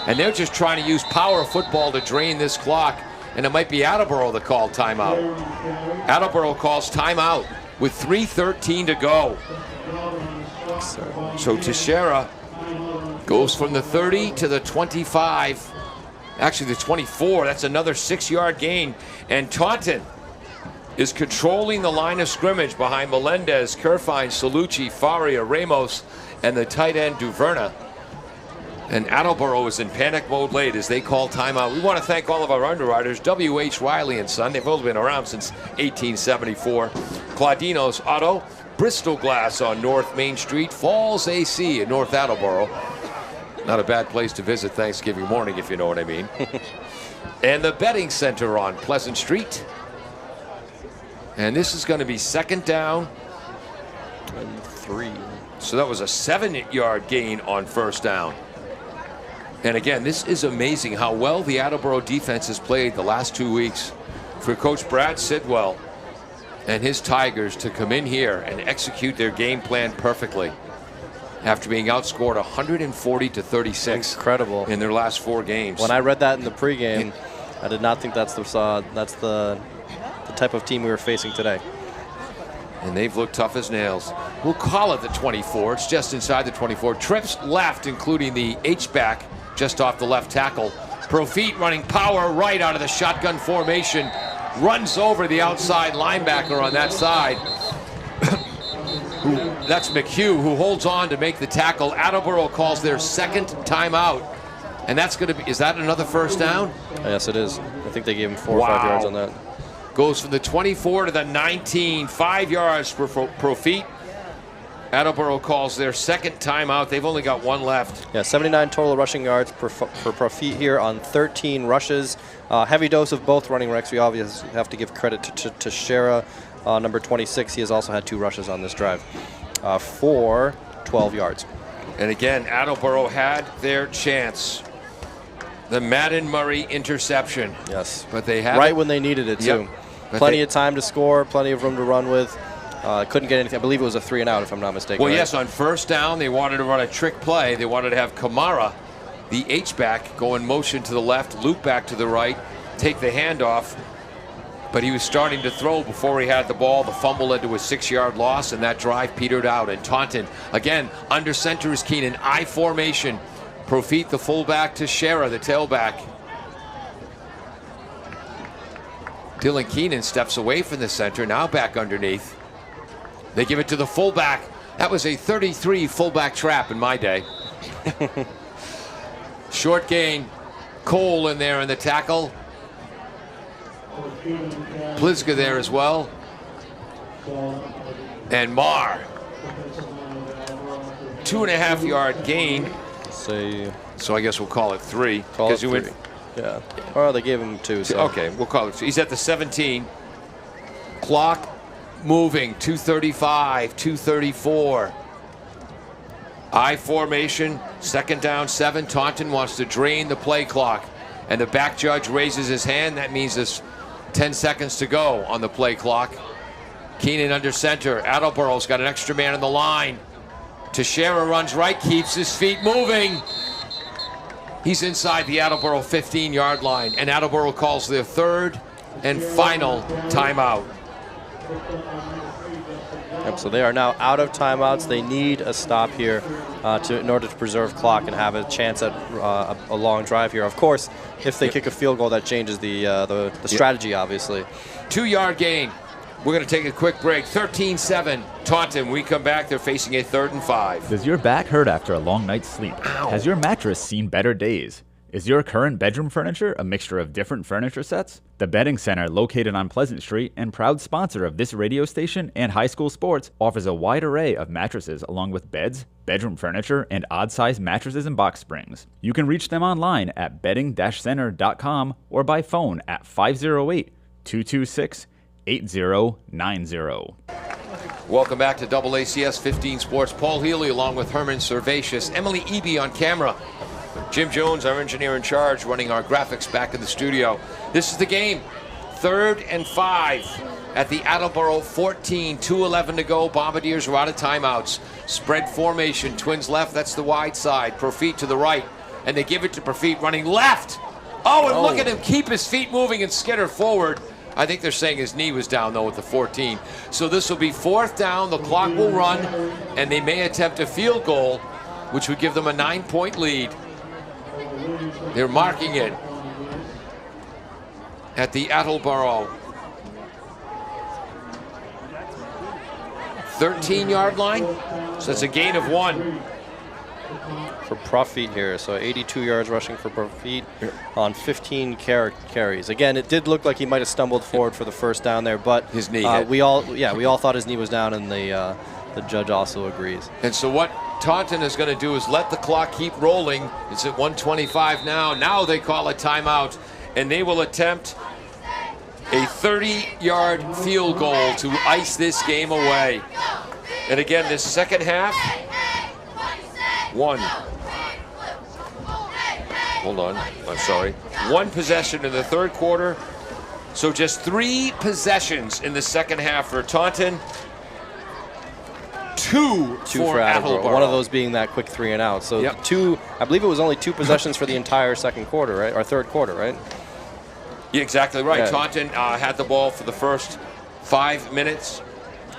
[SPEAKER 2] And they're just trying to use power football to drain this clock. And it might be Attleboro that called timeout. Attleboro calls timeout with 3:13 to go. So Teixeira goes from the 30 to the 25. Actually, the 24. That's another 6-yard gain. And Taunton is controlling the line of scrimmage behind Melendez, Kerfine, Salucci, Faria, Ramos, and the tight end Duvernay. And Attleboro is in panic mode late as they call timeout. We want to thank all of our underwriters, W.H. Riley and Son. They've only been around since 1874. Claudino's Auto, Bristol Glass on North Main Street, Falls AC in North Attleboro. Not a bad place to visit Thanksgiving morning, if you know what I mean. And the Betting Center on Pleasant Street. And this is going to be 2nd down
[SPEAKER 1] And 3.
[SPEAKER 2] So that was a 7-yard gain on 1st down. And again, this is amazing how well the Attleboro defense has played the last 2 weeks. For Coach Brad Sidwell and his Tigers to come in here and execute their game plan perfectly after being outscored 140 to 36.
[SPEAKER 1] Incredible.
[SPEAKER 2] In their last 4 games.
[SPEAKER 1] When I read that in the pregame, I did not think that's the type of team we were facing today.
[SPEAKER 2] And they've looked tough as nails. We'll call it the 24. It's just inside the 24. Trips left, including the H-back just off the left tackle. Profit running power right out of the shotgun formation. Runs over the outside linebacker on that side. That's McHugh, who holds on to make the tackle. Attleboro calls their second timeout. And that's going to be, is that another first down?
[SPEAKER 1] Yes, it is. I think they gave him 4 or 5 yards on that.
[SPEAKER 2] Goes from the 24 to the 19, 5 yards for Profit. Attleboro calls their second timeout. They've only got 1 left.
[SPEAKER 1] Yeah, 79 total rushing yards for Profit here on 13 rushes. Heavy dose of both running backs. We obviously have to give credit to Shera, number 26. He has also had 2 rushes on this drive for 12 yards.
[SPEAKER 2] And again, Attleboro had their chance. The Madden Murray interception.
[SPEAKER 1] Yes.
[SPEAKER 2] But they have
[SPEAKER 1] right when they needed it, too.
[SPEAKER 2] Yep.
[SPEAKER 1] Plenty of time to score, plenty of room to run with. Couldn't get anything. I believe it was a 3-and-out, if I'm not mistaken.
[SPEAKER 2] Well,
[SPEAKER 1] right?
[SPEAKER 2] yes, on first down, they wanted to run a trick play. They wanted to have Kamara, the H-back, go in motion to the left, loop back to the right, take the handoff. But he was starting to throw before he had the ball. The fumble led to a 6-yard loss, and that drive petered out. And Taunton, again, under center is Keenan. I formation. Profit, the fullback, to Shera, the tailback. Dylan Keenan steps away from the center, now back underneath. They give it to the fullback. That was a 33 fullback trap in my day. Short gain. Cole in there in the tackle. Pliska there as well. And Marr. 2.5 yard gain. So I guess we'll call it 3.
[SPEAKER 1] Call it 3. Yeah. Or they gave him 2. So.
[SPEAKER 2] Okay, we'll call it 2. He's at the 17. Clock moving. 2:35, 2:34. I formation. Second down, 7. Taunton wants to drain the play clock. And the back judge raises his hand. That means there's 10 seconds to go on the play clock. Keenan under center. Attleboro's got an extra man on the line. Teixeira runs right, keeps his feet moving. He's inside the Attleboro 15-yard line, and Attleboro calls their third and final timeout.
[SPEAKER 1] Yep, so they are now out of timeouts. They need a stop here in order to preserve clock and have a chance at a long drive here. Of course, if they kick a field goal, that changes the strategy, obviously.
[SPEAKER 2] 2-yard gain. We're going to take a quick break. 13-7, Taunton. When we come back, they're facing a 3rd and 5.
[SPEAKER 3] Does your back hurt after a long night's sleep?
[SPEAKER 2] Ow.
[SPEAKER 3] Has your mattress seen better days? Is your current bedroom furniture a mixture of different furniture sets? The Bedding Center, located on Pleasant Street and proud sponsor of this radio station and high school sports, offers a wide array of mattresses along with beds, bedroom furniture, and odd-sized mattresses and box springs. You can reach them online at bedding-center.com or by phone at 508-226-8090.
[SPEAKER 2] Welcome back to AACS 15 Sports. Paul Healy along with Herman Servatius, Emily Eby on camera. Jim Jones, our engineer in charge, running our graphics back in the studio. This is the game. 3rd and 5 at the Attleboro 14, 2:11 to go. Bombardiers are out of timeouts. Spread formation, Twins left, that's the wide side. Profit to the right, and they give it to Profit running left. Oh, and look at him keep his feet moving and skitter forward. I think they're saying his knee was down, though, at the 14. So this will be 4th down. The clock will run, and they may attempt a field goal, which would give them a 9-point lead. They're marking it at the Attleboro 13-yard line. So that's a gain of 1.
[SPEAKER 1] For Profit here, so 82 yards rushing for Profit on 15 carries. Again, it did look like he might have stumbled forward for the first down there, but
[SPEAKER 2] his knee.
[SPEAKER 1] We all thought his knee was down, and the judge also agrees.
[SPEAKER 2] And so what Taunton is going to do is let the clock keep rolling. It's at 1:25 now. Now they call a timeout, and they will attempt a 30-yard field goal to ice this game away. And again, this second half. One possession in the 3rd quarter. So just 3 possessions in the second half for Taunton. 2 for Attleboro.
[SPEAKER 1] One of those being that quick 3-and-out. So 2, I believe it was only 2 possessions for the entire second quarter, right? Or 3rd quarter, right?
[SPEAKER 2] You're exactly right.
[SPEAKER 1] Yeah.
[SPEAKER 2] Taunton had the ball for the first 5 minutes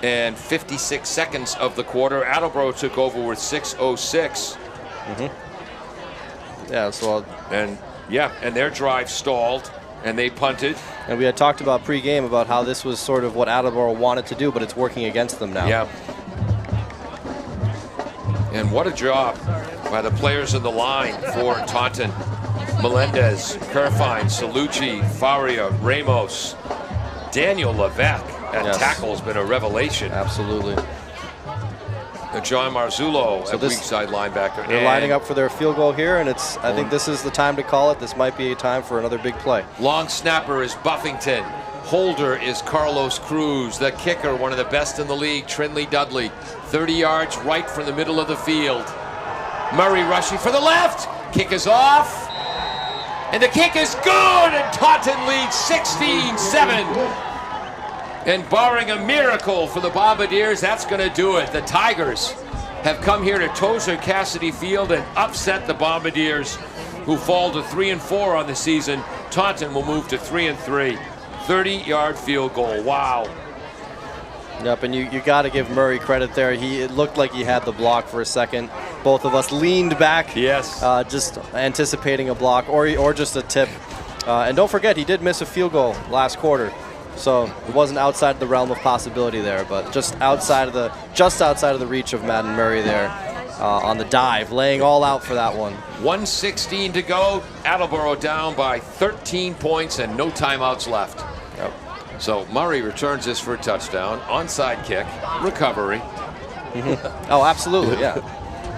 [SPEAKER 2] and 56 seconds of the quarter. Attleboro took over with 6:06.
[SPEAKER 1] Yeah, so
[SPEAKER 2] And their drive stalled, and they punted.
[SPEAKER 1] and we had talked about pregame about how this was sort of what Attleboro wanted to do, but it's working against them now.
[SPEAKER 2] Yeah. And what a job by the players in the line for Taunton. Melendez, Kerfine, Salucci, Faria, Ramos, Daniel Levesque at tackle has been a revelation.
[SPEAKER 1] Absolutely.
[SPEAKER 2] John Marzullo
[SPEAKER 1] So
[SPEAKER 2] at
[SPEAKER 1] this-
[SPEAKER 2] weak side linebacker.
[SPEAKER 1] They're
[SPEAKER 2] And
[SPEAKER 1] lining up for their field goal here, and I think this is the time to call it. This might be a time for another big play.
[SPEAKER 2] long snapper is Buffington. Holder is Carlos Cruz. The kicker, one of the best in the league, Trinley Dudley. 30 yards right from the middle of the field. Murray rushing for the left. Kick is off. And the kick is good, and Taunton leads 16-7. And barring a miracle for the Bombardiers, that's going to do it. The Tigers have come here to Tozer Cassidy Field and upset the Bombardiers, who fall to 3-4 on the season. Taunton will move to 3-3. 30-yard field goal. Wow.
[SPEAKER 1] Yep, and you got to give Murray credit there. It looked like he had the block for a second. Both of us leaned back,
[SPEAKER 2] Yes.
[SPEAKER 1] just anticipating a block or just a tip. And don't forget, he did miss a field goal last quarter, so it wasn't outside the realm of possibility there, but just outside of the reach of Madden Murray there on the dive, laying all out for that one.
[SPEAKER 2] 1:16 to go. Attleboro down by 13 points and no timeouts left.
[SPEAKER 1] Yep.
[SPEAKER 2] So Murray returns this for a touchdown. Onside kick. Recovery.
[SPEAKER 1] Oh, absolutely, yeah.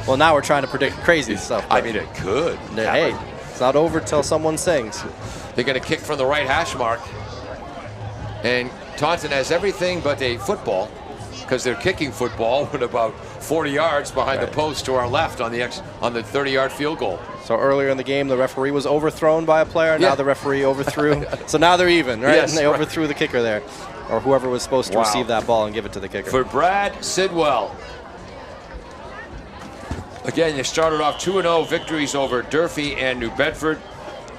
[SPEAKER 1] Well, now we're trying to predict crazy stuff.
[SPEAKER 2] I mean, it could.
[SPEAKER 1] Hey, it's not over till someone sings.
[SPEAKER 2] They're going to kick from the right hash mark. And Taunton has everything but a football, because they're kicking football with about 40 yards behind the post to our left on the 30-yard field goal.
[SPEAKER 1] So earlier in the game, the referee was overthrown by a player.
[SPEAKER 2] Yeah.
[SPEAKER 1] Now the referee overthrew. So now they're even, right?
[SPEAKER 2] Yes,
[SPEAKER 1] and they
[SPEAKER 2] right.
[SPEAKER 1] overthrew the kicker there, or whoever was supposed to
[SPEAKER 2] Wow.
[SPEAKER 1] receive that ball and give it to the kicker.
[SPEAKER 2] For Brad Sidwell. Again, they started off 2-0 victories over Durfee and New Bedford.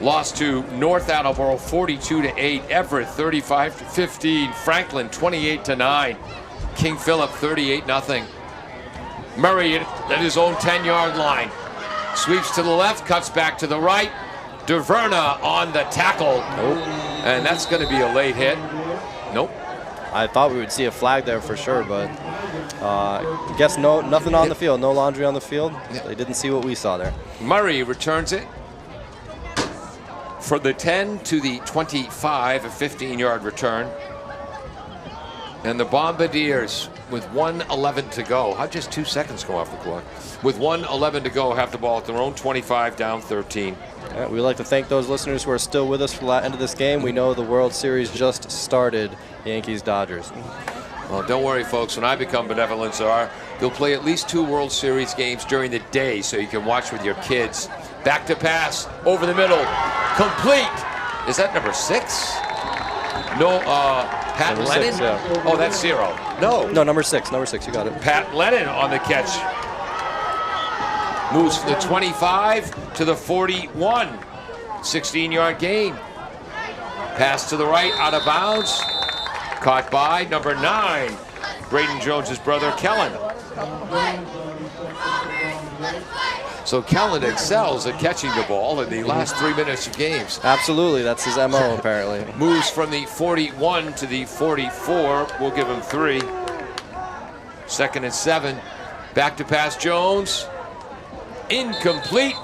[SPEAKER 2] Lost to North Attleboro 42-8, Everett 35-15, Franklin 28-9, King Philip 38-0. Murray at his own 10-yard line. Sweeps to the left, cuts back to the right. DeVerna on the tackle. And that's going to be a late hit. Nope.
[SPEAKER 1] I thought we would see a flag there for sure, but guess nothing on the field. No laundry on the field. They didn't see what we saw there.
[SPEAKER 2] Murray returns it for the 10 to the 25, a 15-yard return. And the Bombardiers, with 1:11 to go, how'd just 2 seconds go off the clock? With 1:11 to go, have the ball at their own 25, down 13.
[SPEAKER 1] Yeah, we'd like to thank those listeners who are still with us for the end of this game. We know the World Series just started. Yankees-Dodgers.
[SPEAKER 2] Well, don't worry, folks. When I become benevolent czar, they'll play at least 2 World Series games during the day so you can watch with your kids. Back to pass, over the middle, complete. Is that number 6? No, Pat
[SPEAKER 1] Number
[SPEAKER 2] Lennon?
[SPEAKER 1] 6, yeah.
[SPEAKER 2] Oh, that's 0. No.
[SPEAKER 1] No, number 6, you got it.
[SPEAKER 2] Pat Lennon on the catch. Moves from the 25 to the 41. 16-yard gain. Pass to the right, out of bounds. Caught by number 9, Braden Jones's brother, Kellen. So Kellen excels at catching the ball in the last 3 minutes of games.
[SPEAKER 1] Absolutely, that's his MO apparently.
[SPEAKER 2] Moves from the 41 to the 44. We'll give him 3. 2nd and 7. Back to pass Jones. Incomplete.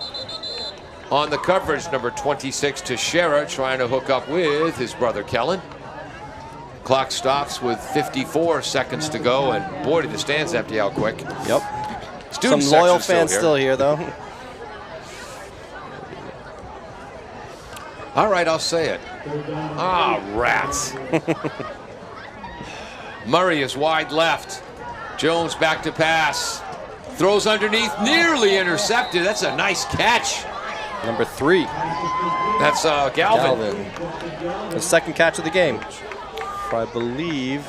[SPEAKER 2] On the coverage, number 26 Teixeira trying to hook up with his brother Kellen. Clock stops with 54 seconds to go, and boy, did the stands empty out quick.
[SPEAKER 1] Yep.
[SPEAKER 2] Student
[SPEAKER 1] Some loyal
[SPEAKER 2] section
[SPEAKER 1] fans still here, though.
[SPEAKER 2] All right, I'll say it. Ah, rats. Murray is wide left. Jones back to pass. Throws underneath, nearly intercepted. That's a nice catch.
[SPEAKER 1] Number 3.
[SPEAKER 2] That's Galvin.
[SPEAKER 1] The second catch of the game. I believe.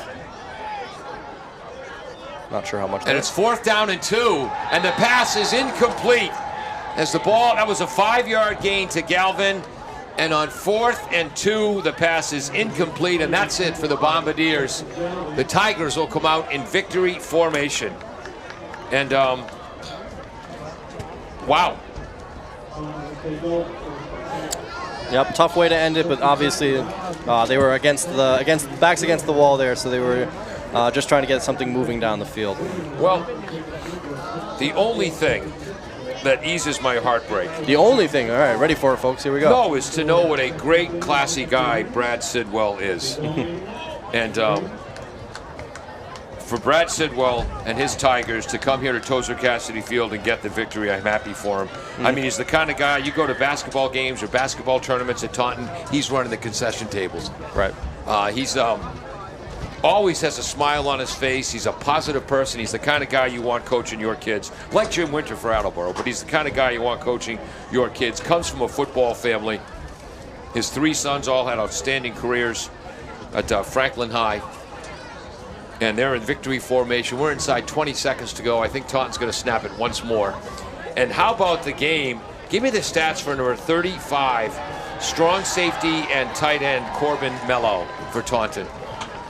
[SPEAKER 1] Not sure how much.
[SPEAKER 2] And it's 4th down and 2, and the pass is incomplete. As the ball, that was a 5-yard gain to Galvin, And on 4th and 2, the pass is incomplete, and that's it for the Bombardiers. The Tigers will come out in victory formation. And, wow.
[SPEAKER 1] Yep, tough way to end it, but obviously they were backs against the wall there, so they were just trying to get something moving down the field.
[SPEAKER 2] Well, the only thing that eases my heartbreak.
[SPEAKER 1] The only thing, all right, ready for it, folks, here we go.
[SPEAKER 2] No, is to know what a great, classy guy Brad Sidwell is. And for Brad Sidwell and his Tigers to come here to Tozer Cassidy Field and get the victory, I'm happy for him. I mean, he's the kind of guy, you go to basketball games or basketball tournaments at Taunton, he's running the concession tables.
[SPEAKER 1] Right.
[SPEAKER 2] He's always has a smile on his face. He's a positive person. He's the kind of guy you want coaching your kids, like Jim Winter for Attleboro, but he's the kind of guy you want coaching your kids. Comes from a football family. His 3 sons all had outstanding careers at Franklin High, and they're in victory formation. We're inside 20 seconds to go. I think Taunton's going to snap it once more. And how about the game? Give me the stats for number 35, strong safety and tight end Corbin Mello for Taunton.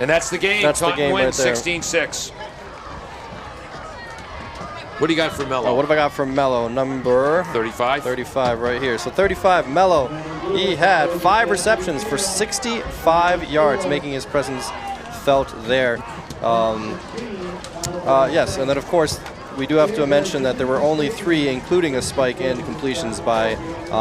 [SPEAKER 2] And that's the game.
[SPEAKER 1] That's
[SPEAKER 2] Taunton
[SPEAKER 1] the game
[SPEAKER 2] wins
[SPEAKER 1] right
[SPEAKER 2] 16-6. What do you got for Mello?
[SPEAKER 1] What have I got for Mello? Number
[SPEAKER 2] 35?
[SPEAKER 1] 35 right here. So 35, Mello, he had 5 receptions for 65 yards, making his presence felt there. Yes, and then of course, we do have to mention that there were only 3, including a spike, in completions by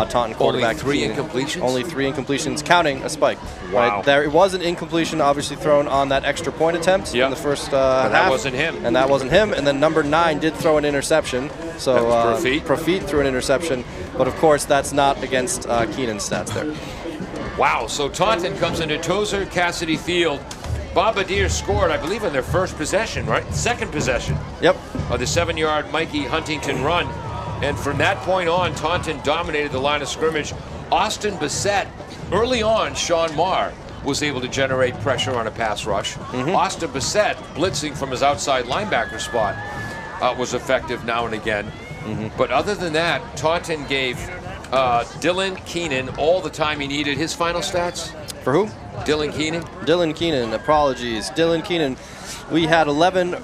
[SPEAKER 1] Taunton quarterback.
[SPEAKER 2] Only 3 incompletions?
[SPEAKER 1] Only 3 incompletions, counting a spike.
[SPEAKER 2] Wow.
[SPEAKER 1] Right? There was an incompletion, obviously thrown on that extra point attempt in the first half.
[SPEAKER 2] And that wasn't him.
[SPEAKER 1] And that wasn't him. And then number 9 did throw an interception. So Profit threw an interception. But of course, that's not against Keenan's stats there.
[SPEAKER 2] Wow. So Taunton comes into Tozer Cassidy Field. Bombardiers scored, I believe, on their first possession, right? Second possession.
[SPEAKER 1] Yep.
[SPEAKER 2] Of the 7-yard Mikey Huntington run. And from that point on, Taunton dominated the line of scrimmage. Austin Bissett, early on, Sean Marr was able to generate pressure on a pass rush. Austin Bissett, blitzing from his outside linebacker spot, was effective now and again. But other than that, Taunton gave Dylan Keenan all the time he needed. His final stats?
[SPEAKER 1] For who?
[SPEAKER 2] Dylan Keenan.
[SPEAKER 1] Dylan Keenan, apologies. Dylan Keenan, we had 11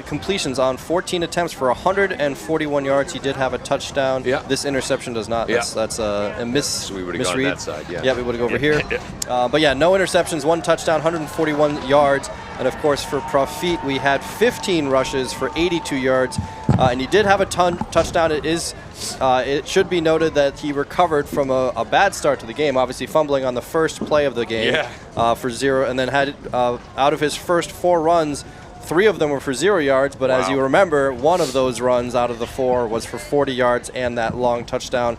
[SPEAKER 1] completions on 14 attempts for 141 yards. He did have a touchdown.
[SPEAKER 2] Yeah.
[SPEAKER 1] This interception does not.
[SPEAKER 2] Yeah.
[SPEAKER 1] That's a
[SPEAKER 2] So we would have gone
[SPEAKER 1] misread.
[SPEAKER 2] that side, yeah.
[SPEAKER 1] Yeah, we would have go over here. But yeah, no interceptions, 1 touchdown, 141 yards. And of course, for Profit, we had 15 rushes for 82 yards. And he did have a touchdown. It should be noted that he recovered from a bad start to the game, obviously fumbling on the first play of the game for 0, and then had out of his first 4 runs, 3 of them were for 0 yards, but as you remember, 1 of those runs out of the 4 was for 40 yards and that long touchdown,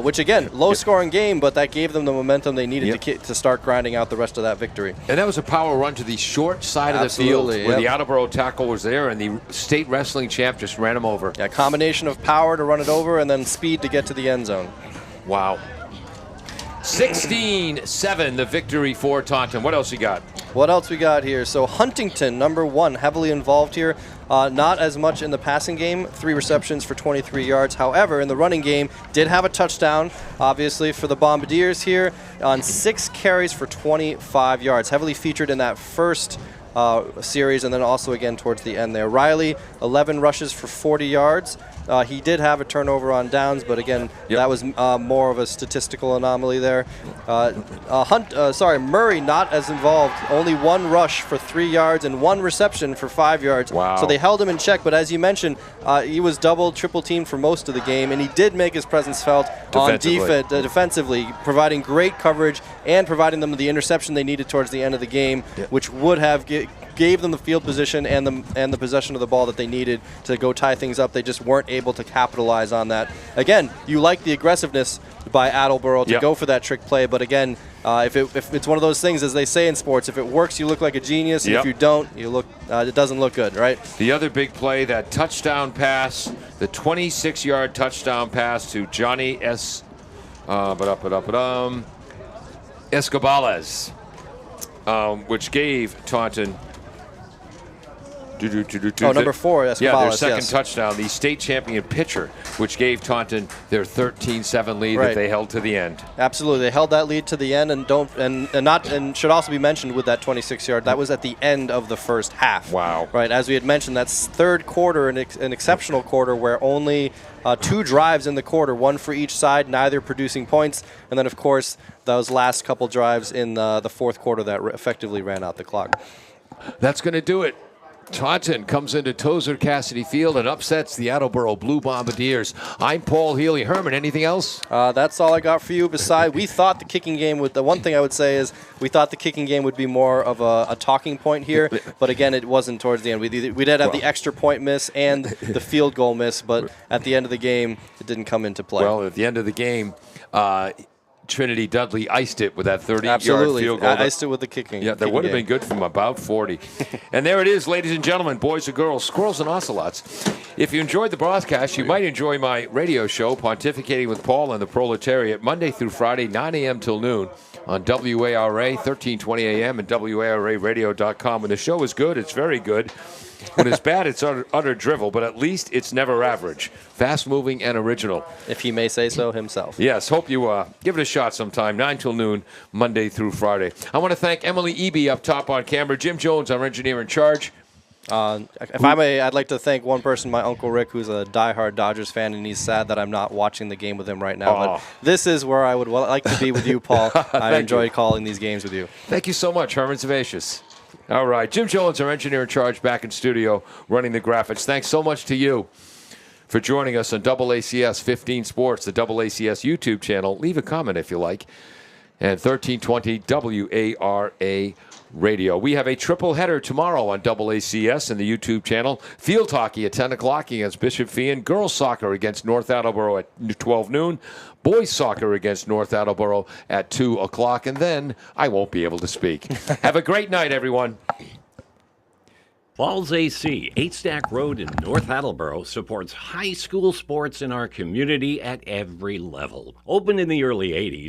[SPEAKER 1] which again, low-scoring game, but that gave them the momentum they needed to start grinding out the rest of that victory.
[SPEAKER 2] And that was a power run to the short side of the field where the Attleboro tackle was there, and the state wrestling champ just ran him over.
[SPEAKER 1] Yeah, combination of power to run it over and then speed to get to the end zone.
[SPEAKER 2] Wow. 16-7, the victory for Taunton. What else you got?
[SPEAKER 1] What else we got here? So Huntington, number 1, heavily involved here. Not as much in the passing game, 3 receptions for 23 yards. However, in the running game, did have a touchdown, obviously, for the Bombardiers here on 6 carries for 25 yards. Heavily featured in that first series and then also again towards the end there. Riley, 11 rushes for 40 yards. He did have a turnover on downs, but again, that was more of a statistical anomaly there. Murray not as involved. Only 1 rush for 3 yards and 1 reception for 5 yards.
[SPEAKER 2] Wow.
[SPEAKER 1] So they held him in check, but as you mentioned, he was double, triple teamed for most of the game, and he did make his presence felt defensively, providing great coverage and providing them the interception they needed towards the end of the game, which would have gave them the field position and the possession of the ball that they needed to go tie things up. They just weren't able to capitalize on that. Again, you like the aggressiveness by Attleboro to go for that trick play, but again, if it's one of those things, as they say in sports, if it works, you look like a genius, and if you don't, you look it doesn't look good, right?
[SPEAKER 2] The other big play, that touchdown pass, the 26-yard touchdown pass to Johnny Escobales, which gave Taunton
[SPEAKER 1] number 4, Escobalas,
[SPEAKER 2] yeah, their second
[SPEAKER 1] yes.
[SPEAKER 2] touchdown, the state champion pitcher, which gave Taunton their 13-7 lead that they held to the end.
[SPEAKER 1] Absolutely, they held that lead to the end, and should also be mentioned with that 26-yard. That was at the end of the first half.
[SPEAKER 2] Wow.
[SPEAKER 1] Right, as we had mentioned, that's third quarter, an exceptional quarter where only 2 drives in the quarter, 1 for each side, neither producing points, and then of course those last couple drives in the fourth quarter that effectively ran out the clock.
[SPEAKER 2] That's going to do it. Taunton comes into Tozer Cassidy Field and upsets the Attleboro Blue Bombardiers. I'm Paul Healy. Herman, anything else?
[SPEAKER 1] That's all I got for you. Besides, we thought the kicking game would. The one thing I would say is we thought the kicking game would be more of a talking point here, but again, it wasn't towards the end. We did have the extra point miss and the field goal miss, but at the end of the game, it didn't come into play.
[SPEAKER 2] Well, at the end of the game, Trinity Dudley iced it with that 30-yard field goal.
[SPEAKER 1] Iced it with the kicking.
[SPEAKER 2] Yeah, that would have been good from about 40. And there it is, ladies and gentlemen, boys and girls, squirrels and ocelots. If you enjoyed the broadcast, you might enjoy my radio show, Pontificating with Paul and the Proletariat, Monday through Friday, 9 a.m. till noon on WARA, 1320 a.m. and WARAradio.com. When the show is good, it's very good. When it's bad, it's utter drivel, but at least it's never average. Fast-moving and original.
[SPEAKER 1] If he may say so himself.
[SPEAKER 2] Yes, hope you give it a shot sometime, 9 till noon, Monday through Friday. I want to thank Emily Eby up top on camera, Jim Jones, our engineer in charge.
[SPEAKER 1] If I may, I'd like to thank one person, my Uncle Rick, who's a diehard Dodgers fan, and he's sad that I'm not watching the game with him right now. But this is where I would like to be with you, Paul. I enjoy calling these games with you.
[SPEAKER 2] Thank you so much, Herman Zavacious. All right, Jim Jones, our engineer in charge, back in studio, running the graphics. Thanks so much to you for joining us on AACS 15 Sports, the AACS YouTube channel. Leave a comment if you like. And 1320 WARA Radio. We have a triple header tomorrow on AACS and the YouTube channel. Field hockey at 10 o'clock against Bishop Fee. Girls soccer against North Attleboro at 12 noon. Boys soccer against North Attleboro at 2 o'clock. And then I won't be able to speak. Have a great night, everyone.
[SPEAKER 4] Falls AC, 8 Stack Road in North Attleboro, supports high school sports in our community at every level. Opened in the early 80s.